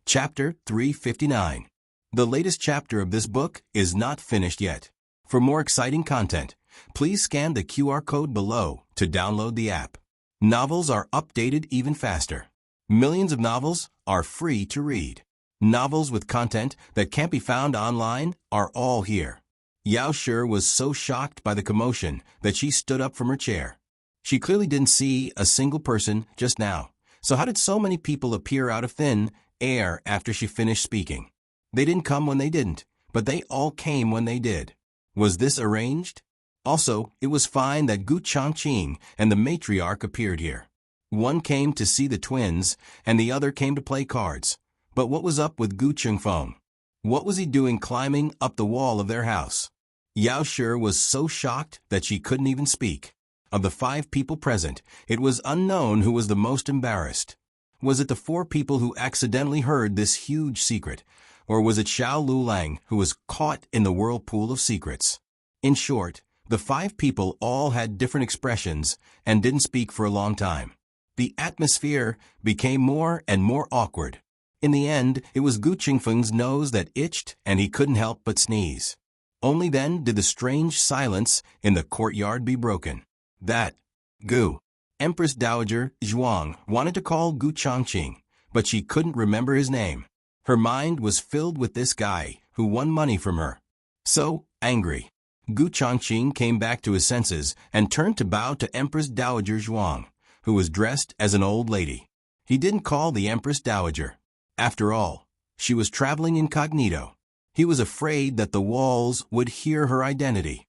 Chapter 359. The latest chapter of this book is not finished yet. For more exciting content, please scan the QR code below to download the app. Novels are updated even faster. Millions of novels are free to read. Novels with content that can't be found online are all here. Yao Shi was so shocked by the commotion that she stood up from her chair. She clearly didn't see a single person just now. So how did so many people appear out of thin air after she finished speaking? They didn't come when they didn't, but they all came when they did. Was this arranged? Also, it was fine that Gu Changqing and the matriarch appeared here. One came to see the twins, and the other came to play cards. But what was up with Gu Qingfeng? What was he doing climbing up the wall of their house? Yao Shi was so shocked that she couldn't even speak. Of the 5 people present, it was unknown who was the most embarrassed. Was it the 4 people who accidentally heard this huge secret, or was it Xiao Lulang who was caught in the whirlpool of secrets? In short, the 5 people all had different expressions and didn't speak for a long time. The atmosphere became more and more awkward. In the end, it was Gu Qingfeng's nose that itched and he couldn't help but sneeze. Only then did the strange silence in the courtyard be broken. That Gu. Empress Dowager Zhuang wanted to call Gu Changqing, but she couldn't remember his name. Her mind was filled with this guy who won money from her. So, angry, Gu Changqing came back to his senses and turned to bow to Empress Dowager Zhuang, who was dressed as an old lady. He didn't call the Empress Dowager. After all, she was traveling incognito. He was afraid that the walls would hear her identity.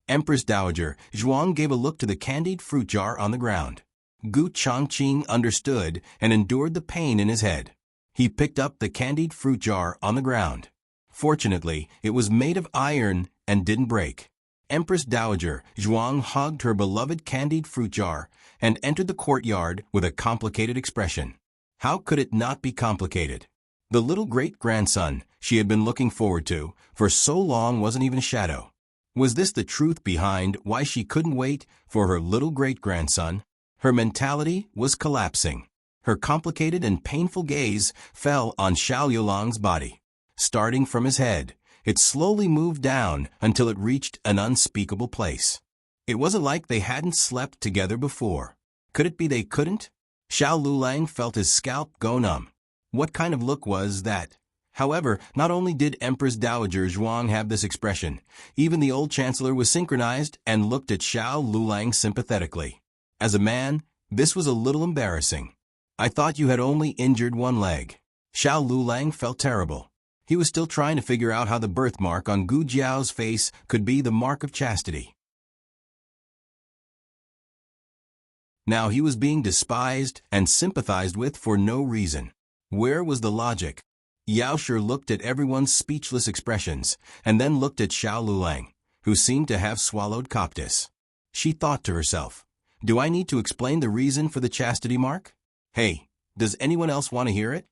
Empress Dowager Zhuang gave a look to the candied fruit jar on the ground. Gu Changqing understood and endured the pain in his head. He picked up the candied fruit jar on the ground. Fortunately, it was made of iron and didn't break. Empress Dowager Zhuang hugged her beloved candied fruit jar and entered the courtyard with a complicated expression. How could it not be complicated? The little great-grandson she had been looking forward to for so long wasn't even a shadow. Was this the truth behind why she couldn't wait for her little great-grandson? Her mentality was collapsing. Her complicated and painful gaze fell on Xiao Yulang's body. Starting from his head, it slowly moved down until it reached an unspeakable place. It wasn't like they hadn't slept together before. Could it be they couldn't? Xiao Lulang felt his scalp go numb. What kind of look was that? However, not only did Empress Dowager Zhuang have this expression, even the old chancellor was synchronized and looked at Xiao Lulang sympathetically. As a man, this was a little embarrassing. I thought you had only injured one leg. Xiao Lulang felt terrible. He was still trying to figure out how the birthmark on Gu Jiao's face could be the mark of chastity. Now he was being despised and sympathized with for no reason. Where was the logic? Yao Shi looked at everyone's speechless expressions, and then looked at Xiao Lulang, who seemed to have swallowed Coptis. She thought to herself, do I need to explain the reason for the chastity mark? Hey, does anyone else want to hear it?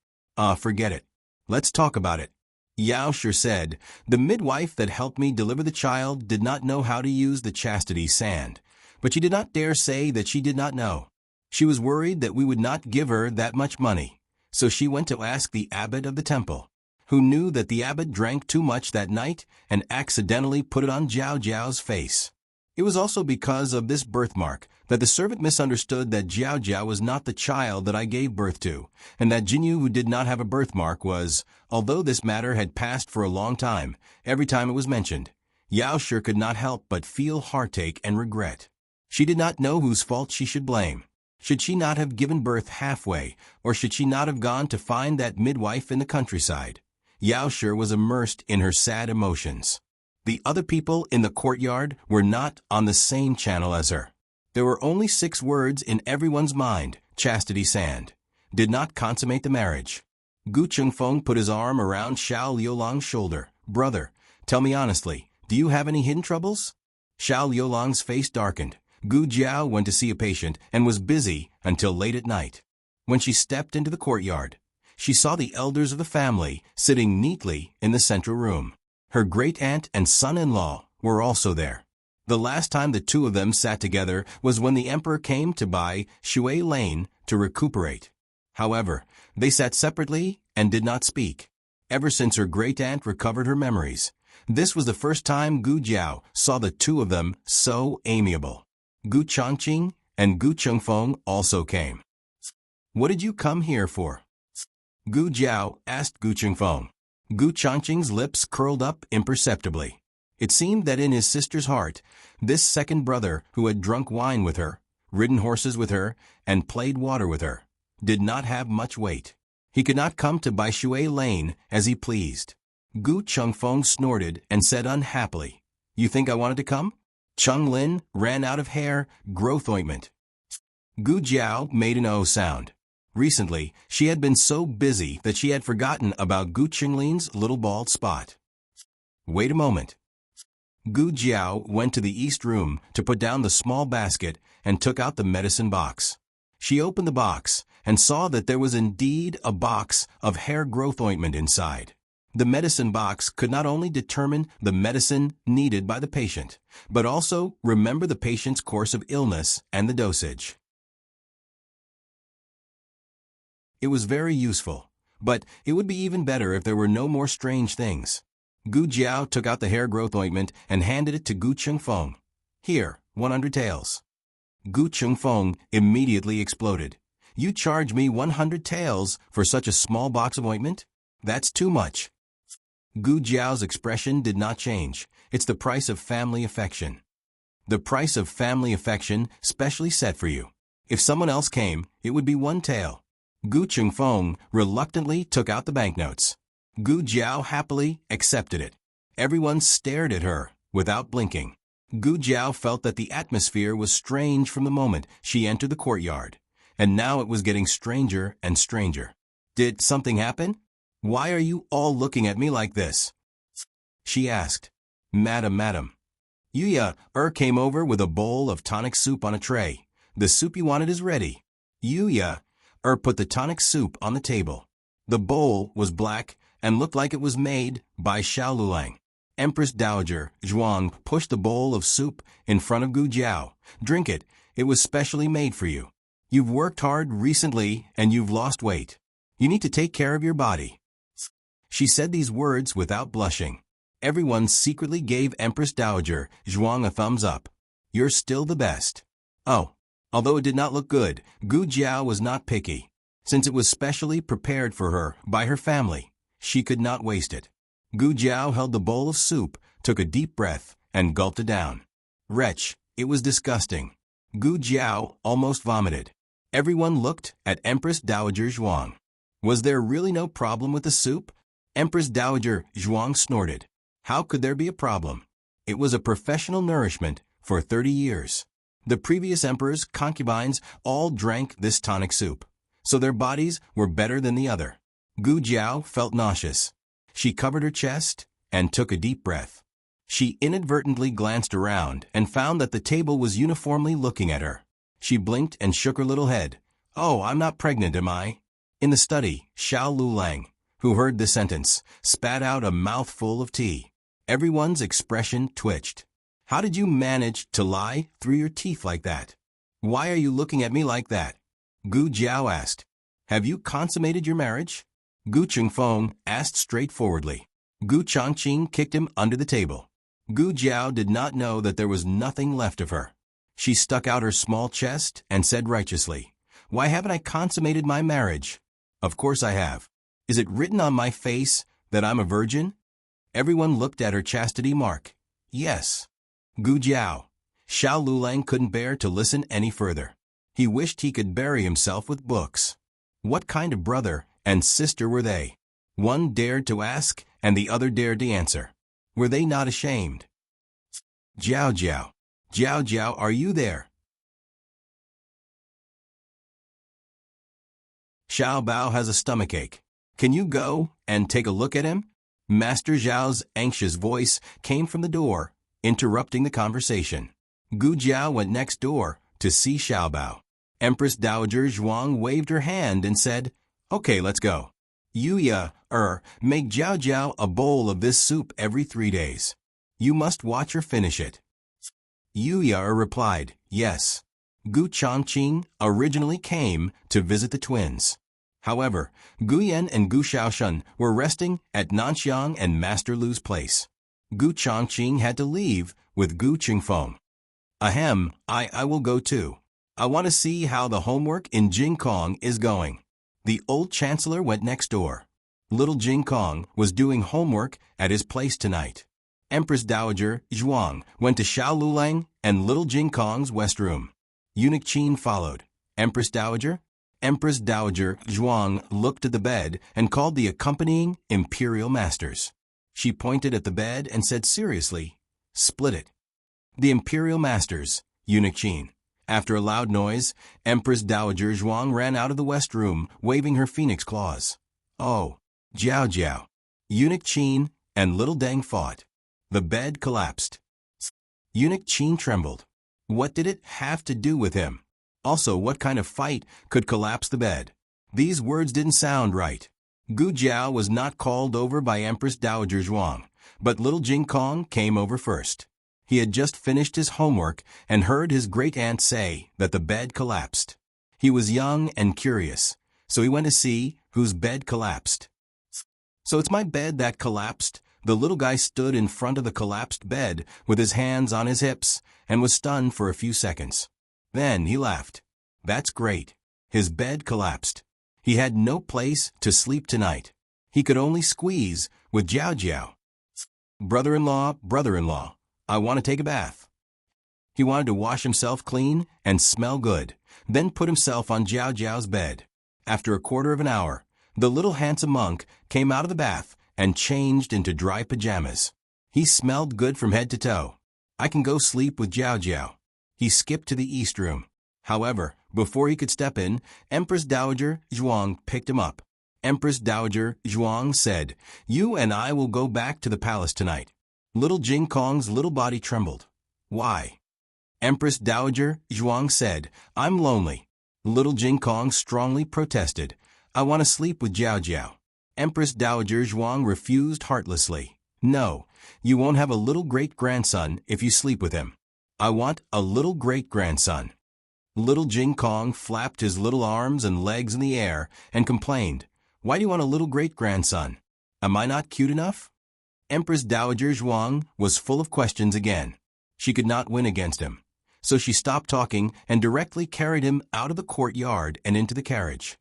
Forget it. Let's talk about it. Yao Shi said, the midwife that helped me deliver the child did not know how to use the chastity sand, but she did not dare say that she did not know. She was worried that we would not give her that much money. So she went to ask the abbot of the temple, who knew that the abbot drank too much that night and accidentally put it on Jiao Jiao's face. It was also because of this birthmark that the servant misunderstood that Jiao Jiao was not the child that I gave birth to, and that Jinyu, who did not have a birthmark, was, although this matter had passed for a long time, every time it was mentioned, Yao Shi could not help but feel heartache and regret. She did not know whose fault she should blame. Should she not have given birth halfway, or should she not have gone to find that midwife in the countryside? Yao Shi was immersed in her sad emotions. The other people in the courtyard were not on the same channel as her. There were only 6 words in everyone's mind: chastity sand. Did not consummate the marriage. Gu Chengfeng put his arm around Xiao Liulang's shoulder. Brother, tell me honestly, do you have any hidden troubles? Xiao Liulang's face darkened. Gu Jiao went to see a patient and was busy until late at night. When she stepped into the courtyard, she saw the elders of the family sitting neatly in the central room. Her great-aunt and son-in-law were also there. The last time the two of them sat together was when the emperor came to buy Shui Lane to recuperate. However, they sat separately and did not speak. Ever since her great-aunt recovered her memories, this was the first time Gu Jiao saw the two of them so amiable. Gu Changqing and Gu Chengfeng also came. What did you come here for? Gu Jiao asked Gu Chengfeng. Gu Changqing's lips curled up imperceptibly. It seemed that in his sister's heart, this second brother who had drunk wine with her, ridden horses with her, and played water with her, did not have much weight. He could not come to Baishui Lane as he pleased. Gu Chengfeng snorted and said unhappily, You think I wanted to come? Cheng Lin ran out of hair growth ointment. Gu Jiao made an O sound. Recently, she had been so busy that she had forgotten about Gu Qinglin's little bald spot. Wait a moment. Gu Jiao went to the east room to put down the small basket and took out the medicine box. She opened the box and saw that there was indeed a box of hair growth ointment inside. The medicine box could not only determine the medicine needed by the patient, but also remember the patient's course of illness and the dosage. It was very useful, but it would be even better if there were no more strange things. Gu Jiao took out the hair growth ointment and handed it to Gu Chengfeng. Here, 100 taels. Gu Chengfeng immediately exploded. You charge me 100 taels for such a small box of ointment? That's too much. Gu Jiao's expression did not change. It's the price of family affection. The price of family affection specially set for you. If someone else came, it would be 1 tael. Gu Chengfeng reluctantly took out the banknotes. Gu Jiao happily accepted it. Everyone stared at her without blinking. Gu Jiao felt that the atmosphere was strange from the moment she entered the courtyard, and now it was getting stranger and stranger. Did something happen? Why are you all looking at me like this? She asked. Madam. Yuya came over with a bowl of tonic soup on a tray. The soup you wanted is ready. Yuya put the tonic soup on the table. The bowl was black and looked like it was made by Xiao Lulang. Empress Dowager Zhuang pushed the bowl of soup in front of Gu Jiao. Drink it. It was specially made for you. You've worked hard recently and you've lost weight. You need to take care of your body. She said these words without blushing. Everyone secretly gave Empress Dowager Zhuang a thumbs up. You're still the best. Oh, Although it did not look good, Gu Jiao was not picky. Since it was specially prepared for her by her family, she could not waste it. Gu Jiao held the bowl of soup, took a deep breath, and gulped it down. Wretch, it was disgusting. Gu Jiao almost vomited. Everyone looked at Empress Dowager Zhuang. Was there really no problem with the soup? Empress Dowager Zhuang snorted. How could there be a problem? It was a professional nourishment for 30 years. The previous emperor's concubines all drank this tonic soup, so their bodies were better than the other. Gu Jiao felt nauseous. She covered her chest and took a deep breath. She inadvertently glanced around and found that the table was uniformly looking at her. She blinked and shook her little head. Oh, I'm not pregnant, am I? In the study, Xiao Lulang, who heard the sentence, spat out a mouthful of tea. Everyone's expression twitched. How did you manage to lie through your teeth like that? Why are you looking at me like that? Gu Jiao asked. Have you consummated your marriage? Gu Chengfeng asked straightforwardly. Gu Chongqing kicked him under the table. Gu Jiao did not know that there was nothing left of her. She stuck out her small chest and said righteously, Why haven't I consummated my marriage? Of course I have. Is it written on my face that I'm a virgin? Everyone looked at her chastity mark. Yes. Gu Jiao. Xiao Lulang couldn't bear to listen any further. He wished he could bury himself with books. What kind of brother and sister were they? One dared to ask, and the other dared to answer. Were they not ashamed? Jiao Jiao. Jiao Jiao, are you there? Xiao Bao has a stomachache. Can you go and take a look at him? Master Zhao's anxious voice came from the door, interrupting the conversation. Gu Jiao went next door to see Xiao Bao. Empress Dowager Zhuang waved her hand and said, Okay, let's go. Yuya, make Jiao Jiao a bowl of this soup every 3 days. You must watch her finish it. Yuya replied, Yes. Gu Chongqing originally came to visit the twins. However, Gu Yan and Gu Shaoshan were resting at Nanxiang and Master Lu's place. Gu Chongqing had to leave with Gu Chengfeng. Ahem, I will go too. I want to see how the homework in Jingkong is going. The old chancellor went next door. Little Jingkong was doing homework at his place tonight. Empress Dowager Zhuang went to Xiao Lulang and little Jingkong's west room. Eunuch Qin followed. Empress Dowager Zhuang looked at the bed and called the accompanying imperial masters. She pointed at the bed and said seriously, Split it. The imperial masters, Eunuch Qin. After a loud noise, Empress Dowager Zhuang ran out of the west room, waving her phoenix claws. Oh, Jiao Jiao. Eunuch Qin and little Deng fought. The bed collapsed. Eunuch Qin trembled. What did it have to do with him? Also, what kind of fight could collapse the bed? These words didn't sound right. Gu Jiao was not called over by Empress Dowager Zhuang, but little Jingkong came over first. He had just finished his homework and heard his great-aunt say that the bed collapsed. He was young and curious, so he went to see whose bed collapsed. So it's my bed that collapsed? The little guy stood in front of the collapsed bed with his hands on his hips and was stunned for a few seconds. Then he laughed. That's great. His bed collapsed. He had no place to sleep tonight. He could only squeeze with Jiao Jiao. Brother-in-law, I want to take a bath. He wanted to wash himself clean and smell good, then put himself on Jiao Jiao's bed. After a quarter of an hour, the little handsome monk came out of the bath and changed into dry pajamas. He smelled good from head to toe. I can go sleep with Jiao Jiao. He skipped to the east room. However, before he could step in, Empress Dowager Zhuang picked him up. Empress Dowager Zhuang said, You and I will go back to the palace tonight. Little Jingkong's little body trembled. Why? Empress Dowager Zhuang said, I'm lonely. Little Jingkong strongly protested, I want to sleep with Jiao Jiao. Empress Dowager Zhuang refused heartlessly. No, you won't have a little great-grandson if you sleep with him. I want a little great-grandson. Little Jingkong flapped his little arms and legs in the air and complained, Why do you want a little great-grandson? Am I not cute enough? Empress Dowager Zhuang was full of questions again. She could not win against him. so she stopped talking and directly carried him out of the courtyard and into the carriage.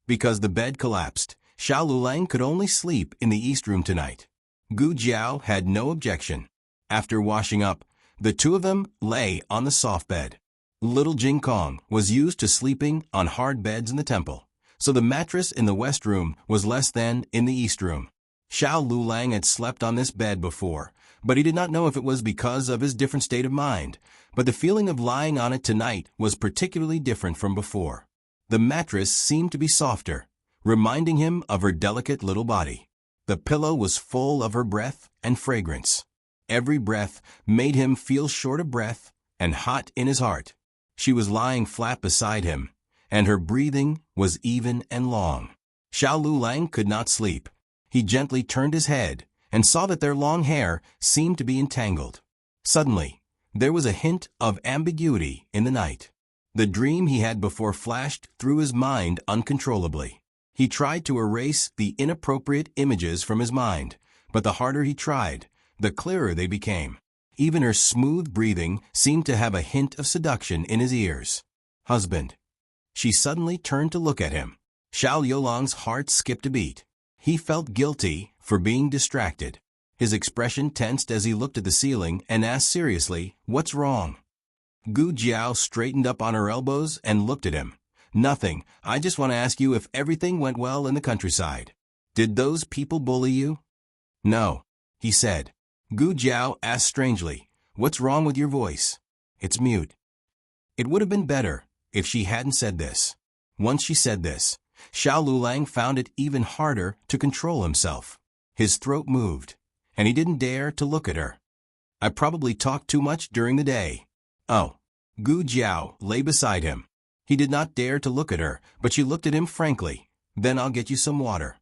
Because the bed collapsed, Xiao Lulang could only sleep in the east room tonight. Gu Jiao had no objection. After washing up, the two of them lay on the soft bed. Little Jing Kong was used to sleeping on hard beds in the temple, so the mattress in the west room was less than in the east room. Xiao Lulang had slept on this bed before, but he did not know if it was because of his different state of mind, but the feeling of lying on it tonight was particularly different from before. The mattress seemed to be softer, reminding him of her delicate little body. The pillow was full of her breath and fragrance. Every breath made him feel short of breath and hot in his heart. She was lying flat beside him, and her breathing was even and long. Xiao Lulang could not sleep. He gently turned his head and saw that their long hair seemed to be entangled. Suddenly, there was a hint of ambiguity in the night. The dream he had before flashed through his mind uncontrollably. He tried to erase the inappropriate images from his mind, but the harder he tried, the clearer they became. Even her smooth breathing seemed to have a hint of seduction in his ears. Husband. She suddenly turned to look at him. Xiao Yolang's heart skipped a beat. He felt guilty for being distracted. His expression tensed as he looked at the ceiling and asked seriously, "What's wrong?" Gu Jiao straightened up on her elbows and looked at him. "Nothing. I just want to ask you if everything went well in the countryside. Did those people bully you?" "No," he said. Gu Jiao asked strangely, "What's wrong with your voice? It's mute." It would have been better if she hadn't said this. Once she said this, Xiao Lulang found it even harder to control himself. His throat moved, and he didn't dare to look at her. "I probably talked too much during the day." "Oh." Gu Jiao lay beside him. He did not dare to look at her, but she looked at him frankly. "Then I'll get you some water."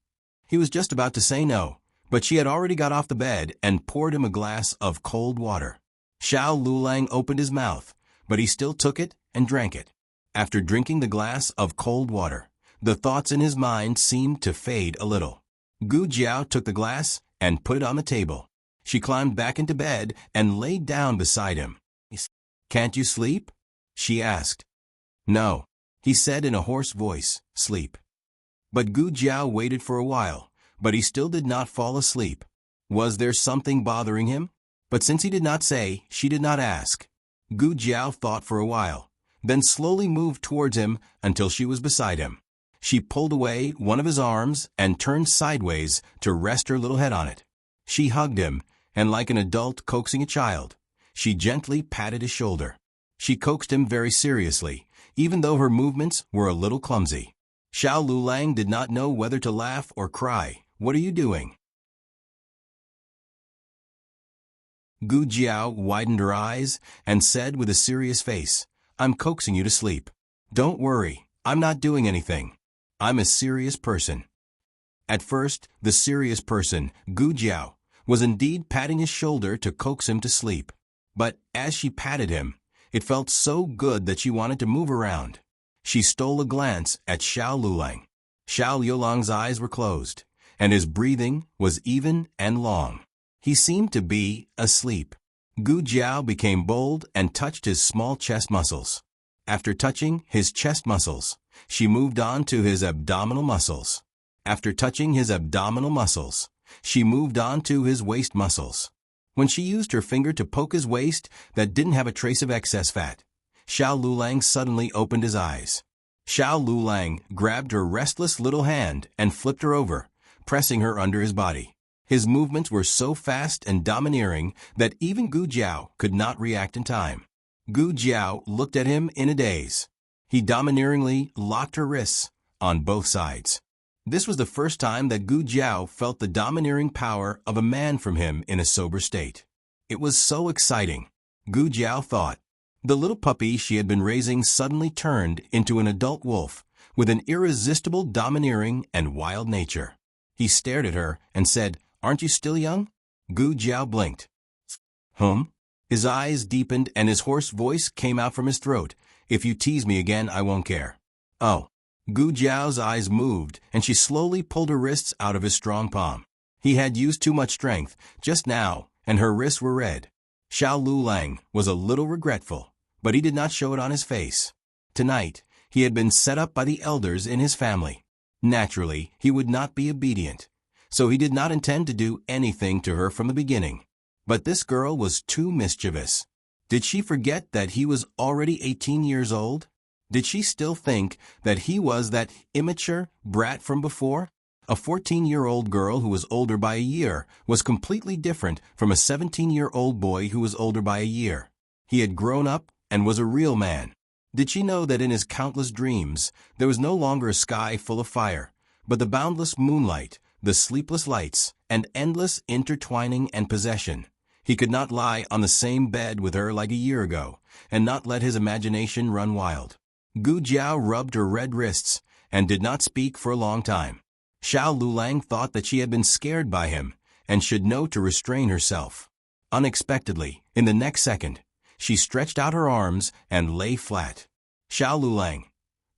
He was just about to say no, but she had already got off the bed and poured him a glass of cold water. Xiao Lulang opened his mouth, but he still took it and drank it. After drinking the glass of cold water, the thoughts in his mind seemed to fade a little. Gu Jiao took the glass and put it on the table. She climbed back into bed and laid down beside him. "Can't you sleep?" she asked. "No," he said in a hoarse voice, "sleep." But Gu Jiao waited for a while, but he still did not fall asleep. Was there something bothering him? But since he did not say, she did not ask. Gu Jiao thought for a while, then slowly moved towards him until she was beside him. She pulled away one of his arms and turned sideways to rest her little head on it. She hugged him, and like an adult coaxing a child, she gently patted his shoulder. She coaxed him very seriously, even though her movements were a little clumsy. Xiao Lulang did not know whether to laugh or cry. "What are you doing?" Gu Jiao widened her eyes and said with a serious face, "I'm coaxing you to sleep. Don't worry, I'm not doing anything. I'm a serious person." At first, the serious person, Gu Jiao, was indeed patting his shoulder to coax him to sleep. But as she patted him, it felt so good that she wanted to move around. She stole a glance at Xiao Lulang. Xiao Yolang's eyes were closed, and his breathing was even and long. He seemed to be asleep. Gu Jiao became bold and touched his small chest muscles. After touching his chest muscles, she moved on to his abdominal muscles. After touching his abdominal muscles, she moved on to his waist muscles. When she used her finger to poke his waist that didn't have a trace of excess fat, Xiao Lulang suddenly opened his eyes. Xiao Lulang grabbed her restless little hand and flipped her over, pressing her under his body. His movements were so fast and domineering that even Gu Jiao could not react in time. Gu Jiao looked at him in a daze. He domineeringly locked her wrists on both sides. This was the first time that Gu Jiao felt the domineering power of a man from him in a sober state. It was so exciting, Gu Jiao thought. The little puppy she had been raising suddenly turned into an adult wolf with an irresistible domineering and wild nature. He stared at her and said, "Aren't you still young?" Gu Jiao blinked. His eyes deepened and his hoarse voice came out from his throat. "If you tease me again, I won't care." "Oh." Gu Jiao's eyes moved and she slowly pulled her wrists out of his strong palm. He had used too much strength just now, and her wrists were red. Xiao Lulang was a little regretful, but he did not show it on his face. Tonight, he had been set up by the elders in his family. Naturally, he would not be obedient, so he did not intend to do anything to her from the beginning. But this girl was too mischievous. Did she forget that he was already 18 years old? Did she still think that he was that immature brat from before? A 14-year-old girl who was older by a year was completely different from a 17-year-old boy who was older by a year. He had grown up and was a real man. Did she know that in his countless dreams, there was no longer a sky full of fire, but the boundless moonlight, the sleepless lights, and endless intertwining and possession? He could not lie on the same bed with her like a year ago, and not let his imagination run wild. Gu Jiao rubbed her red wrists, and did not speak for a long time. Xiao Lulang thought that she had been scared by him, and should know to restrain herself. Unexpectedly, in the next second, she stretched out her arms and lay flat. Xiao Lulang.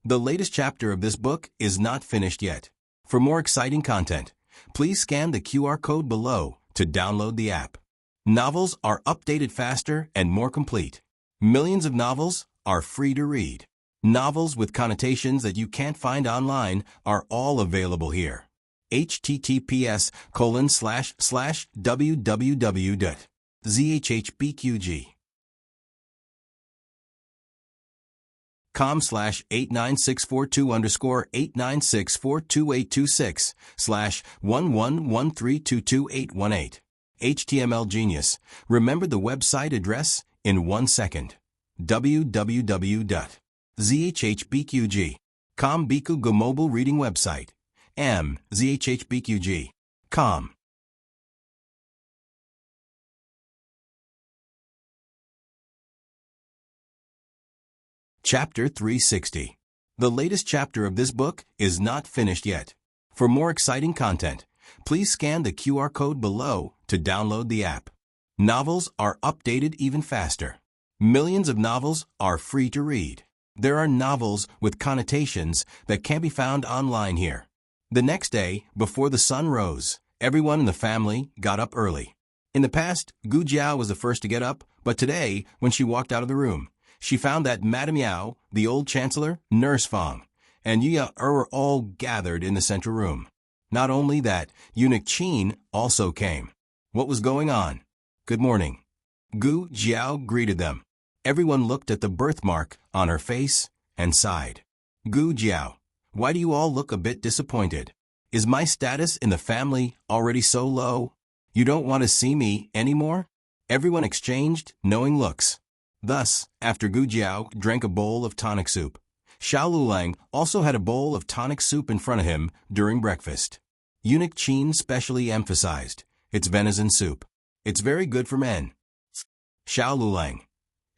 The latest chapter of this book is not finished yet. For more exciting content, please scan the QR code below to download the app. Novels are updated faster and more complete. Millions of novels are free to read. Novels with connotations that you can't find online are all available here. https://www.zhpqg.com/89642_896422826/1113222818. HTML Genius remembered the website address in 1 second. www.zhhbqg.com Biku Go mobile reading website. zhhbqg.com. Chapter 360. The latest chapter of this book is not finished yet. For more exciting content, please scan the QR code below to download the app. Novels are updated even faster. Millions of novels are free to read. There are novels with connotations that can't be found online here. The next day, before the sun rose, everyone in the family got up early. In the past, Gu Jiao was the first to get up, but today, when she walked out of the room, she found that Madame Yao, the old chancellor, Nurse Fang, and Yu were all gathered in the central room. Not only that, Eunuch Qin also came. What was going on? Good morning. Gu Jiao greeted them. Everyone looked at the birthmark on her face and sighed. Gu Jiao, why do you all look a bit disappointed? Is my status in the family already so low? You don't want to see me anymore? Everyone exchanged knowing looks. Thus, after Gu Jiao drank a bowl of tonic soup, Xiao Lulang also had a bowl of tonic soup in front of him during breakfast. Eunuch Qin specially emphasized, it's venison soup. It's very good for men. Xiao Lulang.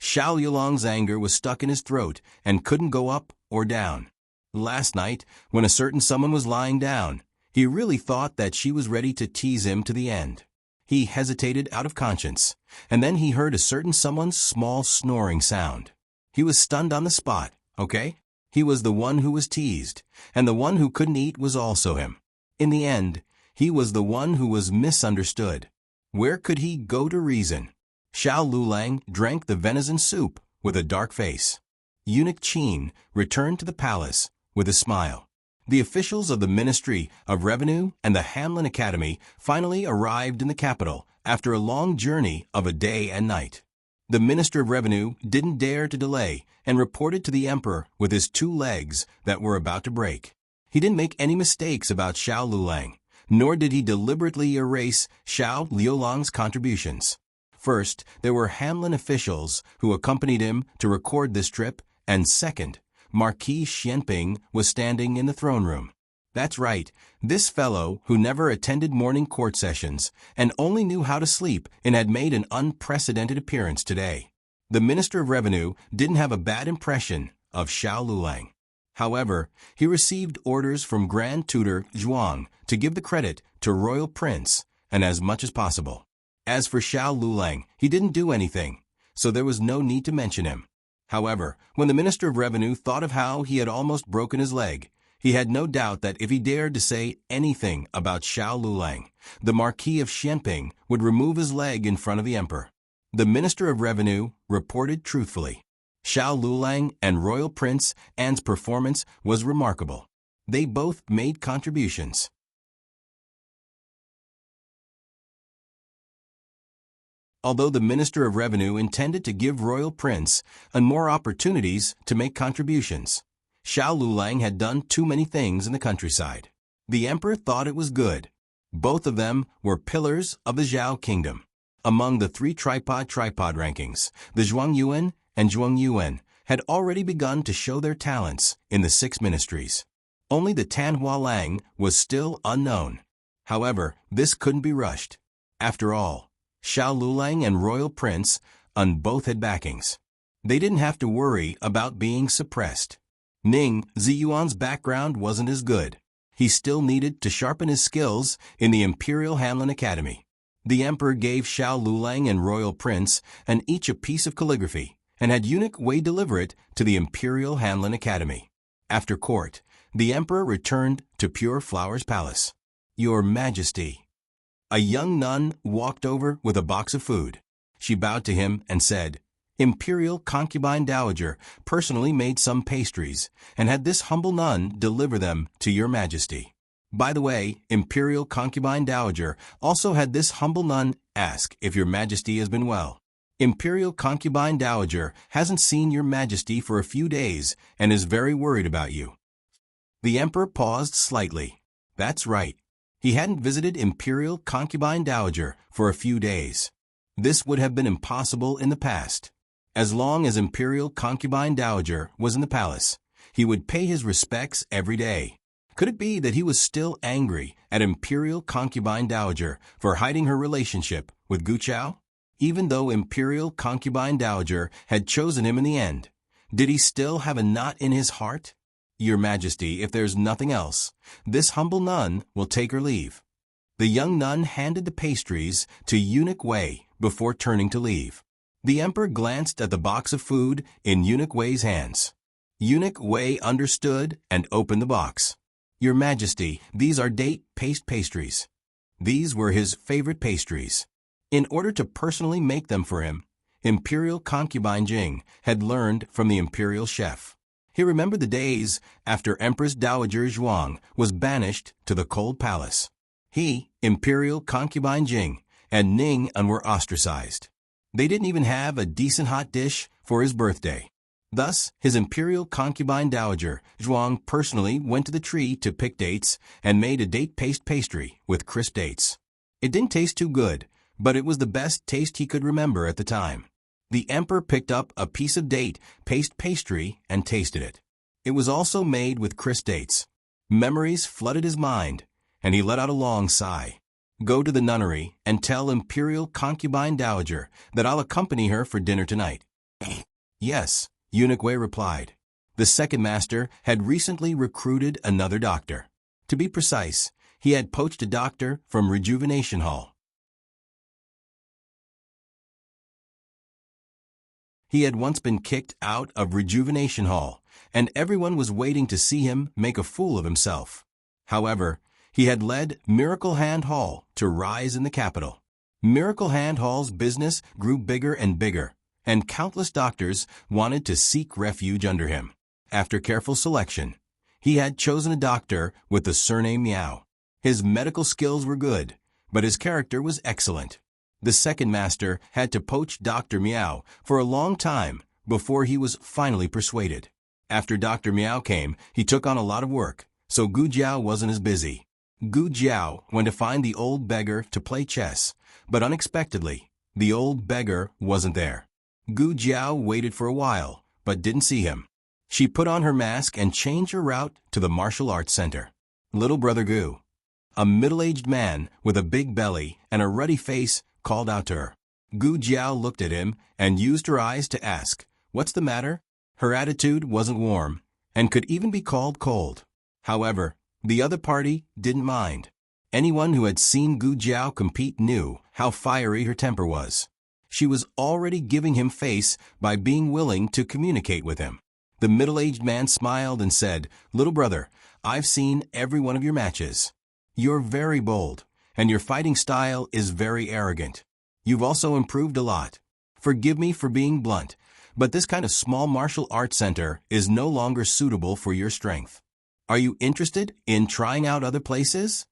Xiao Yulang's anger was stuck in his throat and couldn't go up or down. Last night, when a certain someone was lying down, he really thought that she was ready to tease him to the end. He hesitated out of conscience, and then he heard a certain someone's small snoring sound. He was stunned on the spot, okay? He was the one who was teased, and the one who couldn't eat was also him. In the end, he was the one who was misunderstood. Where could he go to reason? Xiao Lulang drank the venison soup with a dark face. Eunuch Qin returned to the palace with a smile. The officials of the Ministry of Revenue and the Hamlin Academy finally arrived in the capital after a long journey of a day and night. The Minister of Revenue didn't dare to delay and reported to the emperor with his 2 legs that were about to break. He didn't make any mistakes about Xiao Lulang, nor did he deliberately erase Xiao Liulang's contributions. First, there were Hamlin officials who accompanied him to record this trip, and second, Marquis Xianping was standing in the throne room. That's right, this fellow who never attended morning court sessions and only knew how to sleep and had made an unprecedented appearance today. The Minister of Revenue didn't have a bad impression of Xiao Lulang. However, he received orders from Grand Tutor Zhuang to give the credit to Royal Prince and as much as possible. As for Xiao Lulang, he didn't do anything, so there was no need to mention him. However, when the Minister of Revenue thought of how he had almost broken his leg, He had no doubt that if he dared to say anything about Xiao Lulang, the Marquis of Xianping would remove his leg in front of the emperor. The Minister of Revenue reported truthfully. Xiao Lulang and Royal Prince An's performance was remarkable. They both made contributions. Although the Minister of Revenue intended to give Royal Prince An more opportunities to make contributions, Xiao Lulang had done too many things in the countryside. The emperor thought it was good. Both of them were pillars of the Zhao kingdom. Among the three tripod rankings, the Zhuangyuan and Zhuangyuan had already begun to show their talents in the 6 ministries. Only the Tanhualang was still unknown. However, this couldn't be rushed. After all, Xiao Lulang and Royal Prince An both had backings. They didn't have to worry about being suppressed. Ning Ziyuan's background wasn't as good. He still needed to sharpen his skills in the Imperial Hanlin Academy. The emperor gave Xiao Lulang and Royal Prince An each a piece of calligraphy and had eunuch Wei deliver it to the Imperial Hanlin Academy. After court, the emperor returned to Pure Flower's palace. "Your Majesty." A young nun walked over with a box of food. She bowed to him and said, "Imperial Concubine Dowager personally made some pastries and had this humble nun deliver them to your Majesty. By the way, Imperial Concubine Dowager also had this humble nun ask if your Majesty has been well. Imperial Concubine Dowager hasn't seen your Majesty for a few days and is very worried about you." The emperor paused slightly. That's right. He hadn't visited Imperial Concubine Dowager for a few days. This would have been impossible in the past. As long as Imperial Concubine Dowager was in the palace, he would pay his respects every day. Could it be that he was still angry at Imperial Concubine Dowager for hiding her relationship with Gu Chao? Even though Imperial Concubine Dowager had chosen him in the end, did he still have a knot in his heart? "Your Majesty, if there's nothing else, this humble nun will take her leave." The young nun handed the pastries to eunuch Wei before turning to leave. The emperor glanced at the box of food in eunuch Wei's hands. Eunuch Wei understood and opened the box. "Your Majesty, these are date paste pastries." These were his favorite pastries. In order to personally make them for him, Imperial Concubine Jing had learned from the imperial chef. He remembered the days after Empress Dowager Zhuang was banished to the cold palace. He, Imperial Concubine Jing, and Ning An were ostracized. They didn't even have a decent hot dish for his birthday. Thus, his Imperial Concubine Dowager Zhuang personally went to the tree to pick dates and made a date paste pastry with crisp dates. It didn't taste too good, but it was the best taste he could remember at the time. The emperor picked up a piece of date paste pastry and tasted it. It was also made with crisp dates. Memories flooded his mind, and he let out a long sigh. "Go to the nunnery and tell Imperial Concubine Dowager that I'll accompany her for dinner tonight." "Yes," eunuch Wei replied. The second master had recently recruited another doctor. To be precise, he had poached a doctor from Rejuvenation Hall. He had once been kicked out of Rejuvenation Hall, and everyone was waiting to see him make a fool of himself. However, he had led Miracle Hand Hall to rise in the capital. Miracle Hand Hall's business grew bigger and bigger, and countless doctors wanted to seek refuge under him. After careful selection, he had chosen a doctor with the surname Miao. His medical skills were good, but his character was excellent. The second master had to poach Dr. Miao for a long time before he was finally persuaded. After Dr. Miao came, he took on a lot of work, so Gu Jiao wasn't as busy. Gu Jiao went to find the old beggar to play chess, but unexpectedly, the old beggar wasn't there. Gu Jiao waited for a while, but didn't see him. She put on her mask and changed her route to the martial arts center. Little brother Gu, a middle-aged man with a big belly and a ruddy face, called out to her. Gu Jiao looked at him and used her eyes to ask, "What's the matter?" Her attitude wasn't warm and could even be called cold. However, the other party didn't mind. Anyone who had seen Gu Jiao compete knew how fiery her temper was. She was already giving him face by being willing to communicate with him. The middle-aged man smiled and said, "Little brother, I've seen every one of your matches. You're very bold, and your fighting style is very arrogant. You've also improved a lot. Forgive me for being blunt, but this kind of small martial arts center is no longer suitable for your strength. Are you interested in trying out other places?"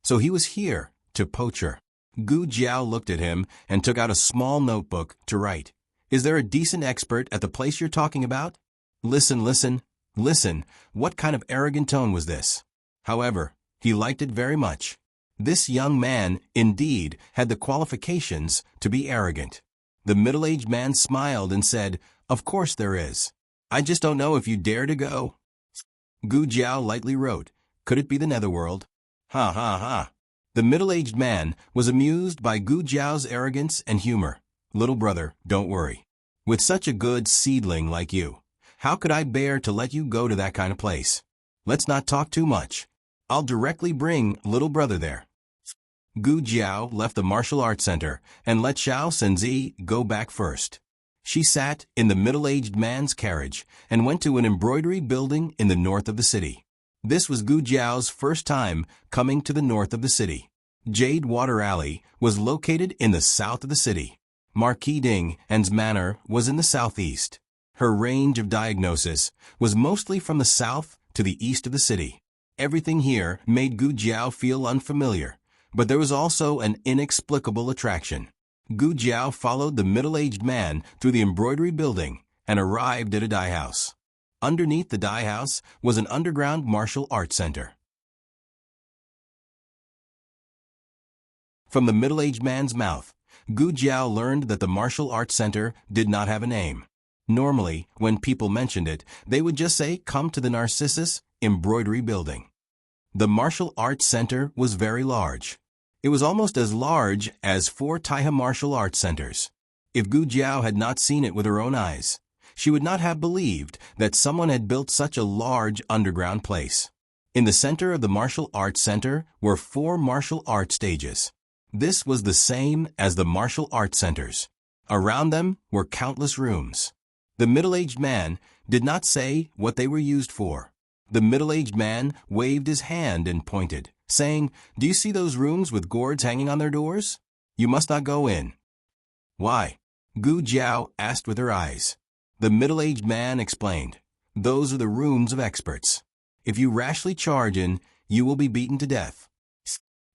So he was here to poach her. Gu Jiao looked at him and took out a small notebook to write. "Is there a decent expert at the place you're talking about?" Listen. What kind of arrogant tone was this? However, he liked it very much. This young man, indeed, had the qualifications to be arrogant. The middle-aged man smiled and said, "Of course there is. I just don't know if you dare to go." Gu Jiao lightly wrote, "Could it be the netherworld?" Ha ha ha. The middle-aged man was amused by Gu Jiao's arrogance and humor. "Little brother, don't worry. With such a good seedling like you, how could I bear to let you go to that kind of place? Let's not talk too much. I'll directly bring little brother there." Gu Jiao left the martial arts center and let Xiao Senzi go back first. She sat in the middle-aged man's carriage and went to an embroidery building in the north of the city. This was Gu Jiao's first time coming to the north of the city. Jade Water Alley was located in the south of the city. Marquis Ding An's manor was in the southeast. Her range of diagnosis was mostly from the south to the east of the city. Everything here made Gu Jiao feel unfamiliar, but there was also an inexplicable attraction. Gu Jiao followed the middle-aged man through the embroidery building and arrived at a dye house. Underneath the dye house was an underground martial arts center. From the middle-aged man's mouth, Gu Jiao learned that the martial arts center did not have a name. Normally, when people mentioned it, they would just say, "Come to the Narcissus Embroidery Building." The martial arts center was very large. It was almost as large as 4 Taiha martial arts centers. If Gu Jiao had not seen it with her own eyes, she would not have believed that someone had built such a large underground place. In the center of the martial arts center were 4 martial arts stages. This was the same as the martial arts centers. Around them were countless rooms. The middle-aged man did not say what they were used for. The middle-aged man waved his hand and pointed, saying, "Do you see those rooms with gourds hanging on their doors? You must not go in." "Why?" Gu Jiao asked with her eyes. The middle-aged man explained, "Those are the rooms of experts. If you rashly charge in, you will be beaten to death."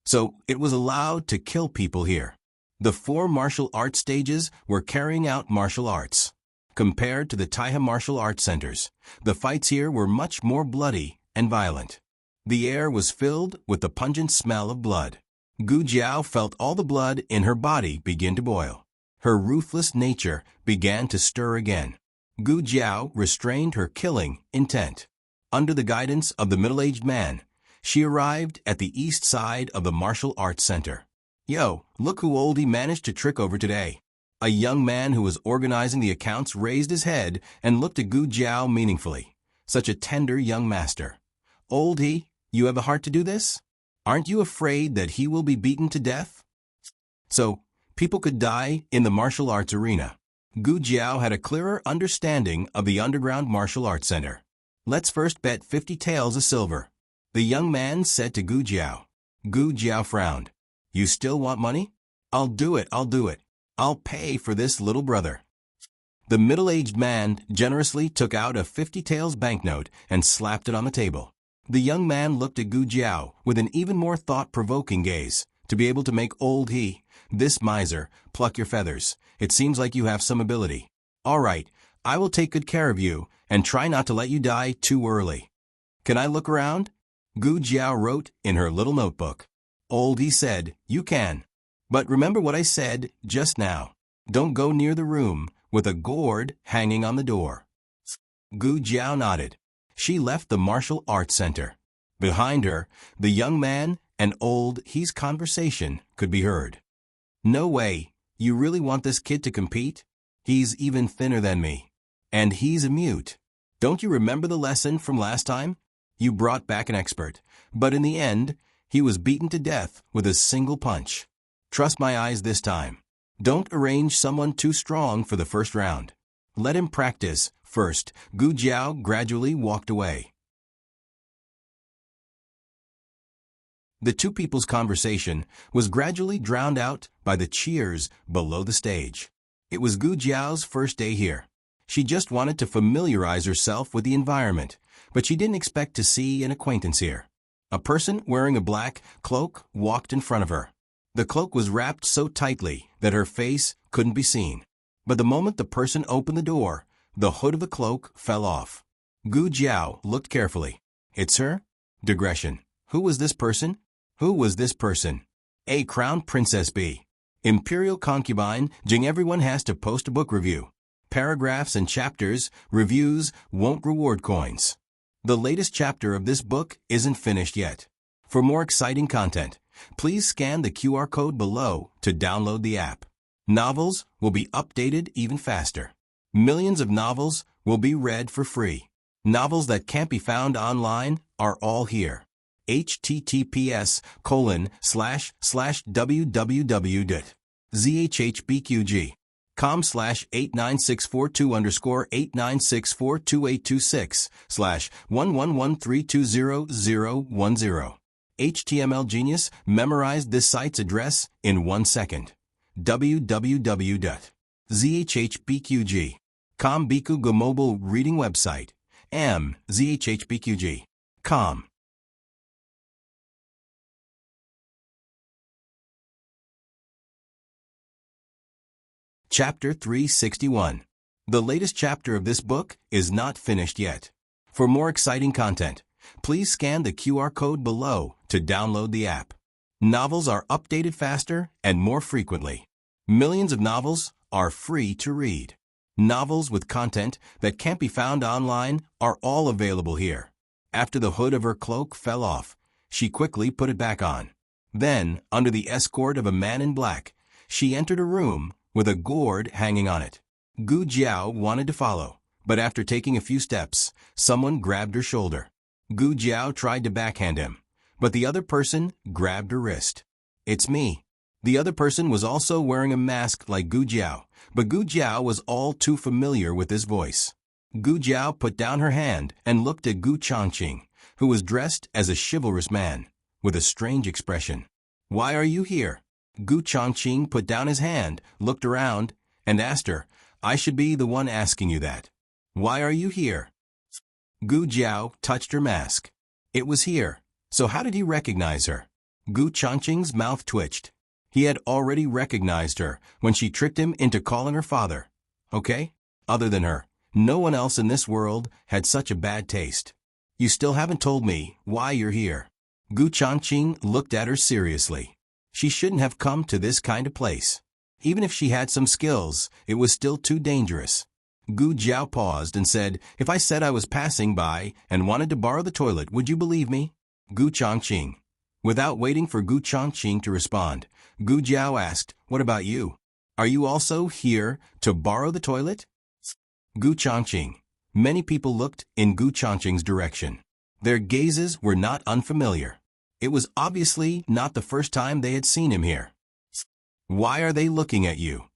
So it was allowed to kill people here. The 4 martial arts stages were carrying out martial arts. Compared to the Taiha martial arts centers, the fights here were much more bloody and violent. The air was filled with the pungent smell of blood. Gu Jiao felt all the blood in her body begin to boil. Her ruthless nature began to stir again. Gu Jiao restrained her killing intent. Under the guidance of the middle-aged man, she arrived at the east side of the martial arts center. "Yo, look who Oldie managed to trick over today." A young man who was organizing the accounts raised his head and looked at Gu Jiao meaningfully. Such a tender young master. "Oldie, you have a heart to do this? Aren't you afraid that he will be beaten to death?" So, people could die in the martial arts arena. Gu Jiao had a clearer understanding of the underground martial arts center. "Let's first bet 50 taels of silver," the young man said to Gu Jiao. Gu Jiao frowned. "You still want money? I'll do it. I'll pay for this little brother." The middle-aged man generously took out a 50 taels banknote and slapped it on the table. The young man looked at Gu Jiao with an even more thought-provoking gaze. To be able to make old he, this miser, pluck your feathers. It seems like you have some ability. All right, I will take good care of you and try not to let you die too early. Can I look around? Gu Jiao wrote in her little notebook. Old he said, "You can. But remember what I said just now. Don't go near the room with a gourd hanging on the door." Gu Jiao nodded. She left the martial arts center. Behind her, the young man and old he's conversation could be heard. "No way. You really want this kid to compete? He's even thinner than me. And he's a mute. Don't you remember the lesson from last time? You brought back an expert, but in the end, he was beaten to death with a single punch. Trust my eyes this time. Don't arrange someone too strong for the first round. Let him practice First, Gu Jiao gradually walked away. The two people's conversation was gradually drowned out by the cheers below the stage. It was Gu Jiao's first day here. She just wanted to familiarize herself with the environment, but she didn't expect to see an acquaintance here. A person wearing a black cloak walked in front of her. The cloak was wrapped so tightly that her face couldn't be seen. But the moment the person opened the door, the hood of the cloak fell off. Gu Jiao looked carefully. It's her? Digression. Who was this person? Who was this person? A Crown Princess B. Imperial concubine, Jing. Everyone has to post a book review. Paragraphs and chapters, reviews won't reward coins. The latest chapter of this book isn't finished yet. For more exciting content, please scan the QR code below to download the app. Novels will be updated even faster. Millions of novels will be read for free. Novels that can't be found online are all here. https://www.zhpqg.com/89642_89642826/111320010. HTML Genius memorized this site's address in 1 second. www.zhpqg.com Biku Go mobile reading website. zhpqg.com. Chapter 361. The latest chapter of this book is not finished yet. For more exciting content, please scan the QR code below to download the app. Novels are updated faster and more frequently. Millions of novels are free to read. Novels with content that can't be found online are all available here. After the hood of her cloak fell off, she quickly put it back on. Then, under the escort of a man in black, she entered a room with a gourd hanging on it. Gu Jiao wanted to follow, but after taking a few steps, someone grabbed her shoulder. Gu Jiao tried to backhand him, but the other person grabbed her wrist. It's me. The other person was also wearing a mask like Gu Jiao, but Gu Jiao was all too familiar with his voice. Gu Jiao put down her hand and looked at Gu Changqing, who was dressed as a chivalrous man, with a strange expression. Why are you here? Gu Changqing put down his hand, looked around, and asked her, I should be the one asking you that. Why are you here? Gu Jiao touched her mask. It was here. So how did he recognize her? Gu Changqing's mouth twitched. He had already recognized her when she tricked him into calling her father. Okay? Other than her, no one else in this world had such a bad taste. You still haven't told me why you're here. Gu Changqing looked at her seriously. She shouldn't have come to this kind of place. Even if she had some skills, it was still too dangerous. Gu Jiao paused and said, If I said I was passing by and wanted to borrow the toilet, would you believe me? Gu Changqing. Without waiting for Gu Changqing to respond, Gu Jiao asked, What about you? Are you also here to borrow the toilet? Gu Changqing. Many people looked in Gu Changqing's direction. Their gazes were not unfamiliar. It was obviously not the first time they had seen him here. Why are they looking at you?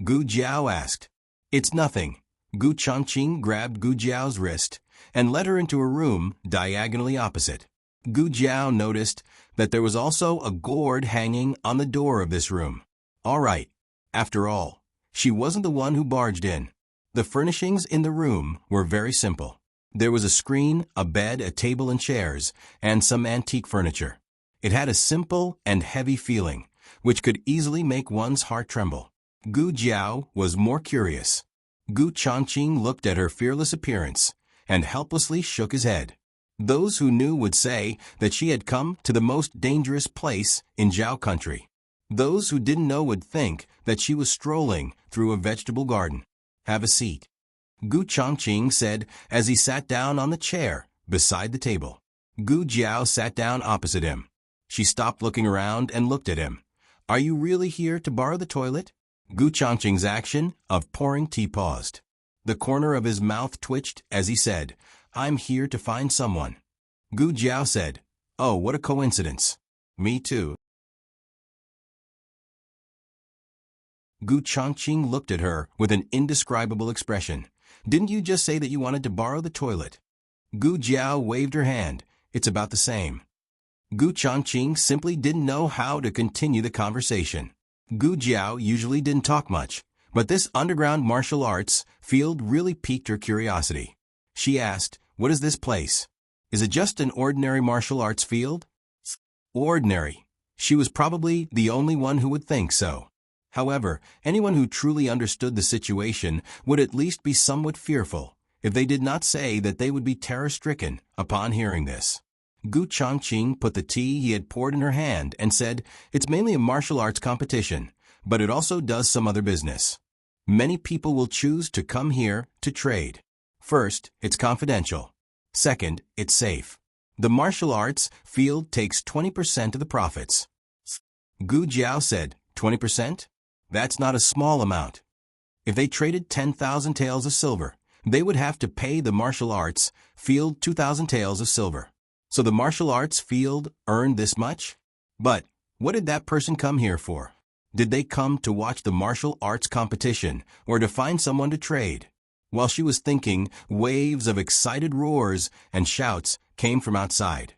Gu Jiao asked. It's nothing. Gu Changqing grabbed Gu Jiao's wrist and led her into a room diagonally opposite. Gu Jiao noticed that there was also a gourd hanging on the door of this room. All right. After all, she wasn't the one who barged in. The furnishings in the room were very simple. There was a screen, a bed, a table and chairs, and some antique furniture. It had a simple and heavy feeling, which could easily make one's heart tremble. Gu Jiao was more curious. Gu Changqing looked at her fearless appearance and helplessly shook his head. Those who knew would say that she had come to the most dangerous place in Zhao country. Those who didn't know would think that she was strolling through a vegetable garden. Have a seat. Gu Changqing said as he sat down on the chair beside the table. Gu Jiao sat down opposite him. She stopped looking around and looked at him. Are you really here to borrow the toilet? Gu Changqing's action of pouring tea paused. The corner of his mouth twitched as he said, I'm here to find someone. Gu Jiao said, Oh, what a coincidence. Me too. Gu Changqing looked at her with an indescribable expression. Didn't you just say that you wanted to borrow the toilet? Gu Jiao waved her hand. It's about the same. Gu Changqing simply didn't know how to continue the conversation. Gu Jiao usually didn't talk much, but this underground martial arts field really piqued her curiosity. She asked, "What is this place? Is it just an ordinary martial arts field?" Ordinary. She was probably the only one who would think so. However, anyone who truly understood the situation would at least be somewhat fearful, if they did not say that they would be terror-stricken upon hearing this. Gu Changqing put the tea he had poured in her hand and said, "It's mainly a martial arts competition, but it also does some other business. Many people will choose to come here to trade. First, it's confidential. Second, it's safe. The martial arts field takes 20% of the profits." Gu Jiao said, 20%? That's not a small amount. If they traded 10,000 taels of silver, they would have to pay the martial arts field 2,000 taels of silver. So the martial arts field earned this much? But what did that person come here for? Did they come to watch the martial arts competition or to find someone to trade? While she was thinking, waves of excited roars and shouts came from outside.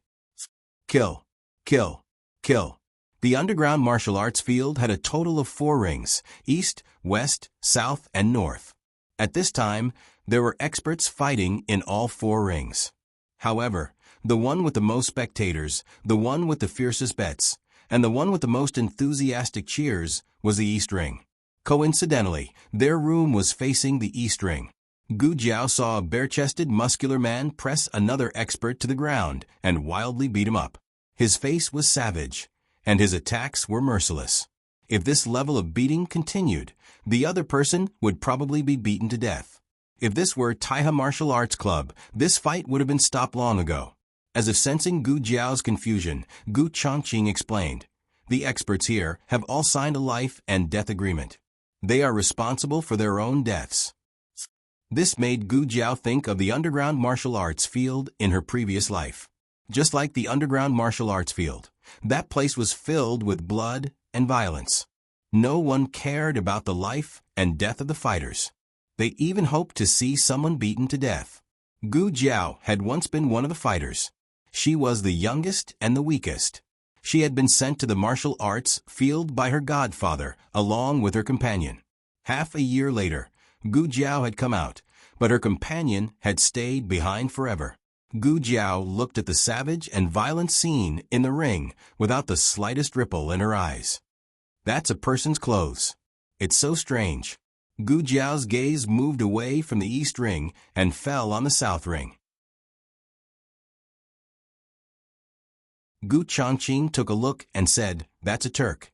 Kill! Kill! Kill! The underground martial arts field had a total of 4 rings, east, west, south, and north. At this time, there were experts fighting in all 4 rings. However, the one with the most spectators, the one with the fiercest bets, and the one with the most enthusiastic cheers was the East Ring. Coincidentally, their room was facing the East Ring. Gu Jiao saw a bare-chested, muscular man press another expert to the ground and wildly beat him up. His face was savage, and his attacks were merciless. If this level of beating continued, the other person would probably be beaten to death. If this were Taiha Martial Arts Club, this fight would have been stopped long ago. As if sensing Gu Jiao's confusion, Gu Changqing explained, "The experts here have all signed a life and death agreement. They are responsible for their own deaths." This made Gu Jiao think of the underground martial arts field in her previous life. Just like the underground martial arts field, that place was filled with blood and violence. No one cared about the life and death of the fighters. They even hoped to see someone beaten to death. Gu Jiao had once been one of the fighters. She was the youngest and the weakest. She had been sent to the martial arts field by her godfather, along with her companion. Half a year later, Gu Jiao had come out, but her companion had stayed behind forever. Gu Jiao looked at the savage and violent scene in the ring without the slightest ripple in her eyes. That's a person's clothes. It's so strange. Gu Jiao's gaze moved away from the East Ring and fell on the South Ring. Gu Changqing took a look and said, "That's a Turk."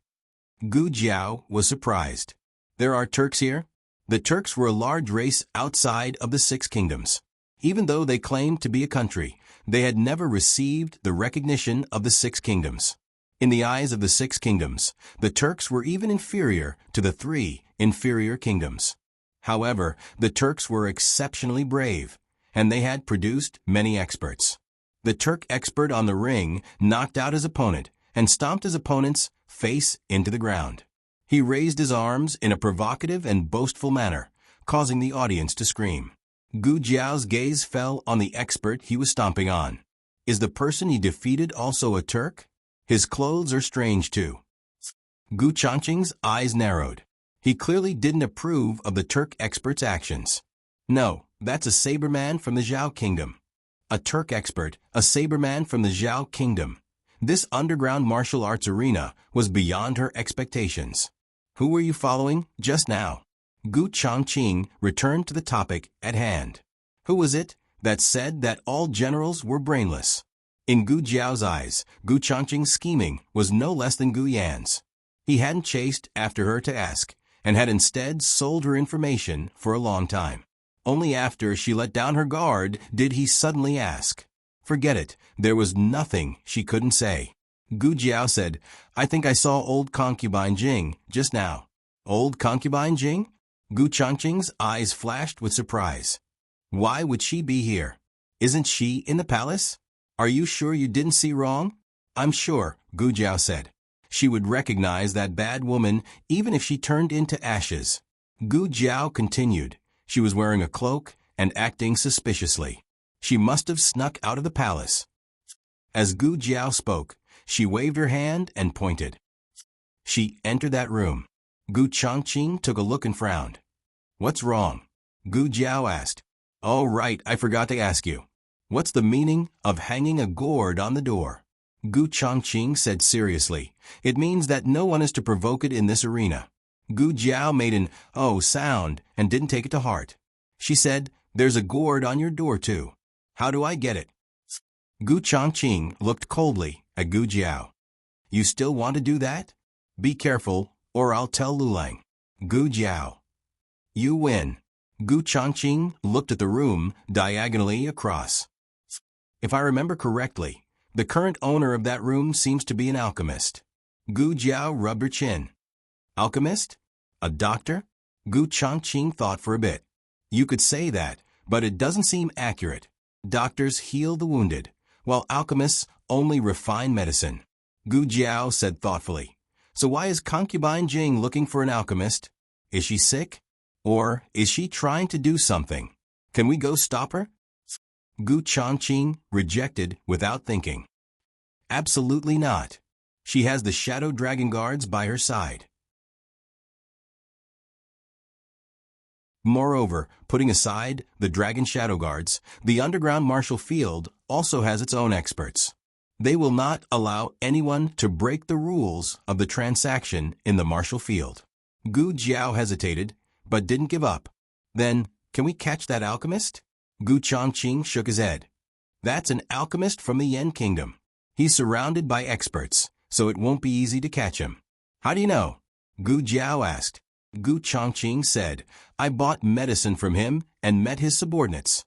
Gu Jiao was surprised. "There are Turks here?" The Turks were a large race outside of the 6 kingdoms. Even though they claimed to be a country, they had never received the recognition of the 6 kingdoms. In the eyes of the 6 kingdoms, the Turks were even inferior to the 3 inferior kingdoms. However, the Turks were exceptionally brave, and they had produced many experts. The Turk expert on the ring knocked out his opponent and stomped his opponent's face into the ground. He raised his arms in a provocative and boastful manner, causing the audience to scream. Gu Jiao's gaze fell on the expert he was stomping on. Is the person he defeated also a Turk? His clothes are strange too. Gu Changqing's eyes narrowed. He clearly didn't approve of the Turk expert's actions. No, that's a saberman from the Zhao kingdom. A Turk expert, a saberman from the Zhao kingdom. This underground martial arts arena was beyond her expectations. Who were you following just now? Gu Changqing returned to the topic at hand. Who was it that said that all generals were brainless? In Gu Jiao's eyes, Gu Changqing's scheming was no less than Gu Yan's. He hadn't chased after her to ask, and had instead sold her information for a long time. Only after she let down her guard did he suddenly ask. Forget it, there was nothing she couldn't say. Gu Jiao said, "I think I saw old concubine Jing just now." Old concubine Jing? Gu Changqing's eyes flashed with surprise. Why would she be here? Isn't she in the palace? Are you sure you didn't see wrong? I'm sure, Gu Jiao said. She would recognize that bad woman even if she turned into ashes. Gu Jiao continued. She was wearing a cloak and acting suspiciously. She must have snuck out of the palace. As Gu Jiao spoke, she waved her hand and pointed. She entered that room. Gu Chongqing took a look and frowned. What's wrong? Gu Jiao asked. Oh right, I forgot to ask you. What's the meaning of hanging a gourd on the door? Gu Chongqing said seriously. It means that no one is to provoke it in this arena. Gu Jiao made an "oh" sound and didn't take it to heart. She said, there's a gourd on your door too. How do I get it? Gu Chongqing looked coldly at Gu Jiao. You still want to do that? Be careful, or I'll tell Lulang. Gu Jiao. You win. Gu Chongqing looked at the room diagonally across. If I remember correctly, the current owner of that room seems to be an alchemist. Gu Jiao rubbed her chin. Alchemist? A doctor? Gu Chongqing thought for a bit. You could say that, but it doesn't seem accurate. Doctors heal the wounded, while alchemists only refine medicine. Gu Jiao said thoughtfully. So why is concubine Jing looking for an alchemist? Is she sick? Or is she trying to do something? Can we go stop her? Gu Chongqing rejected without thinking. Absolutely not. She has the shadow dragon guards by her side. Moreover, putting aside the dragon shadow guards, the underground martial field also has its own experts. They will not allow anyone to break the rules of the transaction in the martial field. Gu Jiao hesitated, but didn't give up. Then, can we catch that alchemist? Gu Chongqing shook his head. That's an alchemist from the Yen Kingdom. He's surrounded by experts, so it won't be easy to catch him. How do you know? Gu Jiao asked. Gu Chongqing said, I bought medicine from him and met his subordinates.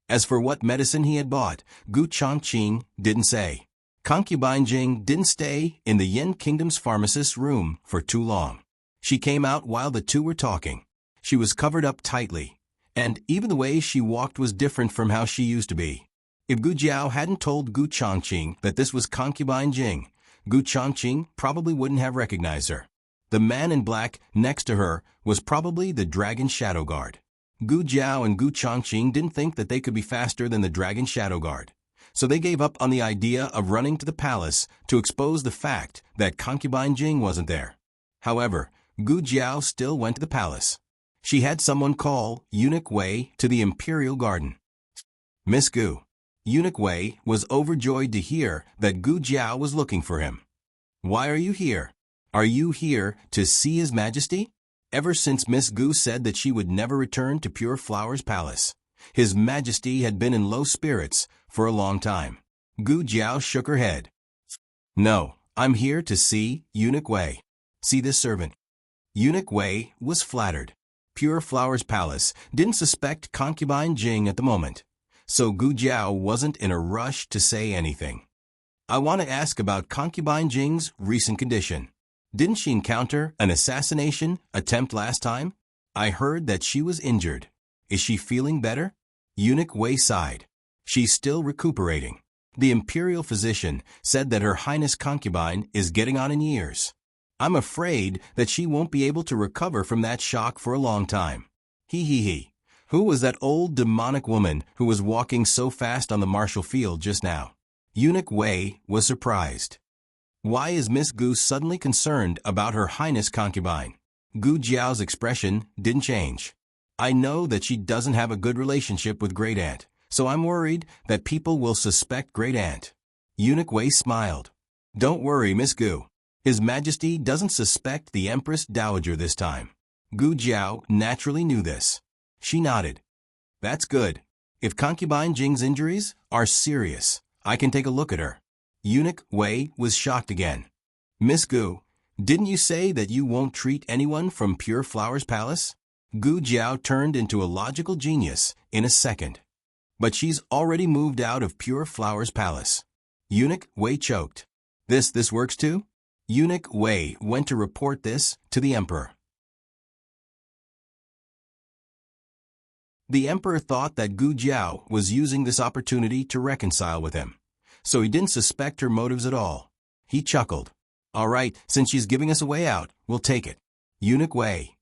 As for what medicine he had bought, Gu Chongqing didn't say. Concubine Jing didn't stay in the Yen Kingdom's pharmacist's room for too long. She came out while the two were talking. She was covered up tightly, and even the way she walked was different from how she used to be. If Gu Jiao hadn't told Gu Chongqing that this was concubine Jing, Gu Chongqing probably wouldn't have recognized her. The man in black next to her was probably the Dragon Shadow Guard. Gu Jiao and Gu Chongqing didn't think that they could be faster than the Dragon Shadow Guard, so they gave up on the idea of running to the palace to expose the fact that concubine Jing wasn't there. However, Gu Jiao still went to the palace. She had someone call Eunuch Wei to the Imperial Garden. Miss Gu. Eunuch Wei was overjoyed to hear that Gu Jiao was looking for him. Why are you here? Are you here to see His Majesty? Ever since Miss Gu said that she would never return to Pure Flower's palace, His Majesty had been in low spirits for a long time. Gu Jiao shook her head. No, I'm here to see Eunuch Wei. See this servant. Eunuch Wei was flattered. Pure Flower's palace didn't suspect concubine Jing at the moment, so Gu Jiao wasn't in a rush to say anything. I want to ask about concubine Jing's recent condition. Didn't she encounter an assassination attempt last time? I heard that she was injured. Is she feeling better? Eunuch Wei sighed. She's still recuperating. The imperial physician said that Her Highness concubine is getting on in years. I'm afraid that she won't be able to recover from that shock for a long time. He. Who was that old demonic woman who was walking so fast on the martial field just now? Eunuch Wei was surprised. Why is Miss Gu suddenly concerned about Her Highness concubine? Gu Jiao's expression didn't change. I know that she doesn't have a good relationship with Great Aunt, so I'm worried that people will suspect Great Aunt. Eunuch Wei smiled. Don't worry, Miss Gu. His Majesty doesn't suspect the Empress Dowager this time. Gu Jiao naturally knew this. She nodded. That's good. If concubine Jing's injuries are serious, I can take a look at her. Eunuch Wei was shocked again. Miss Gu, didn't you say that you won't treat anyone from Pure Flower's palace? Gu Jiao turned into a logical genius in a second. But she's already moved out of Pure Flower's palace. Eunuch Wei choked. This works too? Eunuch Wei went to report this to the emperor. The emperor thought that Gu Jiao was using this opportunity to reconcile with him, so he didn't suspect her motives at all. He chuckled. All right, since she's giving us a way out, we'll take it. Eunuch Wei.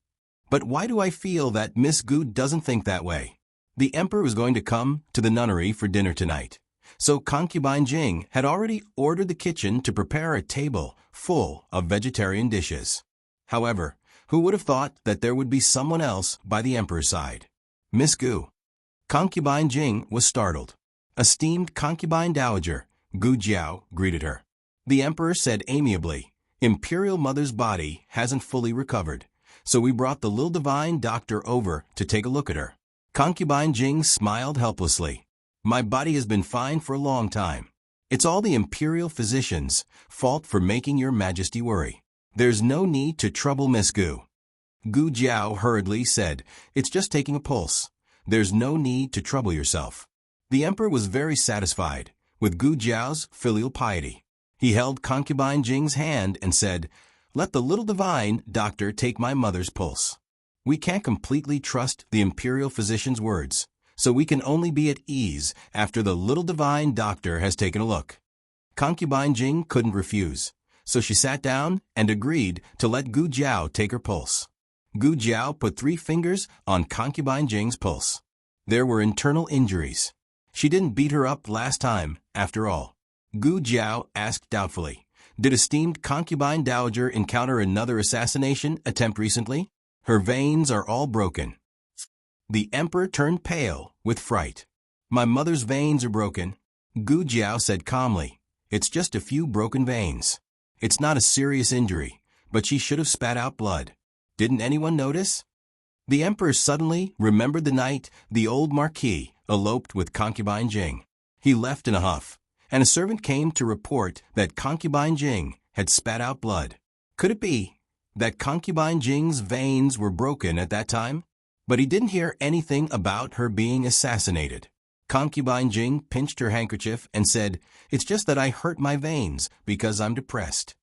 But why do I feel that Miss Gu doesn't think that way? The emperor was going to come to the nunnery for dinner tonight, so concubine Jing had already ordered the kitchen to prepare a table full of vegetarian dishes. However, who would have thought that there would be someone else by the emperor's side? Miss Gu. Concubine Jing was startled. Esteemed concubine dowager, Gu Jiao, greeted her. The emperor said amiably, Imperial Mother's body hasn't fully recovered, so we brought the little divine doctor over to take a look at her. Concubine Jing smiled helplessly. My body has been fine for a long time. It's all the imperial physician's fault for making your majesty worry. There's no need to trouble Miss Gu. Gu Jiao hurriedly said, It's just taking a pulse. There's no need to trouble yourself. The emperor was very satisfied with Gu Jiao's filial piety. He held concubine Jing's hand and said, Let the little divine doctor take my mother's pulse. We can't completely trust the imperial physician's words, so we can only be at ease after the little divine doctor has taken a look. Concubine Jing couldn't refuse, so she sat down and agreed to let Gu Jiao take her pulse. Gu Jiao put 3 fingers on concubine Jing's pulse. There were internal injuries. She didn't beat her up last time, after all. Gu Jiao asked doubtfully, Did esteemed concubine dowager encounter another assassination attempt recently? Her veins are all broken. The emperor turned pale with fright. My mother's veins are broken, Gu Jiao said calmly. It's just a few broken veins. It's not a serious injury, but she should have spat out blood. Didn't anyone notice? The emperor suddenly remembered the night the old marquis eloped with concubine Jing. He left in a huff, and a servant came to report that concubine Jing had spat out blood. Could it be that concubine Jing's veins were broken at that time? But he didn't hear anything about her being assassinated. Concubine Jing pinched her handkerchief and said, It's just that I hurt my veins because I'm depressed.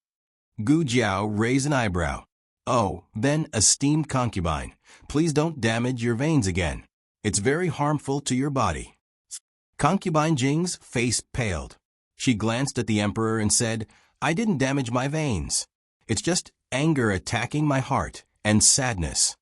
Gu Jiao raised an eyebrow. Oh, then, esteemed concubine, please don't damage your veins again. It's very harmful to your body. Concubine Jing's face paled. She glanced at the emperor and said, I didn't damage my veins. It's just anger attacking my heart and sadness.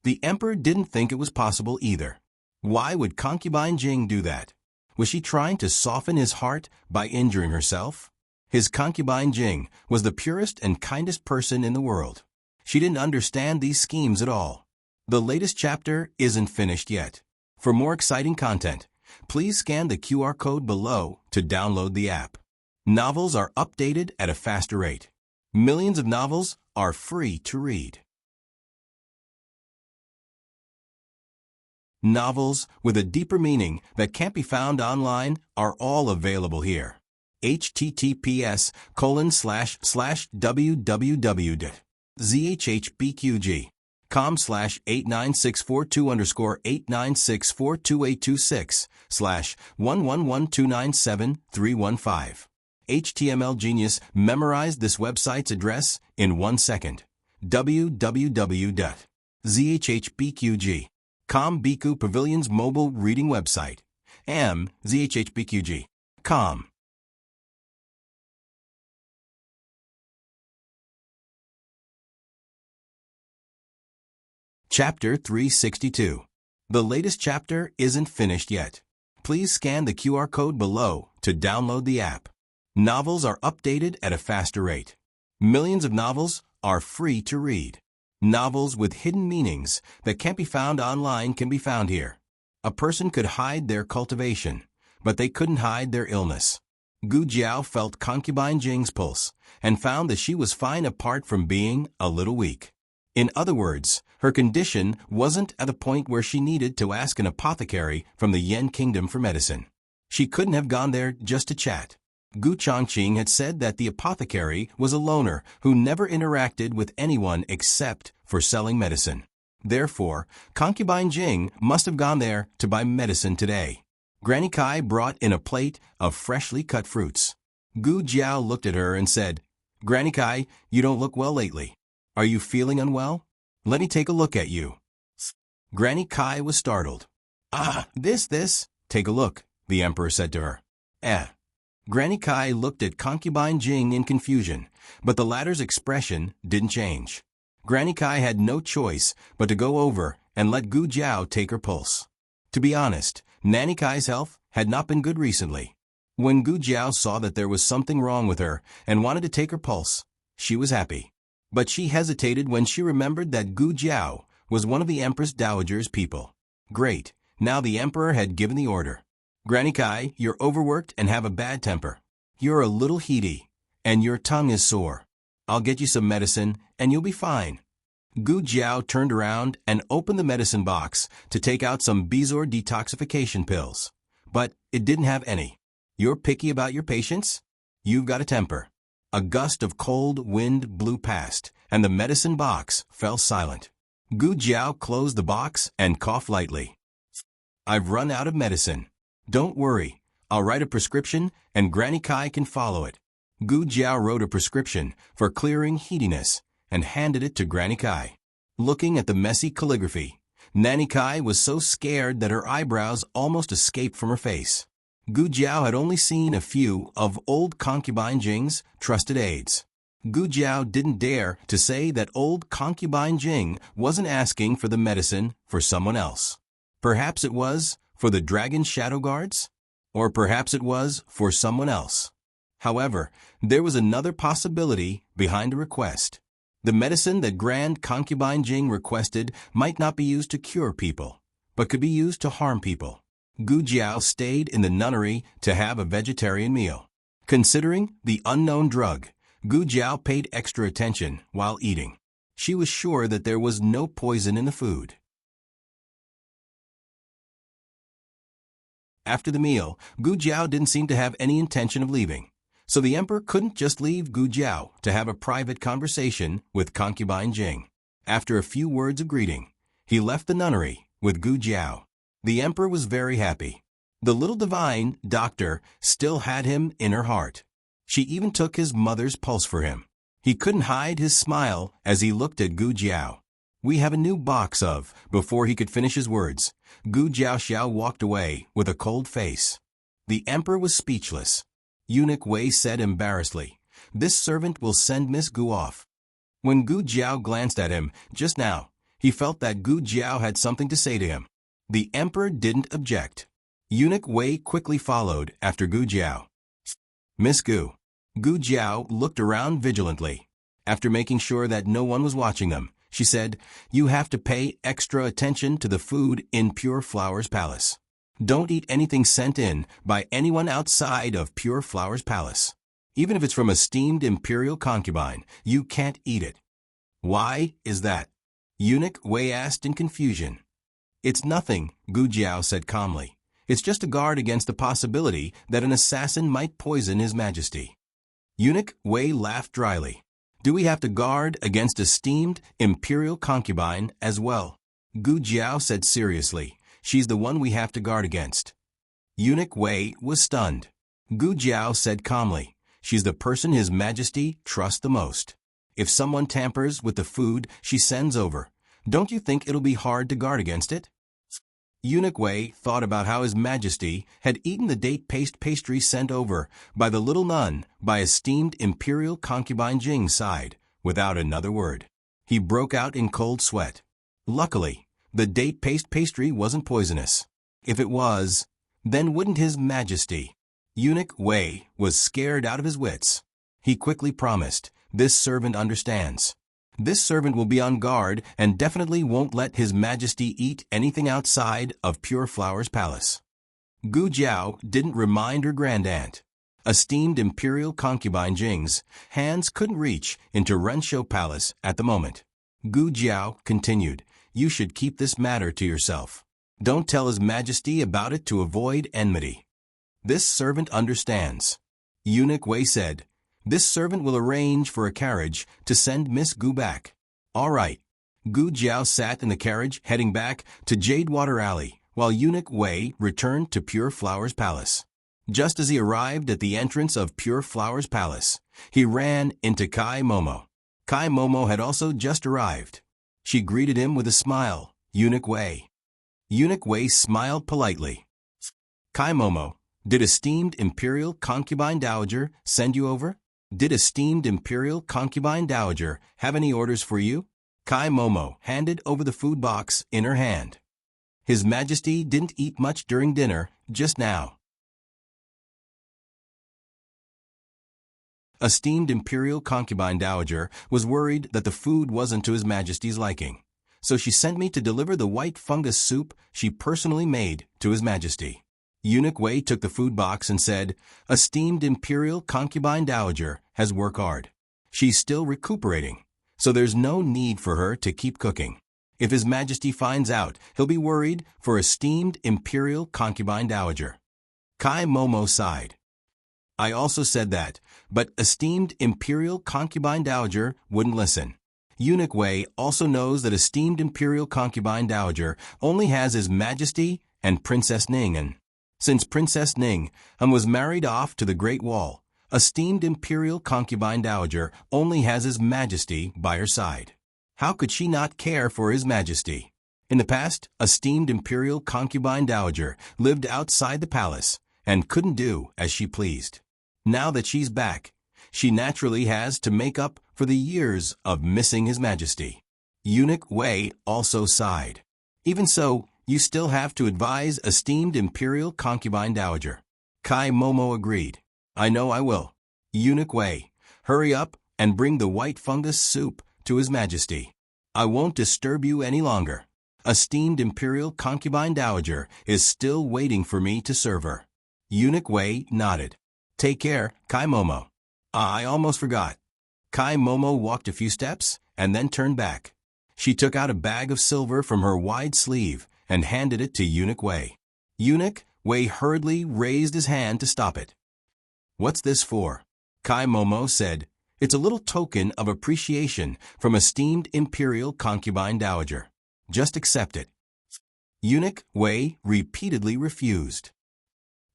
The emperor didn't think it was possible either. Why would concubine Jing do that? Was she trying to soften his heart by injuring herself? His concubine Jing was the purest and kindest person in the world. She didn't understand these schemes at all. The latest chapter isn't finished yet. For more exciting content, please scan the QR code below to download the app. Novels are updated at a faster rate. Millions of novels are free to read. Novels with a deeper meaning that can't be found online are all available here. https://www.zhhbqg.com/89642_8964226/111297315. HTML Genius memorized this website's address in 1 second. www.zhhbqg.com Biku Pavilion's mobile reading website. zhhbqg.com. Chapter 362. The latest chapter isn't finished yet. Please scan the QR code below to download the app. Novels are updated at a faster rate. Millions of novels are free to read. Novels with hidden meanings that can't be found online can be found here. A person could hide their cultivation, but they couldn't hide their illness. Gu Jiao felt concubine Jing's pulse and found that she was fine apart from being a little weak. In other words, her condition wasn't at the point where she needed to ask an apothecary from the Yen Kingdom for medicine. She couldn't have gone there just to chat. Gu Chongqing had said that the apothecary was a loner who never interacted with anyone except for selling medicine. Therefore, concubine Jing must have gone there to buy medicine today. Granny Kai brought in a plate of freshly cut fruits. Gu Jiao looked at her and said, Granny Kai, you don't look well lately. Are you feeling unwell? Let me take a look at you. Granny Kai was startled. This. Take a look, the emperor said to her. Granny Kai looked at concubine Jing in confusion, but the latter's expression didn't change. Granny Kai had no choice but to go over and let Gu Jiao take her pulse. To be honest, Nanny Kai's health had not been good recently. When Gu Jiao saw that there was something wrong with her and wanted to take her pulse, she was happy. But she hesitated when she remembered that Gu Jiao was one of the Empress Dowager's people. Great, now the Emperor had given the order. Granny Kai, you're overworked and have a bad temper. You're a little heaty, and your tongue is sore. I'll get you some medicine, and you'll be fine. Gu Jiao turned around and opened the medicine box to take out some Bezor detoxification pills. But it didn't have any. You're picky about your patients? You've got a temper. A gust of cold wind blew past, and the medicine box fell silent. Gu Jiao closed the box and coughed lightly. I've run out of medicine. Don't worry, I'll write a prescription and Granny Kai can follow it. Gu Jiao wrote a prescription for clearing heatiness and handed it to Granny Kai. Looking at the messy calligraphy, Nanny Kai was so scared that her eyebrows almost escaped from her face. Gu Jiao had only seen a few of old concubine Jing's trusted aides. Gu Jiao didn't dare to say that old concubine Jing wasn't asking for the medicine for someone else. Perhaps it was for the Dragon Shadow Guards? Or perhaps it was for someone else. However, there was another possibility behind the request. The medicine that Grand Concubine Jing requested might not be used to cure people, but could be used to harm people. Gu Jiao stayed in the nunnery to have a vegetarian meal. Considering the unknown drug, Gu Jiao paid extra attention while eating. She was sure that there was no poison in the food. After the meal, Gu Jiao didn't seem to have any intention of leaving. So the emperor couldn't just leave Gu Jiao to have a private conversation with concubine Jing. After a few words of greeting, he left the nunnery with Gu Jiao. The emperor was very happy. The little divine doctor still had him in her heart. She even took his mother's pulse for him. He couldn't hide his smile as he looked at Gu Jiao. We have a new box of, before he could finish his words, Gu Jiaoxiao walked away with a cold face. The emperor was speechless. Eunuch Wei said embarrassedly, "This servant will send Miss Gu off." When Gu Jiao glanced at him just now, he felt that Gu Jiao had something to say to him. The emperor didn't object. Eunuch Wei quickly followed after Gu Jiao. Miss Gu. Gu Jiao looked around vigilantly. After making sure that no one was watching them, she said, "You have to pay extra attention to the food in Pure Flowers Palace. Don't eat anything sent in by anyone outside of Pure Flowers Palace. Even if it's from a steamed imperial concubine, you can't eat it." "Why is that?" Eunuch Wei asked in confusion. "It's nothing," Gu Jiao said calmly. "It's just to guard against the possibility that an assassin might poison His Majesty." Eunuch Wei laughed dryly. "Do we have to guard against a steamed imperial concubine as well?" Gu Jiao said seriously. "She's the one we have to guard against." Eunuch Wei was stunned. Gu Jiao said calmly, "She's the person His Majesty trusts the most. If someone tampers with the food she sends over, don't you think it'll be hard to guard against it?" Eunuch Wei thought about how His Majesty had eaten the date paste pastry sent over by the little nun by a steamed imperial concubine Jing's side, without another word. He broke out in cold sweat. Luckily, the date paste pastry wasn't poisonous. If it was, then wouldn't His Majesty? Eunuch Wei was scared out of his wits. He quickly promised, "This servant understands. This servant will be on guard and definitely won't let His Majesty eat anything outside of Pure Flowers Palace." Gu Jiao didn't remind her grandaunt. A steamed imperial concubine Jing's hands couldn't reach into Renshou Palace at the moment. Gu Jiao continued, "You should keep this matter to yourself. Don't tell His Majesty about it to avoid enmity." "This servant understands." Eunuch Wei said, "This servant will arrange for a carriage to send Miss Gu back." "All right." Gu Jiao sat in the carriage heading back to Jadewater Alley, while Eunuch Wei returned to Pure Flowers Palace. Just as he arrived at the entrance of Pure Flowers Palace, he ran into Kai Momo. Kai Momo had also just arrived. She greeted him with a smile. "Eunuch Wei." Eunuch Wei smiled politely. "Kai Momo, did a steamed imperial concubine dowager send you over? Did a steamed imperial concubine dowager have any orders for you?" Kai Momo handed over the food box in her hand. His Majesty didn't eat much during dinner, just now. Esteemed Imperial Concubine Dowager was worried that the food wasn't to His Majesty's liking, so she sent me to deliver the white fungus soup she personally made to His Majesty. Eunuch Wei took the food box and said, "Esteemed Imperial Concubine Dowager has worked hard. She's still recuperating, so there's no need for her to keep cooking. If His Majesty finds out, he'll be worried for Esteemed Imperial Concubine Dowager." Kai Momo sighed. "I also said that, but Esteemed Imperial Concubine Dowager wouldn't listen. Eunuch Wei also knows that Esteemed Imperial Concubine Dowager only has His Majesty and Princess Ning, and since Princess Ning was married off to the Great Wall, Esteemed Imperial Concubine Dowager only has His Majesty by her side. How could she not care for His Majesty? In the past, Esteemed Imperial Concubine Dowager lived outside the palace and couldn't do as she pleased. Now that she's back, she naturally has to make up for the years of missing His Majesty." Eunuch Wei also sighed. "Even so, you still have to advise Esteemed Imperial Concubine Dowager." Kai Momo agreed. "I know I will. Eunuch Wei, hurry up and bring the white fungus soup to His Majesty. I won't disturb you any longer. Esteemed Imperial Concubine Dowager is still waiting for me to serve her." Eunuch Wei nodded. "Take care, Kai Momo." "I almost forgot." Kai Momo walked a few steps and then turned back. She took out a bag of silver from her wide sleeve and handed it to Eunuch Wei. Eunuch Wei hurriedly raised his hand to stop it. "What's this for?" Kai Momo said. "It's a little token of appreciation from Esteemed Imperial Concubine Dowager. Just accept it." Eunuch Wei repeatedly refused.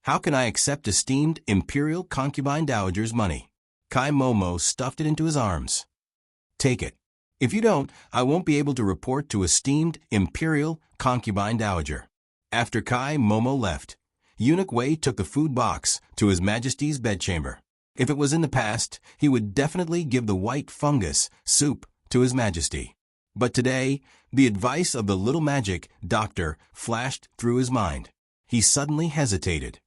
"How can I accept Esteemed Imperial Concubine Dowager's money?" Kai Momo stuffed it into his arms. "Take it. If you don't, I won't be able to report to Esteemed Imperial Concubine Dowager." After Kai Momo left, Eunuch Wei took the food box to His Majesty's bedchamber. If it was in the past, he would definitely give the white fungus soup to His Majesty. But today, the advice of the little magic doctor flashed through his mind. He suddenly hesitated.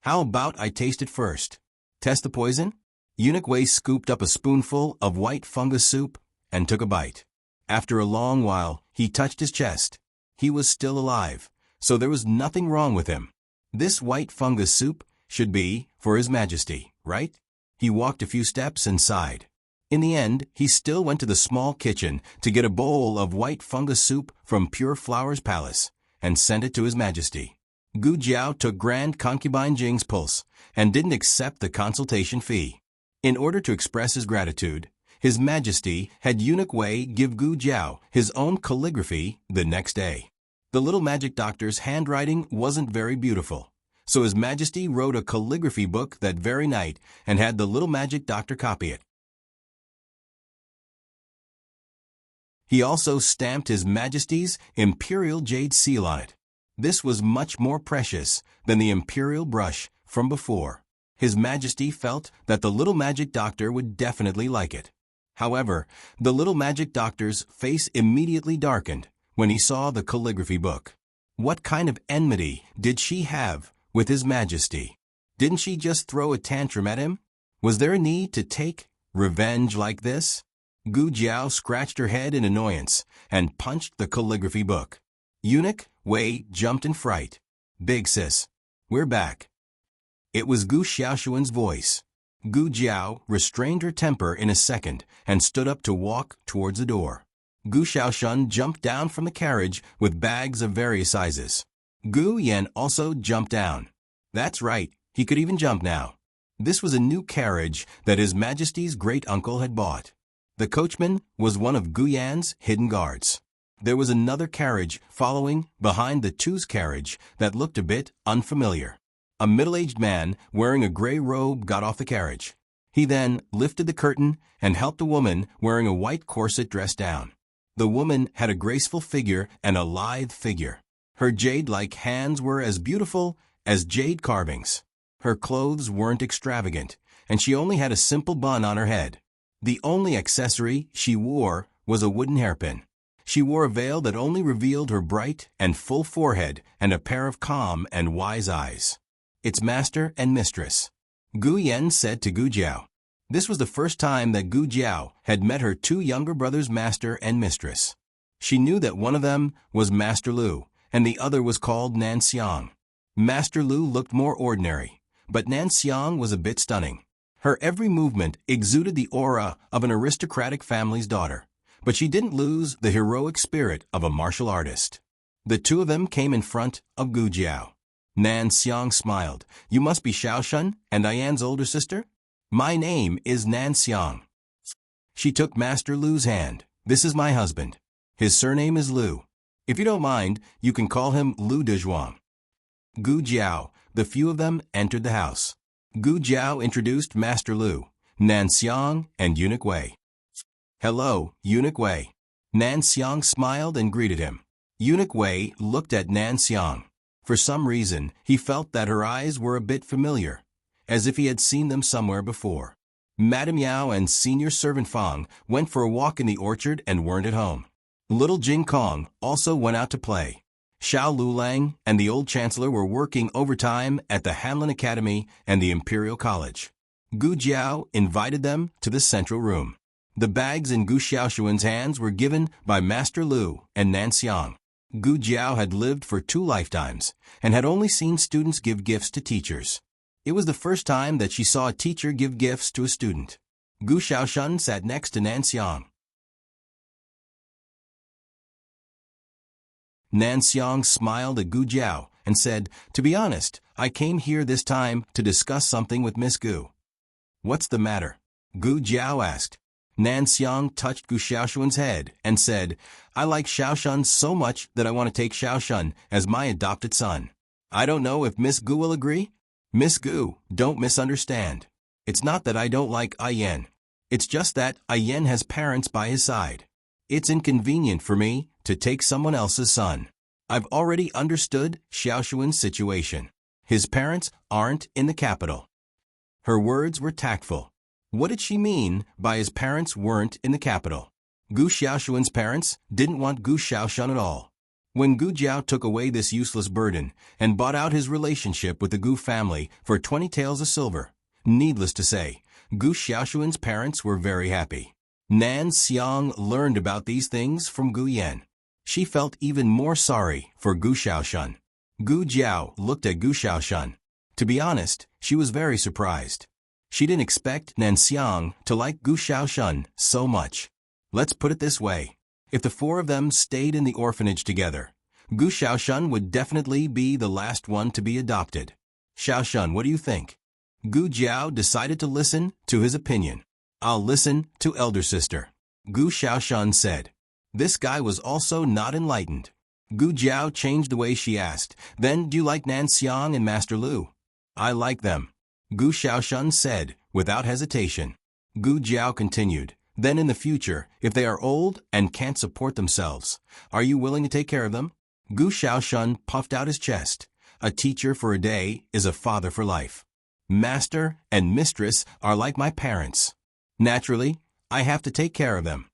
"How about I taste it first? Test the poison?" Eunuch Wei scooped up a spoonful of white fungus soup and took a bite. After a long while, he touched his chest. He was still alive, so there was nothing wrong with him. This white fungus soup should be for His Majesty, right? He walked a few steps and sighed. In the end, he still went to the small kitchen to get a bowl of white fungus soup from Pure Flower's palace and sent it to His Majesty. Gu Jiao took Grand Concubine Jing's pulse and didn't accept the consultation fee. In order to express his gratitude, His Majesty had Eunuch Wei give Gu Jiao his own calligraphy the next day. The little magic doctor's handwriting wasn't very beautiful, so His Majesty wrote a calligraphy book that very night and had the little magic doctor copy it. He also stamped His Majesty's Imperial Jade seal on it. This was much more precious than the Imperial brush from before. His Majesty felt that the little magic doctor would definitely like it. However, the little magic doctor's face immediately darkened when he saw the calligraphy book. What kind of enmity did she have with His Majesty? Didn't she just throw a tantrum at him? Was there a need to take revenge like this? Gu Jiao scratched her head in annoyance and punched the calligraphy book. Eunuch Wei jumped in fright. "Big sis, we're back." It was Gu Xiaoshuan's voice. Gu Jiao restrained her temper in a second and stood up to walk towards the door. Gu Xiaoshuan jumped down from the carriage with bags of various sizes. Gu Yan also jumped down. That's right, he could even jump now. This was a new carriage that His Majesty's great-uncle had bought. The coachman was one of Gu Yan's hidden guards. There was another carriage following behind the two's carriage that looked a bit unfamiliar. A middle-aged man wearing a gray robe got off the carriage. He then lifted the curtain and helped a woman wearing a white corset dress down. The woman had a graceful figure and a lithe figure. Her jade-like hands were as beautiful as jade carvings. Her clothes weren't extravagant, and she only had a simple bun on her head. The only accessory she wore was a wooden hairpin. She wore a veil that only revealed her bright and full forehead and a pair of calm and wise eyes. It's master and mistress, Gu Yan said to Gu Jiao. This was the first time that Gu Jiao had met her two younger brothers, master and mistress. She knew that one of them was Master Lu, and the other was called Nan Xiang. Master Lu looked more ordinary, but Nan Xiang was a bit stunning. Her every movement exuded the aura of an aristocratic family's daughter, but she didn't lose the heroic spirit of a martial artist. The two of them came in front of Gu Jiao. Nan Xiang smiled. You must be Xiaoshun and Ayan's older sister? My name is Nan Xiang. She took Master Lu's hand. This is my husband. His surname is Lu. If you don't mind, you can call him Lu Dezhuang. Gu Jiao. The few of them entered the house. Gu Jiao introduced Master Lu, Nan Xiang, and Eunuch Wei. Hello, Eunuch Wei. Nan Xiang smiled and greeted him. Eunuch Wei looked at Nan Xiang. For some reason, he felt that her eyes were a bit familiar, as if he had seen them somewhere before. Madame Yao and Senior Servant Fang went for a walk in the orchard and weren't at home. Little Jing Kong also went out to play. Xiao Lulang and the old chancellor were working overtime at the Hanlin Academy and the Imperial College. Gu Jiao invited them to the central room. The bags in Gu Xiaoshuan's hands were given by Master Lu and Nan Xiang. Gu Jiao had lived for 2 lifetimes and had only seen students give gifts to teachers. It was the first time that she saw a teacher give gifts to a student. Gu Xiaoshun sat next to Nan Xiang. Nan Xiang smiled at Gu Jiao and said, To be honest, I came here this time to discuss something with Miss Gu. What's the matter? Gu Jiao asked. Nan Xiang touched Gu Xiaoshuan's head and said, I like Xiaoshun so much that I want to take Xiaoshun as my adopted son. I don't know if Miss Gu will agree? Miss Gu, don't misunderstand. It's not that I don't like Ayan. It's just that Ayan has parents by his side. It's inconvenient for me to take someone else's son. I've already understood Xiaoshuan's situation. His parents aren't in the capital. Her words were tactful. What did she mean by his parents weren't in the capital? Gu Xiaoshuan's parents didn't want Gu Xiaoshun at all. When Gu Jiao took away this useless burden and bought out his relationship with the Gu family for 20 taels of silver, needless to say, Gu Xiaoshuan's parents were very happy. Nan Xiang learned about these things from Gu Yan. She felt even more sorry for Gu Xiaoshun. Gu Jiao looked at Gu Xiaoshun. To be honest, she was very surprised. She didn't expect Nan Xiang to like Gu Xiaoshun so much. Let's put it this way. If the 4 of them stayed in the orphanage together, Gu Xiaoshun would definitely be the last one to be adopted. Xiaoshun, what do you think? Gu Jiao decided to listen to his opinion. I'll listen to elder sister, Gu Xiaoshun said. This guy was also not enlightened. Gu Jiao changed the way she asked, Then do you like Nan Xiang and Master Lu? I like them, Gu Xiaoshun said, without hesitation. Gu Jiao continued, Then in the future, if they are old and can't support themselves, are you willing to take care of them? Gu Xiaoshun puffed out his chest. A teacher for a day is a father for life. Master and mistress are like my parents. Naturally, I have to take care of them.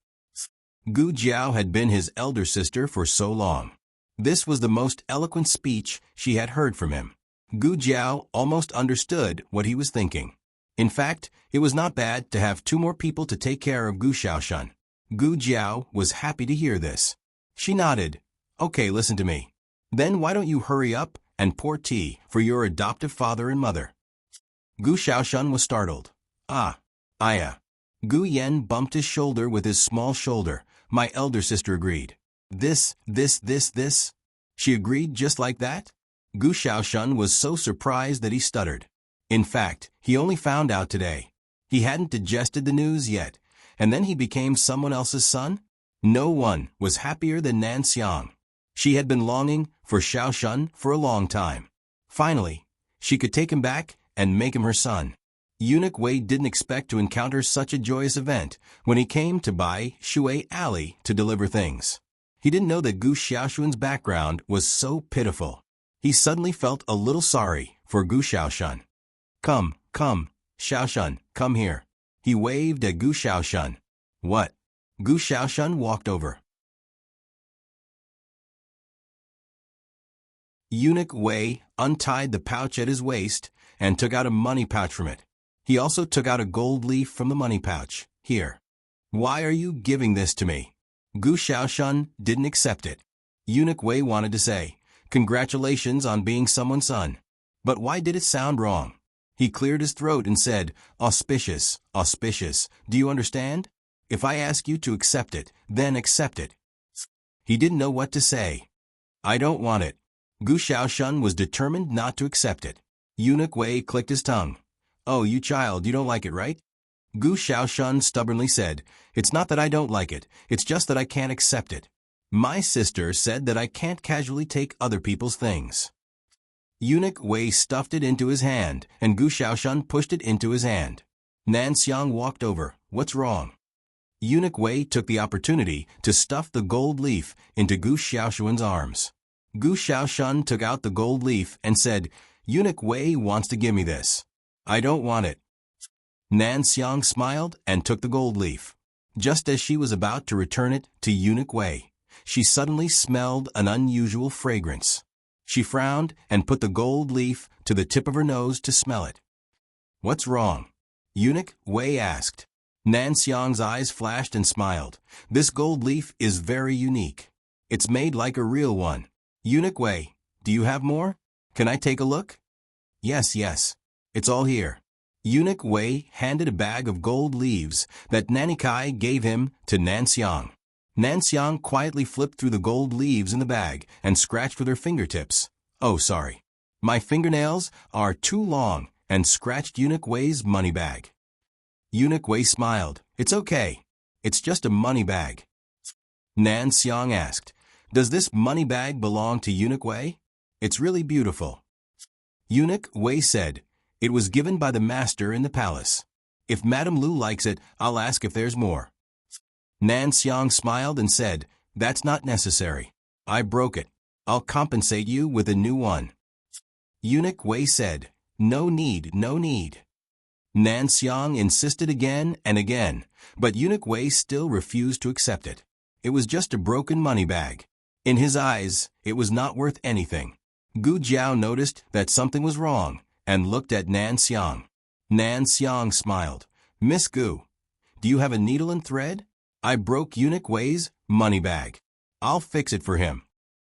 Gu Jiao had been his elder sister for so long. This was the most eloquent speech she had heard from him. Gu Jiao almost understood what he was thinking. In fact, it was not bad to have 2 more people to take care of Gu Xiaoshun. Gu Jiao was happy to hear this. She nodded. Okay, listen to me. Then why don't you hurry up and pour tea for your adoptive father and mother? Gu Xiaoshun was startled. Aya. Gu Yan bumped his shoulder with his small shoulder. My elder sister agreed. This. She agreed just like that? Gu Xiaoshun was so surprised that he stuttered. In fact, he only found out today. He hadn't digested the news yet, and then he became someone else's son? No one was happier than Nan Xiang. She had been longing for Xiaoshun for a long time. Finally, she could take him back and make him her son. Eunuch Wei didn't expect to encounter such a joyous event when he came to Bai Shui Alley to deliver things. He didn't know that Gu Xiaoshuan's background was so pitiful. He suddenly felt a little sorry for Gu Xiaoshun. Come, Xiaoshun, come here. He waved at Gu Xiaoshun. What? Gu Xiaoshun walked over. Eunuch Wei untied the pouch at his waist and took out a money pouch from it. He also took out a gold leaf from the money pouch. Here. Why are you giving this to me? Gu Xiaoshun didn't accept it. Eunuch Wei wanted to say, congratulations on being someone's son. But why did it sound wrong? He cleared his throat and said, auspicious, auspicious. Do you understand? If I ask you to accept it, then accept it. He didn't know what to say. I don't want it. Gu Xiaoshun was determined not to accept it. Eunuch Wei clicked his tongue. Oh, you child, you don't like it, right? Gu Xiaoshun stubbornly said, it's not that I don't like it, it's just that I can't accept it. My sister said that I can't casually take other people's things. Eunuch Wei stuffed it into his hand, and Gu Xiaoshun pushed it into his hand. Nan Xiang walked over. What's wrong? Eunuch Wei took the opportunity to stuff the gold leaf into Gu Xiaoshun's arms. Gu Xiaoshun took out the gold leaf and said, Eunuch Wei wants to give me this. I don't want it. Nan Xiang smiled and took the gold leaf. Just as she was about to return it to Eunuch Wei, she suddenly smelled an unusual fragrance. She frowned and put the gold leaf to the tip of her nose to smell it. What's wrong? Eunuch Wei asked. Nan Xiang's eyes flashed and smiled. This gold leaf is very unique. It's made like a real one. Eunuch Wei, do you have more? Can I take a look? Yes, yes. It's all here. Eunuch Wei handed a bag of gold leaves that Nanikai gave him to Nan Xiang. Nan Xiang quietly flipped through the gold leaves in the bag and scratched with her fingertips. Oh, sorry. My fingernails are too long, and scratched Eunuch Wei's money bag. Eunuch Wei smiled. It's okay. It's just a money bag. Nan Xiang asked, does this money bag belong to Eunuch Wei? It's really beautiful. Eunuch Wei said, it was given by the master in the palace. If Madame Lu likes it, I'll ask if there's more. Nan Xiang smiled and said, that's not necessary. I broke it. I'll compensate you with a new one. Eunuch Wei said, no need, no need. Nan Xiang insisted again and again, but Eunuch Wei still refused to accept it. It was just a broken money bag. In his eyes, it was not worth anything. Gu Jiao noticed that something was wrong and looked at Nan Xiang. Nan Xiang smiled. Miss Gu, do you have a needle and thread? I broke Eunuch Wei's money bag. I'll fix it for him.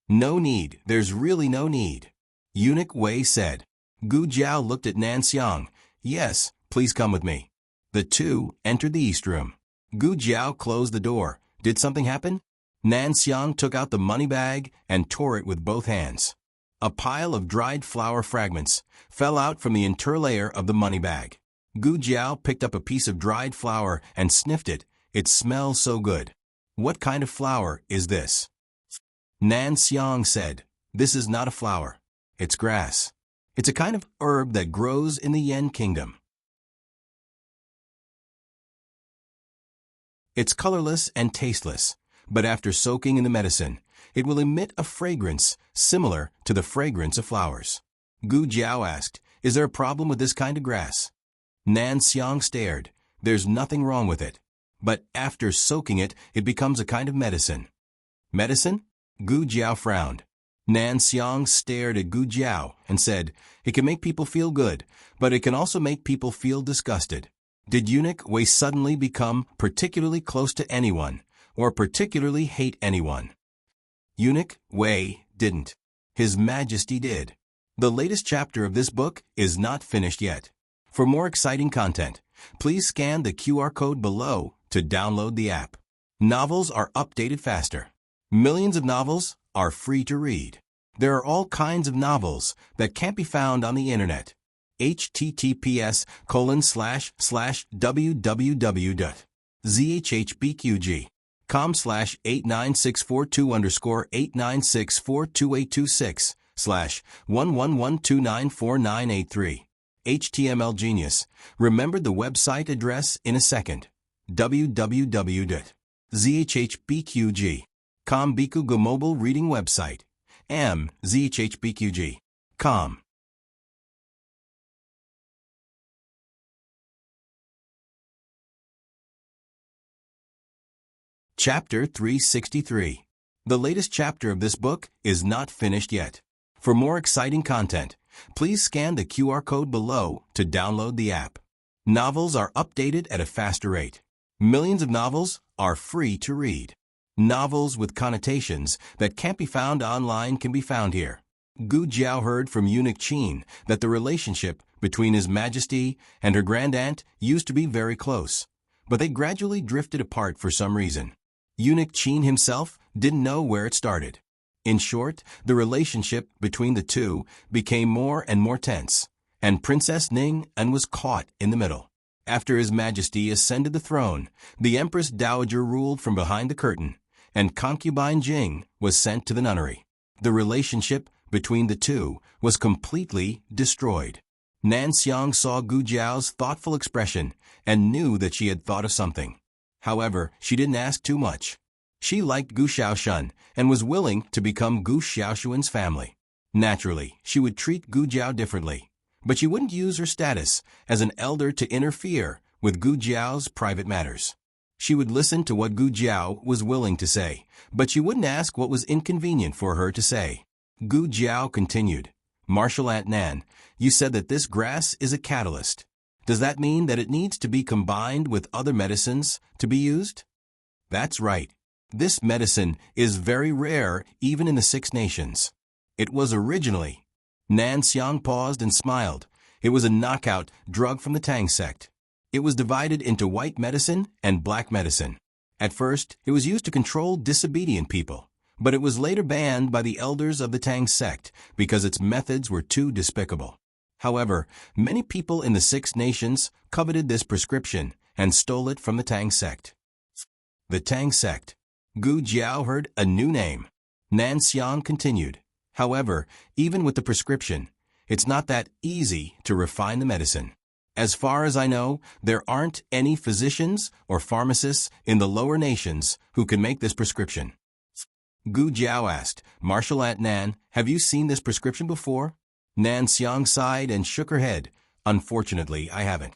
No need, there's really no need. Eunuch Wei said. Gu Jiao looked at Nan Xiang. Yes, please come with me. The two entered the east room. Gu Jiao closed the door. Did something happen? Nan Xiang took out the money bag and tore it with both hands. A pile of dried flour fragments fell out from the interlayer of the money bag. Gu Jiao picked up a piece of dried flour and sniffed it. It smells so good. What kind of flour is this? Nan Xiang said, this is not a flower. It's grass. It's a kind of herb that grows in the Yan kingdom. It's colorless and tasteless, but after soaking in the medicine, it will emit a fragrance similar to the fragrance of flowers. Gu Jiao asked, is there a problem with this kind of grass? Nan Xiang stared. There's nothing wrong with it. But after soaking it, it becomes a kind of medicine. Medicine? Gu Jiao frowned. Nan Xiang stared at Gu Jiao and said, it can make people feel good, but it can also make people feel disgusted. Did Eunuch Wei suddenly become particularly close to anyone, or particularly hate anyone? Eunuch Wei didn't. His Majesty did. The latest chapter of this book is not finished yet. For more exciting content, please scan the QR code below to download the app. Novels are updated faster. Millions of novels are free to read. There are all kinds of novels that can't be found on the internet. https://www.zhbqg.com/89642_896422826/111294983. HTML Genius remembered the website address in a second. www.zhbqg.com Bikugo mobile reading website. zhbqg.com. Chapter 363. The latest chapter of this book is not finished yet. For more exciting content, please scan the QR code below to download the app. Novels are updated at a faster rate. Millions of novels are free to read. Novels with connotations that can't be found online can be found here. Gu Jiao heard from eunuch Qin that the relationship between His Majesty and her grandaunt used to be very close, but they gradually drifted apart for some reason. Eunuch Qin himself didn't know where it started. In short, the relationship between the two became more and more tense, and Princess Ning was caught in the middle. After His Majesty ascended the throne, the Empress Dowager ruled from behind the curtain, and concubine Jing was sent to the nunnery. The relationship between the two was completely destroyed. Nan Xiang saw Gu Jiao's thoughtful expression and knew that she had thought of something. However, she didn't ask too much. She liked Gu Xiaoshun and was willing to become Gu Xiaoshuan's family. Naturally, she would treat Gu Jiao differently, but she wouldn't use her status as an elder to interfere with Gu Jiao's private matters. She would listen to what Gu Jiao was willing to say, but she wouldn't ask what was inconvenient for her to say. Gu Jiao continued, "Martial Aunt Nan, you said that this grass is a catalyst. Does that mean that it needs to be combined with other medicines to be used?" "That's right. This medicine is very rare even in the Six Nations. It was originally—" Nan Xiang paused and smiled. It was a knockout drug from the Tang sect. It was divided into white medicine and black medicine. At first, it was used to control disobedient people, but it was later banned by the elders of the Tang sect because its methods were too despicable. However, many people in the Six Nations coveted this prescription and stole it from the Tang sect. The Tang sect. Gu Jiao heard a new name. Nan Xiang continued, "However, even with the prescription, it's not that easy to refine the medicine. As far as I know, there aren't any physicians or pharmacists in the lower nations who can make this prescription." Gu Jiao asked, "Martial Aunt Nan, have you seen this prescription before?" Nan Xiang sighed and shook her head. "Unfortunately, I haven't."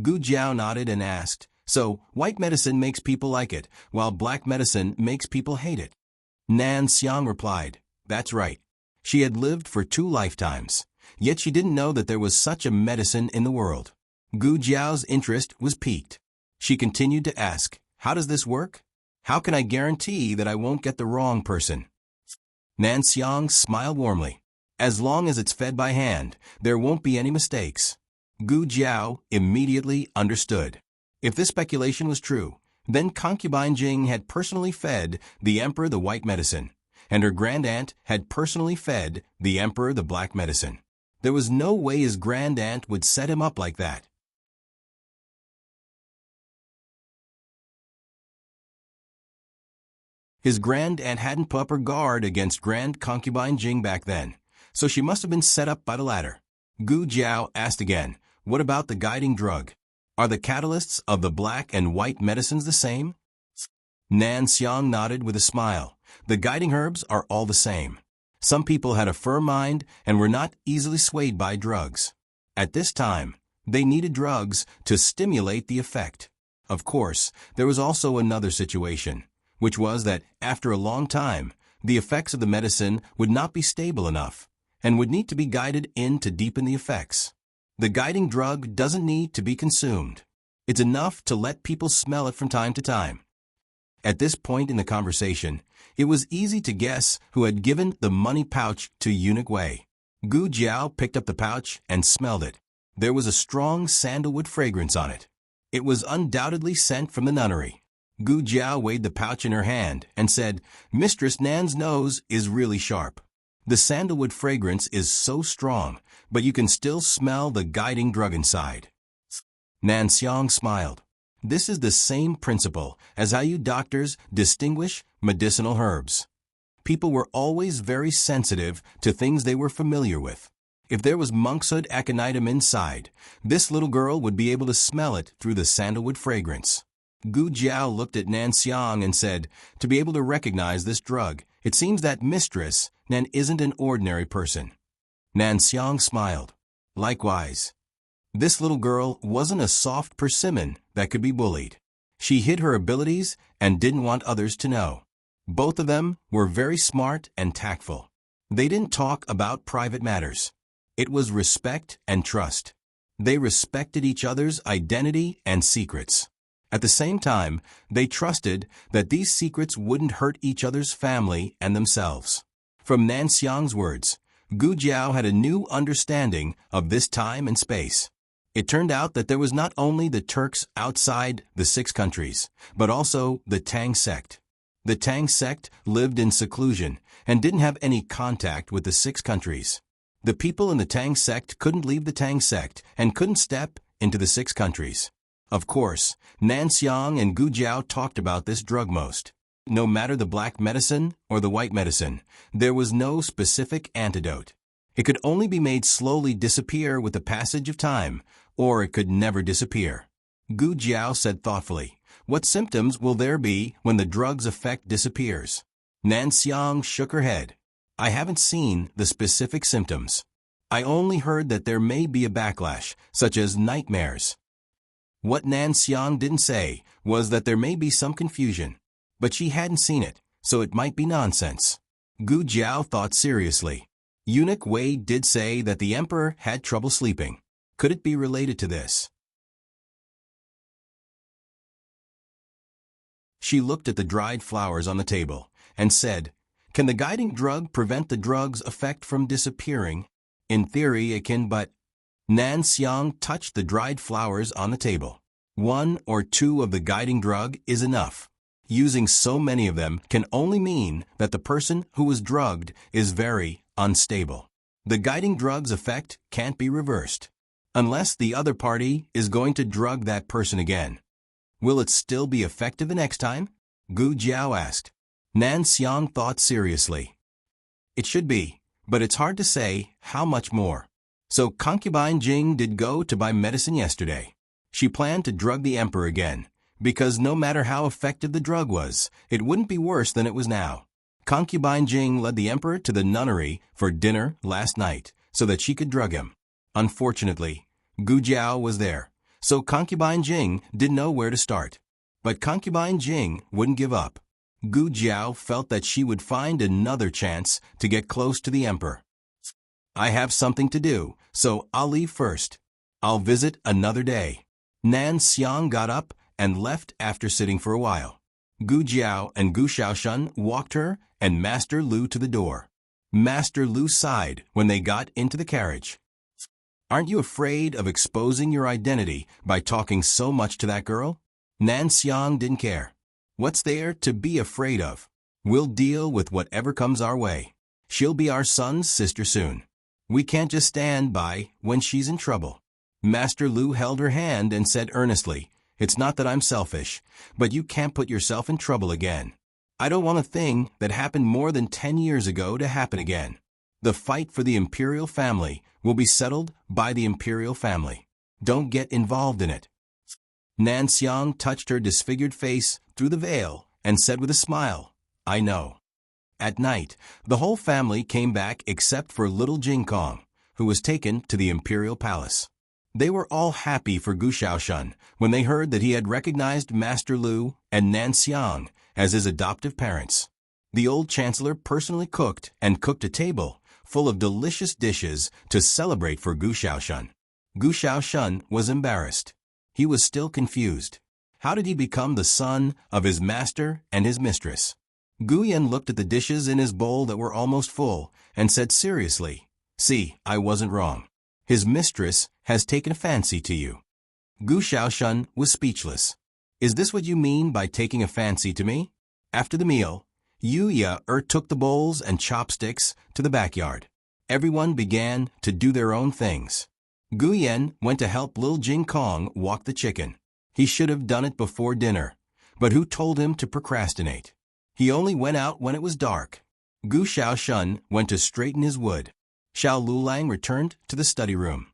Gu Jiao nodded and asked, "So, white medicine makes people like it, while black medicine makes people hate it?" Nan Xiang replied, "That's right. She had lived for 2 lifetimes, yet she didn't know that there was such a medicine in the world." Gu Jiao's interest was piqued. She continued to ask, "How does this work? How can I guarantee that I won't get the wrong person?" Nan Xiang smiled warmly. "As long as it's fed by hand, there won't be any mistakes." Gu Jiao immediately understood. If this speculation was true, then concubine Jing had personally fed the emperor the white medicine, and her grandaunt had personally fed the emperor the black medicine. There was no way his grandaunt would set him up like that. His grandaunt hadn't put up her guard against grand concubine Jing back then, so she must have been set up by the latter. Gu Jiao asked again, "What about the guiding drug? Are the catalysts of the black and white medicines the same?" Nan Xiang nodded with a smile. "The guiding herbs are all the same. Some people had a firm mind and were not easily swayed by drugs. At this time, they needed drugs to stimulate the effect. Of course, there was also another situation, which was that after a long time, the effects of the medicine would not be stable enough and would need to be guided in to deepen the effects. The guiding drug doesn't need to be consumed. It's enough to let people smell it from time to time." At this point in the conversation, it was easy to guess who had given the money pouch to Eunuch Wei. Gu Jiao picked up the pouch and smelled it. There was a strong sandalwood fragrance on it. It was undoubtedly sent from the nunnery. Gu Jiao weighed the pouch in her hand and said, "Mistress Nan's nose is really sharp. The sandalwood fragrance is so strong, but you can still smell the guiding drug inside." Nan Xiang smiled. "This is the same principle as how you doctors distinguish medicinal herbs. People were always very sensitive to things they were familiar with. If there was monkshood aconitum inside, this little girl would be able to smell it through the sandalwood fragrance." Gu Jiao looked at Nan Xiang and said, "To be able to recognize this drug, it seems that Mistress Nan isn't an ordinary person." Nan Xiang smiled. "Likewise. This little girl wasn't a soft persimmon that could be bullied. She hid her abilities and didn't want others to know. Both of them were very smart and tactful. They didn't talk about private matters. It was respect and trust. They respected each other's identity and secrets. At the same time, they trusted that these secrets wouldn't hurt each other's family and themselves. From Nan Xiang's words, Gu Jiao had a new understanding of this time and space. It turned out that there was not only the Turks outside the 6 countries, but also the Tang sect. The Tang sect lived in seclusion and didn't have any contact with the 6 countries. The people in the Tang sect couldn't leave the Tang sect and couldn't step into the 6 countries. Of course, Nan Xiang and Gu Jiao talked about this drug most. No matter the black medicine or the white medicine, there was no specific antidote. It could only be made slowly disappear with the passage of time, or it could never disappear. Gu Jiao said thoughtfully, "What symptoms will there be when the drug's effect disappears?" Nan Xiang shook her head. "I haven't seen the specific symptoms. I only heard that there may be a backlash, such as nightmares." What Nan Xiang didn't say was that there may be some confusion, but she hadn't seen it, so it might be nonsense. Gu Jiao thought seriously. Eunuch Wei did say that the emperor had trouble sleeping. Could it be related to this? She looked at the dried flowers on the table and said, "Can the guiding drug prevent the drug's effect from disappearing? In theory it can, but..." Nan Xiang touched the dried flowers on the table. 1 or 2 of the guiding drug is enough. Using so many of them can only mean that the person who was drugged is very unstable. The guiding drug's effect can't be reversed, unless the other party is going to drug that person again. Will it still be effective the next time? Gu Jiao asked. Nan Xiang thought seriously. It should be, but it's hard to say how much more. So concubine Jing did go to buy medicine yesterday. She planned to drug the emperor again, because no matter how effective the drug was, it wouldn't be worse than it was now. Concubine Jing led the emperor to the nunnery for dinner last night so that she could drug him. Unfortunately, Gu Jiao was there, so concubine Jing didn't know where to start. But concubine Jing wouldn't give up. Gu Jiao felt that she would find another chance to get close to the emperor. "I have something to do, so I'll leave first. I'll visit another day." Nan Xiang got up and left after sitting for a while. Gu Jiao and Gu Shaoshan walked her and Master Lu to the door. Master Lu sighed when they got into the carriage. "Aren't you afraid of exposing your identity by talking so much to that girl?" Nan Xiang didn't care. "What's there to be afraid of? We'll deal with whatever comes our way. She'll be our son's sister soon. We can't just stand by when she's in trouble." Master Lu held her hand and said earnestly, "It's not that I'm selfish, but you can't put yourself in trouble again. I don't want a thing that happened more than 10 years ago to happen again. The fight for the imperial family will be settled by the imperial family. Don't get involved in it." Nan Xiang touched her disfigured face through the veil and said with a smile, "I know." At night, the whole family came back except for little Jing Kong, who was taken to the imperial palace. They were all happy for Gu Shaoshan when they heard that he had recognized Master Lu and Nan Xiang as his adoptive parents. The old chancellor personally cooked a table full of delicious dishes to celebrate for Gu Shaoshan. Gu Shaoshan was embarrassed. He was still confused. How did he become the son of his master and his mistress? Guyan looked at the dishes in his bowl that were almost full and said seriously, "See, I wasn't wrong. His mistress has taken a fancy to you." Gu Shaoshan was speechless. "Is this what you mean by taking a fancy to me?" After the meal, Yu Ya took the bowls and chopsticks to the backyard. Everyone began to do their own things. Guyan went to help Lil Jing Kong walk the chicken. He should have done it before dinner, but who told him to procrastinate? He only went out when it was dark. Gu Shaoshan went to straighten his wood. Xiao Lulang returned to the study room.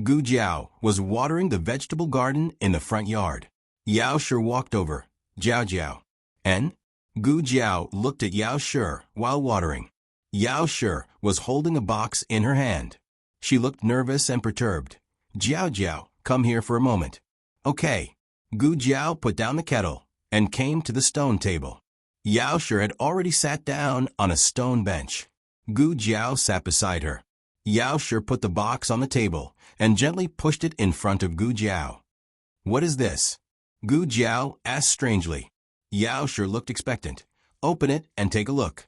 Gu Jiao was watering the vegetable garden in the front yard. Yao Shi walked over. "Jiao Jiao." And Gu Jiao looked at Yao Shi while watering. Yao Shi was holding a box in her hand. She looked nervous and perturbed. "Jiao Jiao, come here for a moment." "Okay." Gu Jiao put down the kettle and came to the stone table. Yao Shi had already sat down on a stone bench. Gu Jiao sat beside her. Yao Shi put the box on the table and gently pushed it in front of Gu Jiao. "What is this?" Gu Jiao asked strangely. Yao Shi looked expectant. "Open it and take a look."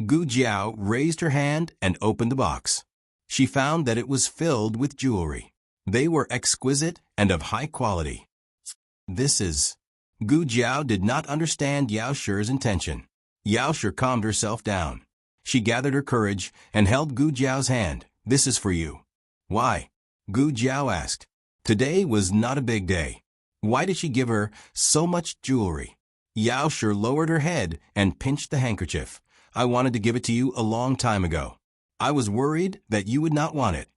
Gu Jiao raised her hand and opened the box. She found that it was filled with jewelry. They were exquisite and of high quality. "This is..." Gu Jiao did not understand Yao Shi's intention. Yao Shi calmed herself down. She gathered her courage and held Gu Jiao's hand. "This is for you." "Why?" Gu Jiao asked. Today was not a big day. Why did she give her so much jewelry? Yao Shi lowered her head and pinched the handkerchief. "I wanted to give it to you a long time ago. I was worried that you would not want it."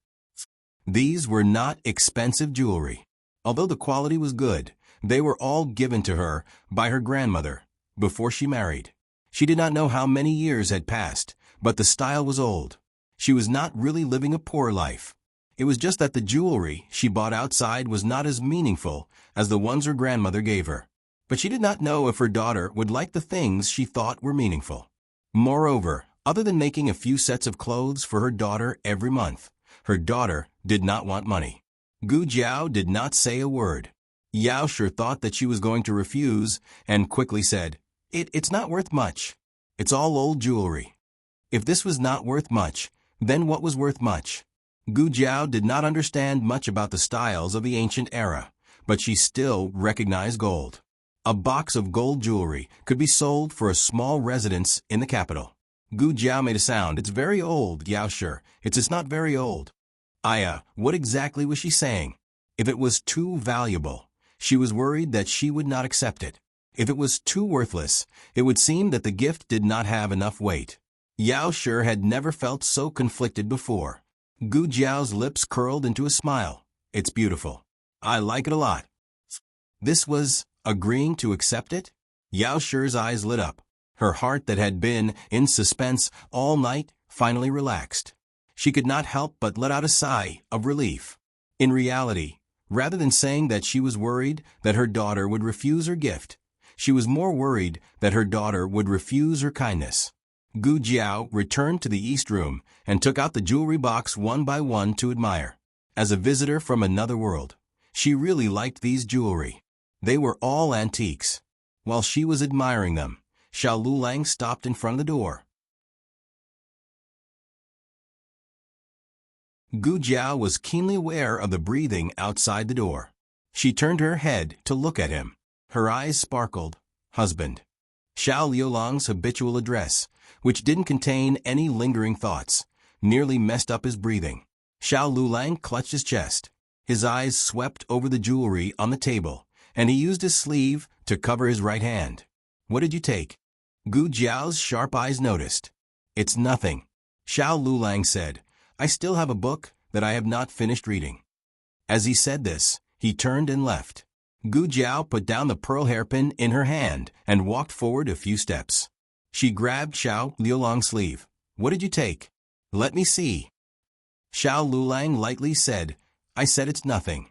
These were not expensive jewelry. Although the quality was good, they were all given to her by her grandmother before she married. She did not know how many years had passed, but the style was old. She was not really living a poor life. It was just that the jewelry she bought outside was not as meaningful as the ones her grandmother gave her. But she did not know if her daughter would like the things she thought were meaningful. Moreover, other than making a few sets of clothes for her daughter every month, her daughter did not want money. Gu Jiao did not say a word. Yao Shi thought that she was going to refuse and quickly said, It's not worth much. It's all old jewelry." If this was not worth much, then what was worth much? Gu Jiao did not understand much about the styles of the ancient era, but she still recognized gold. A box of gold jewelry could be sold for a small residence in the capital. Gu Jiao made a sound. "It's very old, Yao Shi. It's not very old." What exactly was she saying? If it was too valuable, she was worried that she would not accept it. If it was too worthless, it would seem that the gift did not have enough weight. Yao Shi had never felt so conflicted before. Gu Jiao's lips curled into a smile. "It's beautiful. I like it a lot." This was agreeing to accept it? Yao Shi's eyes lit up. Her heart that had been in suspense all night finally relaxed. She could not help but let out a sigh of relief. In reality, rather than saying that she was worried that her daughter would refuse her gift, she was more worried that her daughter would refuse her kindness. Gu Jiao returned to the east room and took out the jewelry box one by one to admire. As a visitor from another world, she really liked these jewelry. They were all antiques. While she was admiring them, Xiao Lulang stopped in front of the door. Gu Jiao was keenly aware of the breathing outside the door. She turned her head to look at him. Her eyes sparkled. "Husband." Xiao Liulang's habitual address, which didn't contain any lingering thoughts, nearly messed up his breathing. Xiao Lulang clutched his chest. His eyes swept over the jewelry on the table, and he used his sleeve to cover his right hand. "What did you take?" Gu Jiao's sharp eyes noticed. "It's nothing," Xiao Lulang said. "I still have a book that I have not finished reading." As he said this, he turned and left. Gu Jiao put down the pearl hairpin in her hand and walked forward a few steps. She grabbed Xiao Liulang's sleeve. "What did you take?" "Let me see." Xiao Lulang lightly said, "I said it's nothing."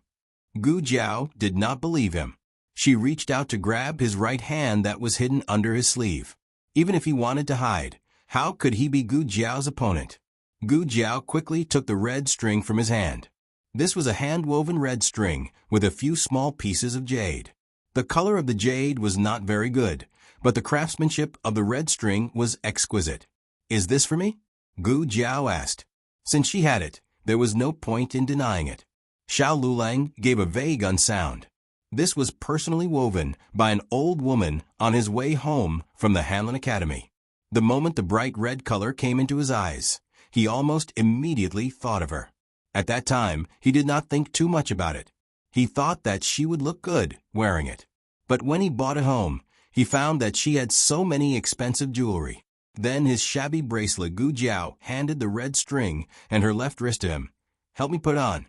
Gu Jiao did not believe him. She reached out to grab his right hand that was hidden under his sleeve. Even if he wanted to hide, how could he be Gu Jiao's opponent? Gu Jiao quickly took the red string from his hand. This was a hand-woven red string with a few small pieces of jade. The color of the jade was not very good, but the craftsmanship of the red string was exquisite. "Is this for me?" Gu Jiao asked. Since she had it, there was no point in denying it. Xiao Lulang gave a vague unsound. This was personally woven by an old woman on his way home from the Hanlin Academy. The moment the bright red color came into his eyes, he almost immediately thought of her. At that time, he did not think too much about it. He thought that she would look good wearing it. But when he bought it home, he found that she had so many expensive jewelry. Then his shabby bracelet. Gu Jiao handed the red string and her left wrist to him. "Help me put on."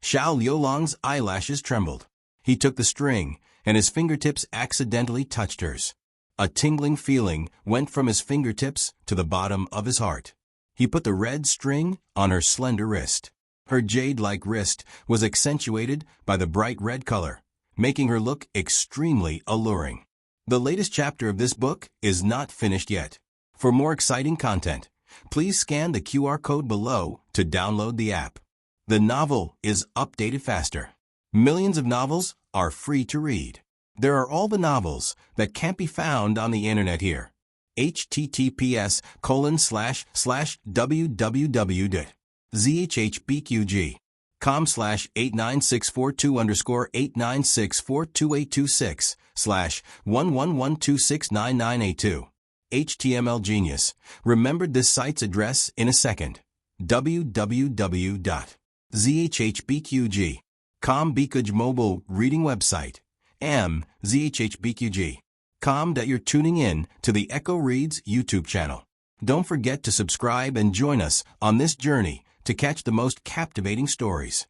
Xiao Liulang's eyelashes trembled. He took the string, and his fingertips accidentally touched hers. A tingling feeling went from his fingertips to the bottom of his heart. He put the red string on her slender wrist. Her jade-like wrist was accentuated by the bright red color, making her look extremely alluring. The latest chapter of this book is not finished yet. For more exciting content, please scan the QR code below to download the app. The novel is updated faster. Millions of novels are free to read. There are all the novels that can't be found on the internet here. https://www.zhbqg.com/89642826/111269982. HTML Genius remembered this site's address in a second. www.zhbqg.com Bikaj mobile reading website. zhbqg.com that you're tuning in to the Echo Reads YouTube channel. Don't forget to subscribe and join us on this journey to catch the most captivating stories.